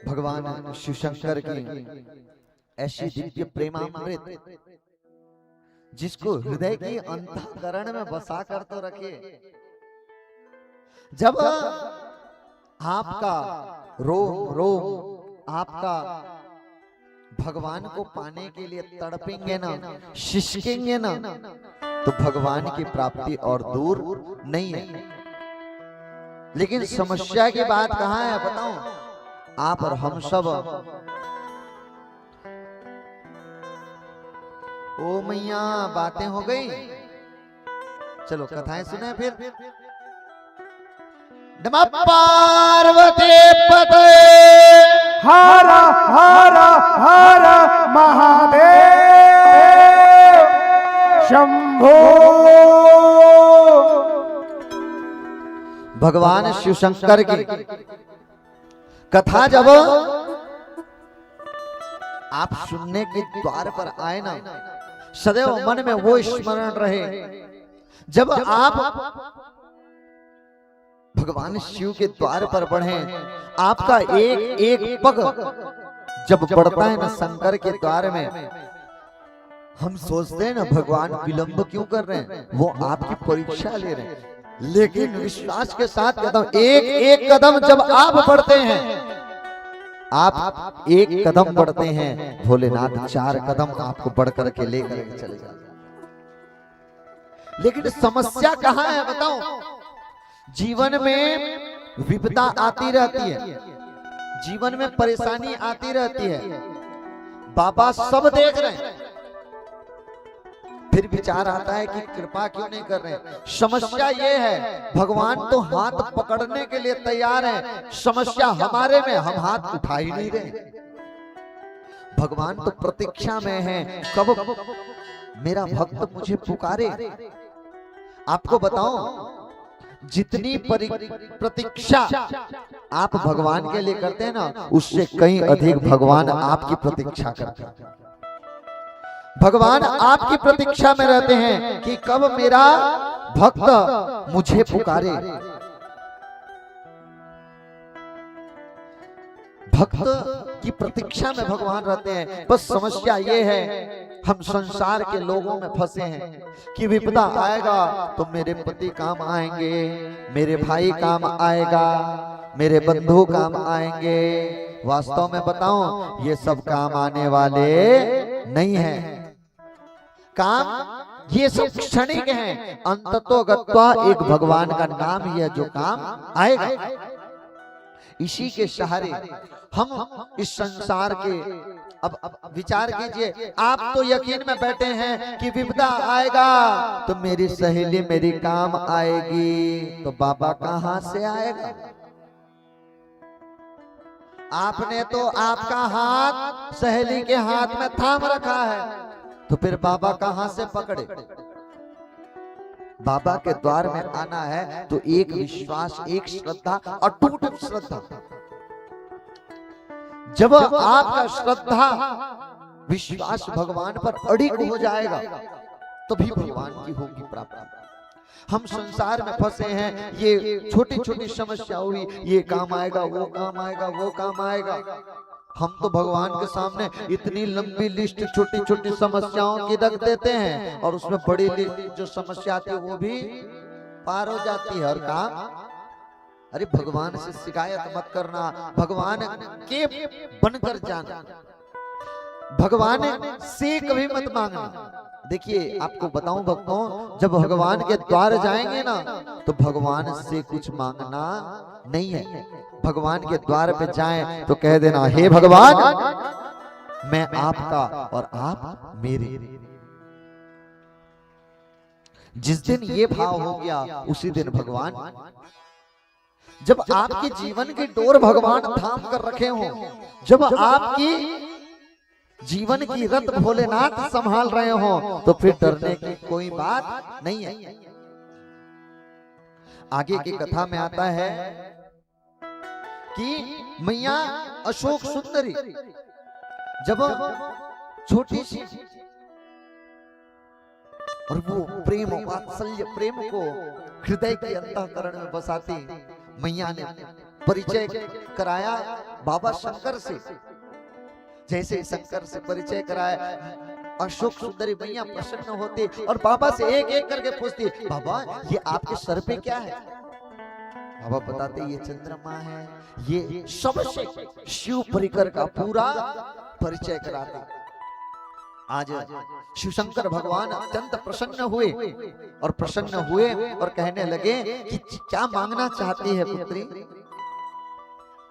भगवान शिव शंकर की ऐसी दिव्य प्रेमामृत, जिसको हृदय की अंतःकरण में बसा कर तो रखे। जब आपका रोम रोम आपका भगवान को पाने के लिए तड़पेंगे ना, शिशकेंगे ना, तो भगवान की प्राप्ति और दूर नहीं है। लेकिन समस्या की बात कहाँ है बताऊं? आप और हम सब ओ मैया बातें हो गई, चलो कथाएं सुने फिर। नमः पार्वती पतये। हरा हरा हरा महादेव शंभो। भगवान शिव शंकर की कथा जब आप सुनने के द्वार पर आए ना, सदैव मन में वो स्मरण रहे। जब आप भगवान शिव के द्वार पर बढ़े, आपका एक एक पग जब बढ़ता है ना शंकर के द्वार में, हम सोचते हैं ना भगवान विलंब क्यों कर रहे हैं, वो आपकी परीक्षा ले रहे हैं। लेकिन विश्वास के साथ कदम एक एक कदम जब आप बढ़ते हैं, आप एक कदम बढ़ते हैं, भोलेनाथ 4 कदम आपको बढ़ करके लेकर के चले जाते। लेकिन समस्या कहाँ है बताओ? जीवन में विपदा आती रहती है, जीवन में परेशानी आती रहती है, बाबा सब देख रहे हैं, फिर विचार आता है कि कृपा क्यों नहीं कर रहे हैं। समस्या ये है, भगवान तो हाथ पकड़ने के लिए तैयार है, समस्या हमारे में, हम हाथ उठा ही नहीं रहे। भगवान तो प्रतीक्षा में है, कब मेरा भक्त मुझे पुकारे। आपको बताओ, जितनी प्रतीक्षा आप भगवान के लिए करते हैं ना, उससे कहीं अधिक भगवान आपकी प्रतीक्षा करते हैं। भगवान आपकी प्रतीक्षा में रहते हैं कि कब मेरा भक्त मुझे पुकारे। भक्त की प्रतीक्षा में भगवान रहते हैं। बस समस्या ये है हम संसार के लोगों में फंसे हैं कि विपदा आएगा तो मेरे पति काम आएंगे, मेरे भाई काम आएगा, मेरे बंधु काम आएंगे। वास्तव में बताऊं ये सब काम आने वाले नहीं हैं। काम ये सब क्षणिक हैं। अंततोगत्वा एक भगवान का नाम ही है जो काम आएगा। इसी के सहारे हम इस संसार के अब विचार कीजिए। आप तो यकीन में बैठे हैं कि विपदा आएगा तो मेरी सहेली मेरी काम आएगी, तो बाबा कहां से आएगा? आपने तो आपका हाथ सहेली के हाथ में थाम रखा है, तो फिर बाबा कहां से पकड़े? बाबा के द्वार में आना है तो एक विश्वास, एक श्रद्धा, अटूट श्रद्धा। जब आपका श्रद्धा विश्वास भगवान पर अडिग हो जाएगा तभी भगवान की होगी प्राप्ति। हम संसार में फंसे हैं, ये छोटी छोटी समस्या हुई, ये काम आएगा, वो काम आएगा, वो काम आएगा। हम तो भगवान के सामने इतनी लंबी लिस्ट छोटी छोटी समस्याओं की रख देते हैं और उसमें बड़ी जो समस्या आती है वो भी पार हो जाती है। और काम, अरे भगवान से शिकायत मत करना, भगवान के बनकर जाना, भगवान से कभी मत मांगना। देखिए आपको बताऊं भक्तों, जब भगवान के द्वार जाएंगे ना तो भगवान से कुछ मांगना नहीं है। भगवान के द्वार पे जाएं तो कह देना, हे भगवान मैं आपका और आप मेरे। जिस दिन ये भाव हो गया उसी दिन भगवान, जब आपके जीवन की डोर भगवान थाम कर रखे हो, जब आपकी जीवन की रथ भोलेनाथ संभाल रहे हो, तो फिर डरने की कोई बात नहीं है। आगे की कथा में आता है कि मैया अशोक सुंदरी जब छोटी सी और वो प्रेम वात्सल्य प्रेम को हृदय के अंतःकरण में बसाती, मैया ने परिचय कराया बाबा शंकर से। जैसे शंकर से परिचय कराया, अशोक सुंदरी मैया प्रसन्न होती और बाबा से एक एक करके पूछती, बाबा ये आपके सर पे क्या है? बाबा बताते ये चंद्रमा है। ये सबसे शिव परिकर का पूरा परिचय कराते। आज शिव शंकर भगवान अत्यंत प्रसन्न हुए और कहने लगे कि क्या मांगना चाहती है पुत्री?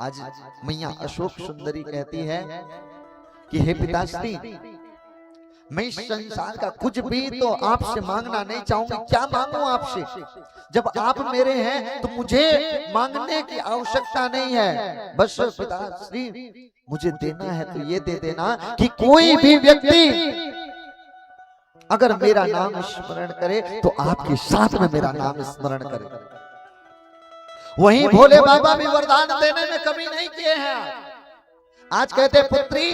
आज मैया अशोक सुंदरी कहती है कि हे पिताश्री, मैं इस संसार का कुछ भी तो आपसे मांगना नहीं चाहूंगी। क्या मांगू आपसे? जब आप मेरे हैं तो मुझे मांगने की आवश्यकता नहीं है। बस पिताश्री मुझे देना है तो ये दे देना कि कोई भी व्यक्ति अगर मेरा नाम स्मरण करे तो आपके साथ में मेरा नाम स्मरण करे। वहीं भोले बाबा भी वरदान देने में कमी नहीं किए हैं। आज कहते पुत्री,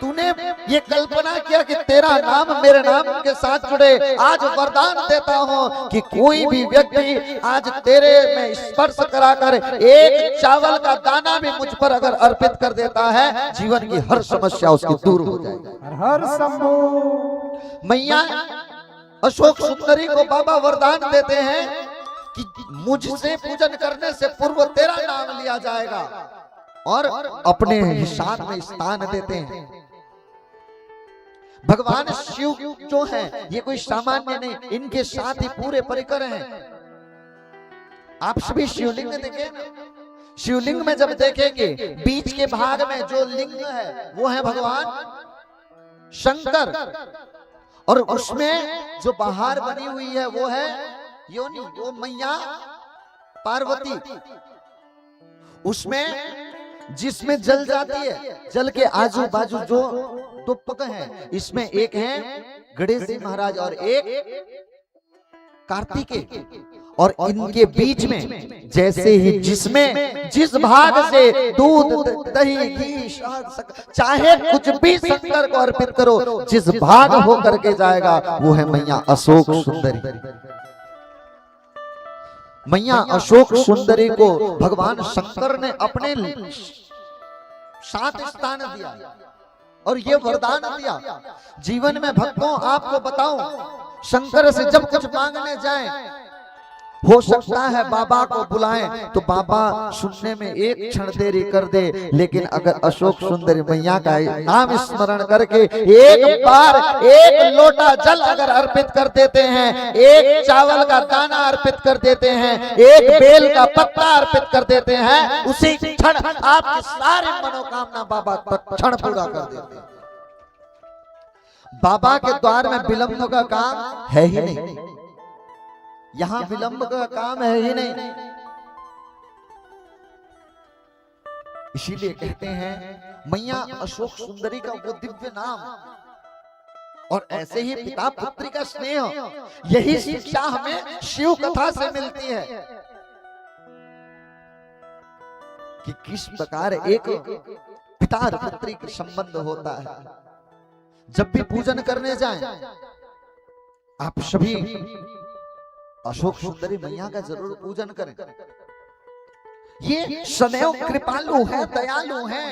तूने ये कल्पना किया कि तेरा नाम मेरे नाम के साथ जुड़े। आज वरदान देता हूं कि कोई भी व्यक्ति आज तेरे में स्पर्श कराकर एक चावल का दाना भी मुझ पर अगर अर्पित कर देता है, जीवन की हर समस्या उसकी दूर हो जाएगी। हर शंभू। मैया अशोक सुंदरी को बाबा वरदान देते हैं कि मुझसे पूजन करने से पूर्व तेरा नाम लिया जाएगा और अपने हिसाब में स्थान देते हैं। भगवान शिव जो हैं ये कोई सामान्य नहीं, इनके साथ ही पूरे परिकर हैं। आप सभी शिवलिंग देखें, शिवलिंग में जब देखेंगे बीच के भाग में जो लिंग है वो है भगवान शंकर, और उसमें जो बाहर बनी हुई है वो है योनि, वो मैया पार्वती। उसमें जिसमें जल जाती है, जल के आजू बाजू जो दो पग हैं, इसमें एक है गणेश जी महाराज और एक कार्तिकेय, और इनके बीच में जैसे ही जिसमें जिस भाग से दूध दही घी चाहे कुछ भी शंकर को अर्पित करो, जिस भाग होकर के जाएगा वो है मैया अशोक सुंदरी। मैया अशोक सुंदरी को भगवान शंकर ने अपने 7 स्थान दिया और ये वरदान दिया। जीवन में भक्तों आपको बताऊं, शंकर से जब कुछ मांगने जाएं, हो सकता है बाबा को बुलाएं तो बाबा सुनने में एक क्षण देरी कर दे, लेकिन अगर अशोक सुंदरी मैया का नाम स्मरण करके एक बार एक लोटा जल अगर अर्पित कर देते हैं, एक चावल का दाना अर्पित कर देते हैं, एक बेल का पत्ता अर्पित कर देते हैं, उसी क्षण आपकी सारी मनोकामना बाबा तत्क्षण पूरा कर देते हैं। बाबा के द्वार में विलंब का काम है ही नहीं, यहां विलंब का काम है ही नहीं। इसीलिए कहते हैं मैया अशोक सुंदरी का वो दिव्य नाम, और ऐसे ही पिता पुत्री का स्नेह, यही शिक्षा हमें शिव कथा से मिलती है कि किस प्रकार एक पिता और पुत्री का संबंध होता है। जब भी पूजन करने जाएं, आप सभी अशोक सुंदरी मैया का जरूर पूजन करें। ये सदैव कृपालु है, दयालु है।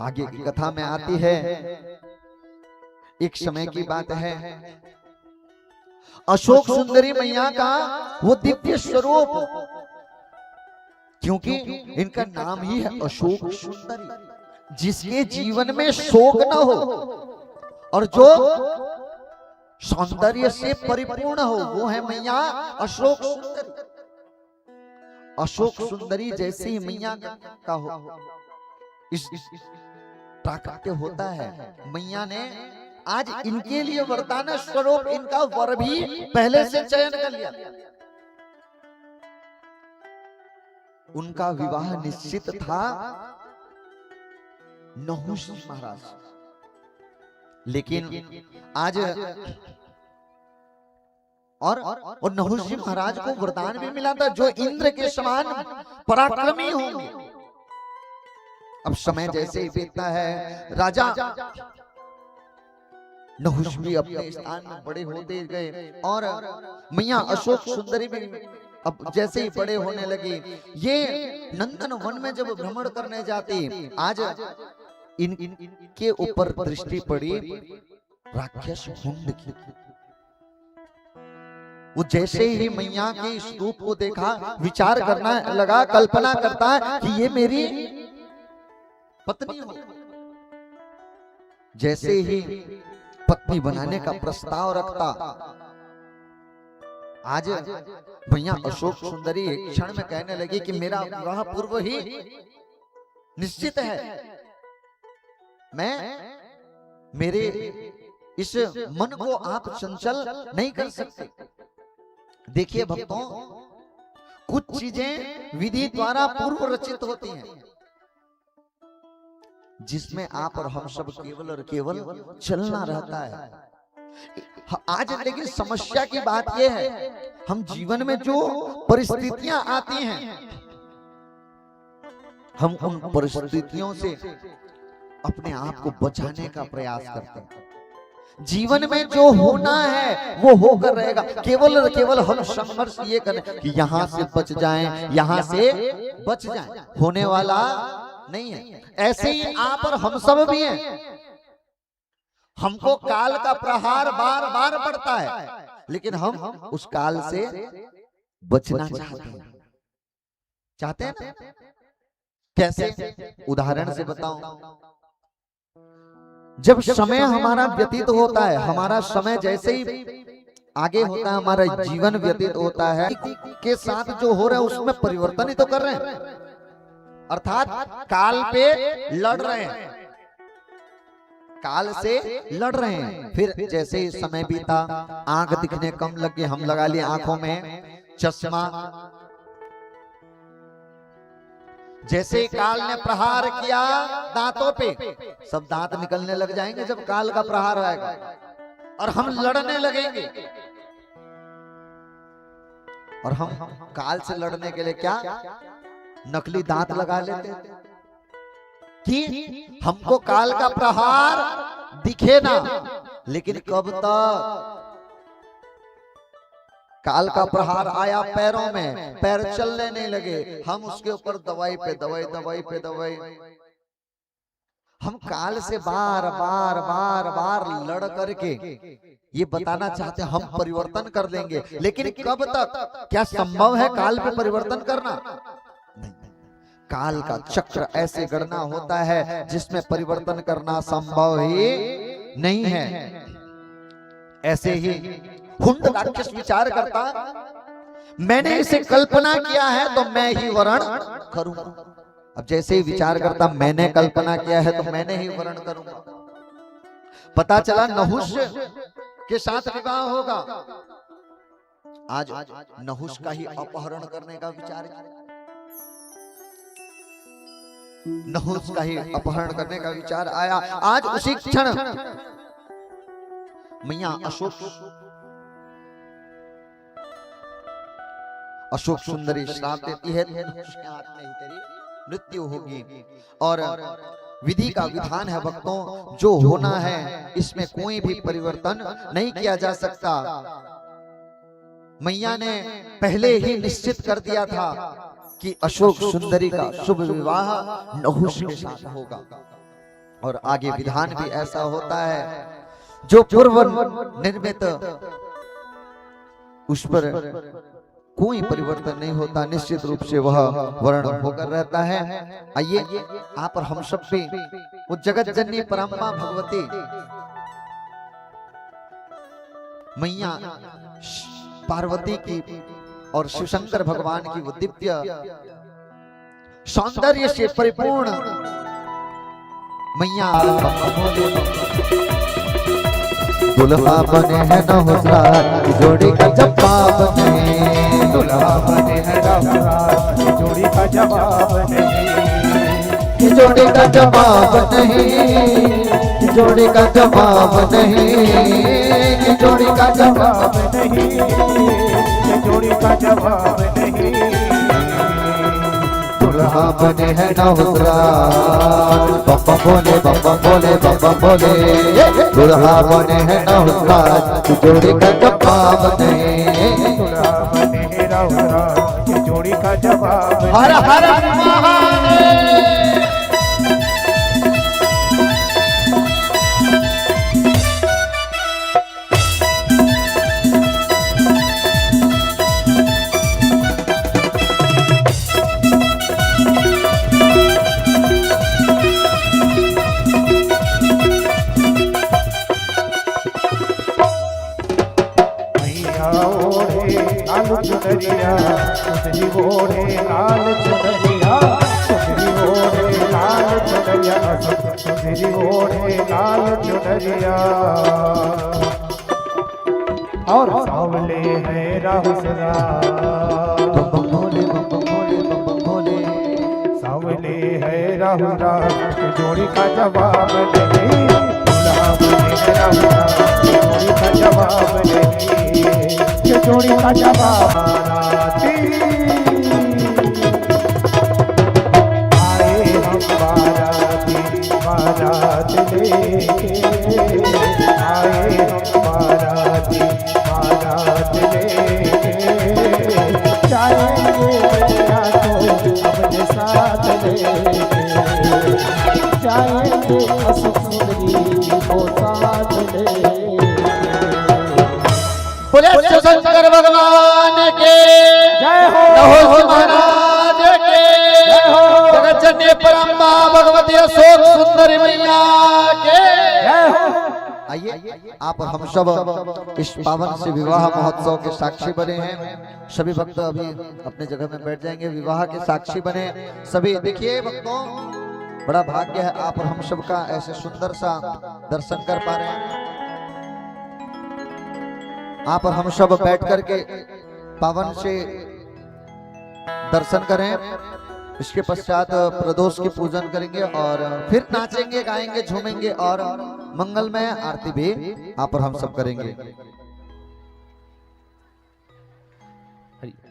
आगे की कथा में आती है, एक समय की बात है, अशोक सुंदरी मैया का वो दिव्य स्वरूप, क्योंकि इनका नाम ही है अशोक सुंदरी, जिसके जीवन में शोक न हो और जो सौंदर्य से परिपूर्ण हो, वो है मैया अशोक सुंदरी। अशोक सुंदरी जैसे ही मैया का हो इस प्राकट्य होता है। मैया ने आज इनके लिए वरदान स्वरूप इनका वर भी पहले से चयन कर लिया। उनका विवाह निश्चित था नहुष महाराज, लेकिन आज और नहुष जी महाराज को वरदान भी मिला था जो इंद्र के समान पराक्रमी होंगे। अब समय जैसे ही बीतता है, राजा नहुष भी अपने स्थान में बड़े होते गए और मैया अशोक सुंदरी भी अब जैसे ही बड़े होने लगे। ये नंदन वन में जब भ्रमण करने जाती, आज इनके ऊपर दृष्टि पड़ी राक्षस हुंड की। वो जैसे ही मैया के इस रूप को देखा, विचार करना लगा, कल्पना करता है कि ये मेरी पत्नी हो। जैसे ही पत्नी बनाने का प्रस्ताव रखता, आज मैया अशोक सुंदरी एक क्षण में कहने लगी कि मेरा विवाह पूर्व ही निश्चित है, मैं मेरे इस मन को आप चंचल नहीं कर सकते। देखिए भक्तों, कुछ चीजें विधि द्वारा पूर्व रचित होती हैं, जिसमें आप और हम सब केवल और केवल चलना रहता है। आज लेकिन समस्या की बात यह है, हम जीवन में जो परिस्थितियां आती हैं, हम उन परिस्थितियों से अपने आप को बचाने का प्रयास करते हैं। जीवन में जो होना है वो होकर रहेगा, केवल और केवल हम संघर्ष ये करें कि यहां से बच जाएं, यहां से बच जाएं, होने वाला नहीं है। ऐसे ही आप और हम सब भी हैं। हमको काल का प्रहार बार बार पड़ता है, लेकिन हम उस काल से बचना चाहते हैं। कैसे? उदाहरण से बताऊं, जब समय हमारा व्यतीत होता है, हमारा समय जैसे ही आगे होता है, हमारा जीवन व्यतीत होता है, के साथ जो हो रहा है उसमें परिवर्तन ही तो कर रहे हैं, अर्थात काल पे लड़ रहे हैं, काल से लड़ रहे हैं। फिर जैसे ही समय बीता, आंख दिखने कम लगे, हम लगा लिए आंखों में चश्मा। जैसे काल ने प्रहार किया दांतों पे, सब दांत निकलने लग जाएंगे जब काल का प्रहार आएगा, और हम लड़ने लगेंगे। और हम काल से लड़ने के लिए क्या नकली दांत लगा लेते कि हमको काल का प्रहार दिखे ना। लेकिन कब तक? काल का प्रहार आया पैरों में, पैर चलने नहीं लगे। हम उसके ऊपर दवाई पे दवाई, दवाई पे दवाई। हम काल से बार बार बार बार लड़ करके ये बताना चाहते हैं हम परिवर्तन कर लेंगे, लेकिन कब तक? क्या संभव है काल पे परिवर्तन करना? नहीं। काल का चक्र ऐसे गणना होता है जिसमें परिवर्तन करना संभव ही नहीं है। ऐसे ही हुंड राक्षस विचार करता, मैंने इसे कल्पना किया है तो मैं ही वरण करूंगा। अब जैसे ही विचार करता, मैंने कल्पना किया है तो मैंने ही वरण करूंगा। पता चला नहुष के साथ विवाह होगा। आज नहुष का ही अपहरण करने का विचार, नहुष का ही अपहरण करने का विचार आया। आज उसी क्षण मैया अशोक सुंदरी श्राप देती है, नहुष के हाथ में ही तेरी मृत्यु होगी। और विधि का विधान है भक्तों, जो होना है इसमें कोई भी परिवर्तन नहीं किया जा सकता। मैया ने पहले ही निश्चित कर दिया था कि अशोक सुंदरी का शुभ विवाह नहुष के साथ होगा। और आगे विधान भी ऐसा होता है, जो पूर्व निर्मित उस पर कोई परिवर्तन नहीं होता, निश्चित रूप से वह वर्ण होकर रहता है। आइए आप और हम सब भी वो जगत जननी परम्बा भगवती मैया पार्वती की और शिव शंकर भगवान की वो दिव्य सौंदर्य से परिपूर्ण मैया दुल्हा बने हैं नहुसराज, जोड़ी का जवाब नहीं। दुल्हा बने हैं नहुसराज, जोड़ी का जवाब नहीं। जोड़ी का जवाब नहीं, जोड़ी का जवाब नहीं, जोड़ी का जवाब नहीं, जोड़ी का जवाब नहीं। दुल्हा बने हैं नहुसराज, बप्पा बोले बप्पा बोले बप्पा बोले। दुल्हा बने हैं नहुसराज, जोड़ी का जवाब नहीं। दुल्हा बने हैं नहुसराज, जोड़ी का जवाब नहीं। हर हर महादेव। लाल चुनरिया सुंदरी ओढ़े लाल चुनरिया, सुंदरी ओढ़े लाल चुनरिया, सुंदरी ओढ़े लाल चुनरिया। और सावले है राहुसराज, सावले है राहुसराज, जोड़ी का जवाब नहीं। दुल्हा बने हैं राहुसराज, जोड़ी का जवाब नहीं, जोड़ी का जवाब बाराती। आए हम बाराती, बारात लेके आए हम बाराती, बारात लेके जाएंगे भैया को अपने साथ लेके, जाएंगे अशोक सुंदरी को साथ लेके। बोले शंकर भगवान के जय हो, नहुष महाराज के जय हो, जगत जननी परम्बा भगवती अशोक सुंदरी मैया के जय हो। आइए आप और हम सब इस पावन से विवाह महोत्सव के साक्षी बने हैं। सभी भक्त अभी अपने जगह में बैठ जाएंगे, विवाह के साक्षी बने सभी। देखिए भक्तों, बड़ा भाग्य है आप और हम सब का ऐसे सुंदर सा दर्शन कर पा रहे हैं। आप और हम सब बैठ करके पावन से दर्शन करें। इसके पश्चात प्रदोष की पूजन करेंगे और फिर नाचेंगे, गाएंगे, झूमेंगे और मंगलमय आरती भी आप और हम सब करेंगे।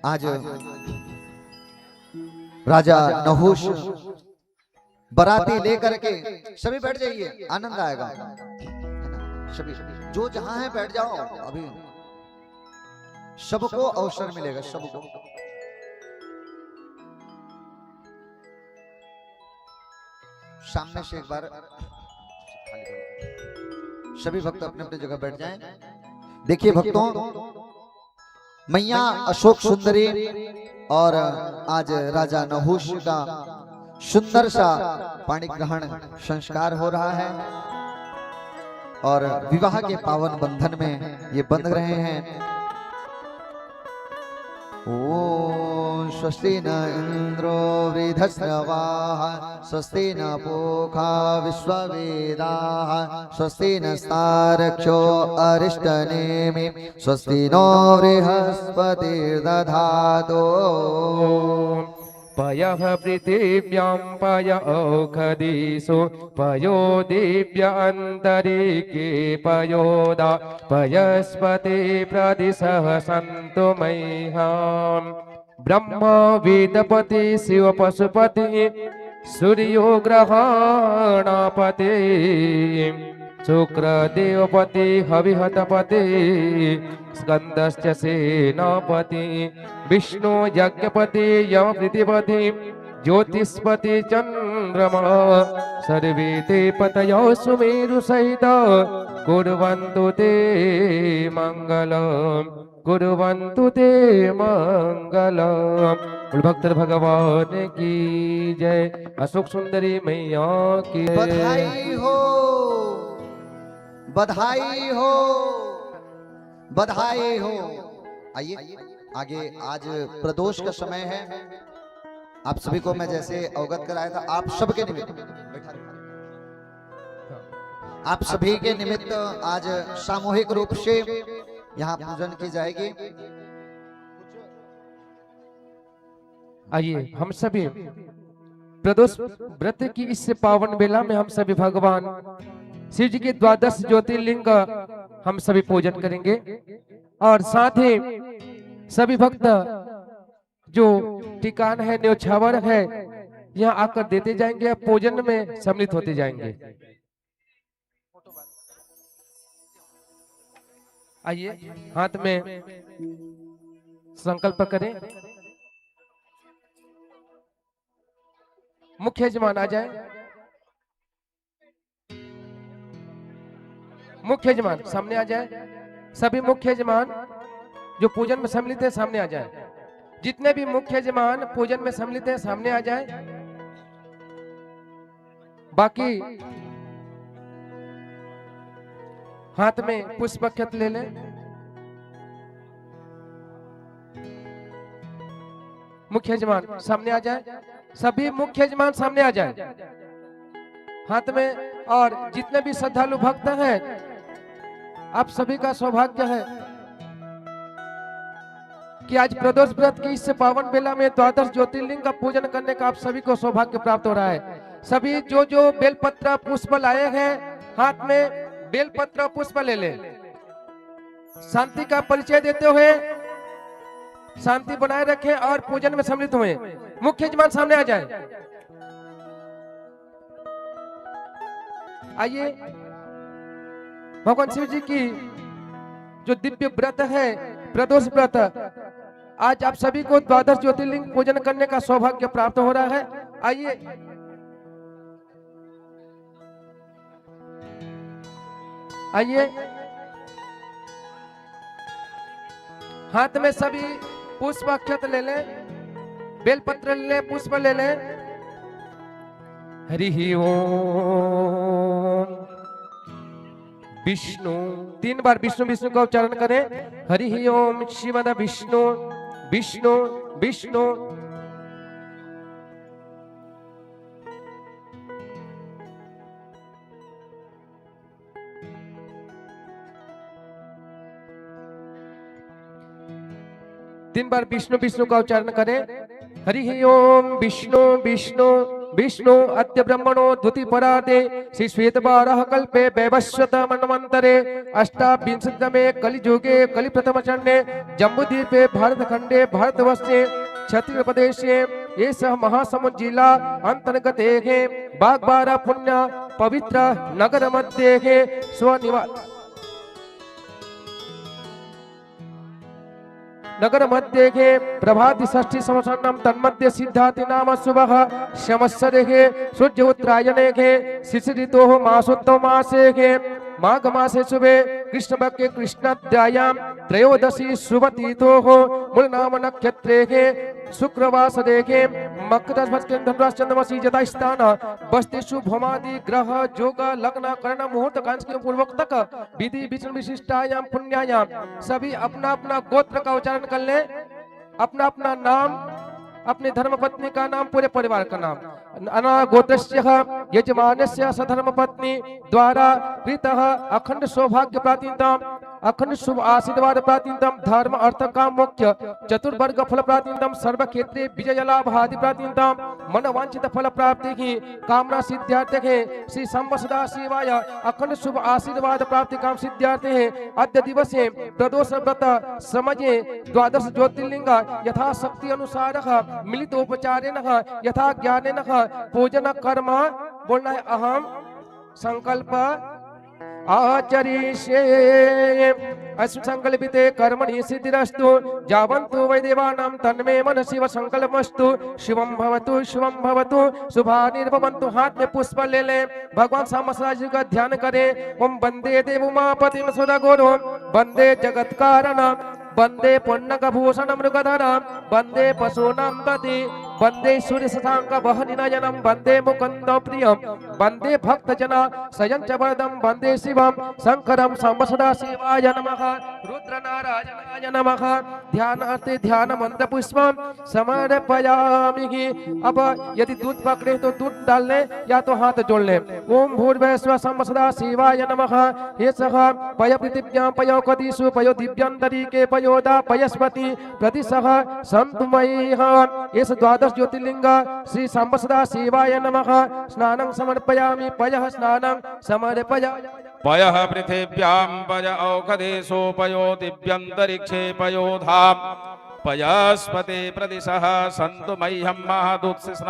आज राजा नहुष बराती लेकर के सभी बैठ जाइए, आनंद आएगा। सभी जो जहां है बैठ जाओ। अभी सबको अवसर मिलेगा, सबको। सामने से एक बार सभी भक्त अपने अपने जगह बैठ जाएं। देखिए भक्तों, मैया अशोक सुंदरी और आज राजा नहुष का सुंदर सा पाणी ग्रहण संस्कार हो रहा है और विवाह के पावन बंधन में ये बंध रहे हैं। ओम स्वस्ति न इंद्रो वृधस्रवाः स्वस्ति न पूषा विश्ववेदाः स्वस्ति नस्तार्क्ष्यो अरिष्टनेमि स्वस्ति नो बृहस्पतिर्दधातु। पयः पृथिव्यां पय औषधीषु पयो दिव्यान्तरिके पयोदा पयस्पति प्रदिशः सन्तु मह्यम्। ब्रह्म वेदपति शिव पशुपति सूर्यो ग्रहाणापति शुक्र देवपति हविहतपति स्कंदश्च सेनापति विष्णु यज्ञपति यम पृथिपति ज्योतिष्पति चंद्रमा सर्वे ते पतयो सुमेरु सहित कुर्वन्तु ते मंगलम् कुर्वन्तु ते मंगलम्। भक्त भगवान की जय। अशोक सुंदरी मैया की बधाई हो, बधाई हो, बधाई हो। आइए आगे, आज प्रदोष का समय है। आप सभी को मैं जैसे अवगत कराया था, आप सबके निमित्त, आप सभी के निमित्त आज सामूहिक रूप से यहाँ पूजन की जाएगी। आइए हम सभी प्रदोष व्रत की इस पावन बेला में हम सभी भगवान शिव जी के 12 ज्योतिर्लिंग का हम सभी पूजन करेंगे और साथ ही सभी भक्त जो ठिकान है, न्योछावर है, यहाँ आकर देते जाएंगे, पूजन में सम्मिलित होते जाएंगे। आइए हाथ में संकल्प करें। मुख्य यजमान आ जाए, मुख्य यजमान सामने आ जाए। सभी मुख्य यजमान जो पूजन में सम्मिलित है सामने आ जाए। जितने भी मुख्य यजमान पूजन में सम्मिलित है सामने आ जाए। बाकी हाथ में पुष्प अक्षत ले लें। मुख्य यजमान सामने आ जाए। सभी मुख्य यजमान सामने आ जाए हाथ में। और जितने भी श्रद्धालु भक्त हैं, आप सभी का सौभाग्य है कि आज प्रदोष व्रत की इस पावन बेला में 12 ज्योतिर्लिंग का पूजन करने का आप सभी को सौभाग्य प्राप्त हो रहा है। सभी जो जो बेलपत्र पुष्प लाए हैं, हाथ में बेलपत्र पुष्प ले ले। शांति का परिचय देते हुए शांति बनाए रखें और पूजन में सम्मिलित हुए। मुख्य यजमान सामने आ जाए। आइए, भगवान शिव जी की जो दिव्य व्रत है प्रदोष व्रत, आज आप सभी को 12 ज्योतिर्लिंग पूजन करने का सौभाग्य प्राप्त हो रहा है। आइए आइए, हाथ में सभी पुष्प अक्षत ले लें, बेलपत्र ले लें, पुष्प ले लें। हरि ओम विष्णु, 3 बार विष्णु विष्णु का उच्चारण करें। हरि ओम शिवद विष्णु विष्णु विष्णु। तीन बार विष्णु विष्णु का उच्चारण करें। हरि ओम विष्णु विष्णु विष्णु अद्य ब्रह्मणो द्वितीय परार्धे श्री श्वेतवाराह कल्पे वैवस्वत मन्वन्तरे अष्टाविंशतितमे कलियुगे कलिप्रथम चरणे जम्बूद्वीपे भारतखंडे भारतवर्षे छत्तीसगढ़ प्रदेशे एषः महासमुद्र जिला अंतर्गतेः बागबारा पुण्य पवित्र नगर मध्ये स्वनिवास। नगर मध्ये के प्रभाति षष्ठी संवत्सरम तन्मध्ये सिद्धाति नाम शुभः शमस्सरे के सूर्य उत्तरायणे के शिशि ऋतोः मासोत्तम मासे के माघ मासे शुभे कृष्ण पक्ष के कृष्णाध्यायां त्रयोदशी शुभ तिथोः मूल नाम नक्षत्रे के शुक्रवास देखे मकर चंद्रमसी जता स्थान बस्तेषु भौमादि ग्रह जोग लग्न कर्ण मुहूर्त कांच के पूर्वक तक विधि विचन विशिष्टायाम पुण्यायाम सभी अपना अपना गोत्र का उच्चारण कर ले, अपना अपना नाम, अपने धर्म पत्नी का नाम, पूरे परिवार का नाम। अना गोत्रस्य यजमानस्य सधर्म पत्नी द्वारा कृतः अखंड सौभाग्य प्राप्तिं अखंड शुभ आशीर्वाद प्राप्तिं धर्म अर्थ काम मोक्ष चतुर्वर्ग फल प्राप्तिं सर्व क्षेत्रे विजय लाभ आदि प्राप्तिं मन वांछित फल प्राप्ति की कामना सिद्ध्यार्थे के श्री संवत्सदा शिवाय अखंड शुभ आशीर्वाद प्राप्ति काम सिद्ध्यार्थे अद्य दिवसे प्रदोष व्रत समये द्वादश ज्योतिर्लिंग यथाशक्ति अनुसार मिलितोपचारेण यथा ज्ञानेन पूजन कर्म बोलना है अहम संकल्प आचरिष्ये असंकल्पिते कर्मणि सिद्धिरस्तु जावन्तु वै देवानां तन्मे मनसि व संकल्पमस्तु शिवं भवतु शुभानिर्भवन्तु। हाथ में पुष्प ले ले, भगवान श्यामा जी का ध्यान करें। ओम वंदे देवोमापतिं सदागुरुं वंदे जगत्कारणं वंदे पुण्यभूषण मृगधरं वंदे पशूनां पति वंदे सूर्य शशांक वहनिनयनं वंदे मुकुन्द प्रियं वंदे भक्तजना सयं च वरदं वंदे शिवं शंकरं संवत्सदा शिवाय नमः रुद्रनारायणाय नमः। ध्यानार्थे ध्यान मंत्र पुष्पं समर्पयामि। अब यदि दूध पकड़े तो दूध डाल ले या तो हाथ जोड़ ले। ओम भूर्भुवः संवत्सदा शिवाय नमः। हे सह पय पृथिव्यां पयो कदिषु पयो दिव्यंतरिके पयोदा पयस्पति प्रतिसह संतुमयः। एष द्वादश ज्योतिर्लिंग श्री संवत्सदा शिवाय नमः। स्नानं समर्पयामि। पयः स्नानं समर्पयामि। पयः पृथिव्यां पय औषधेषु पयो दिव्यन्तरिक्षे पयो धाम पयस्पति प्रतिसः सन्तु मह्यं महादुत्स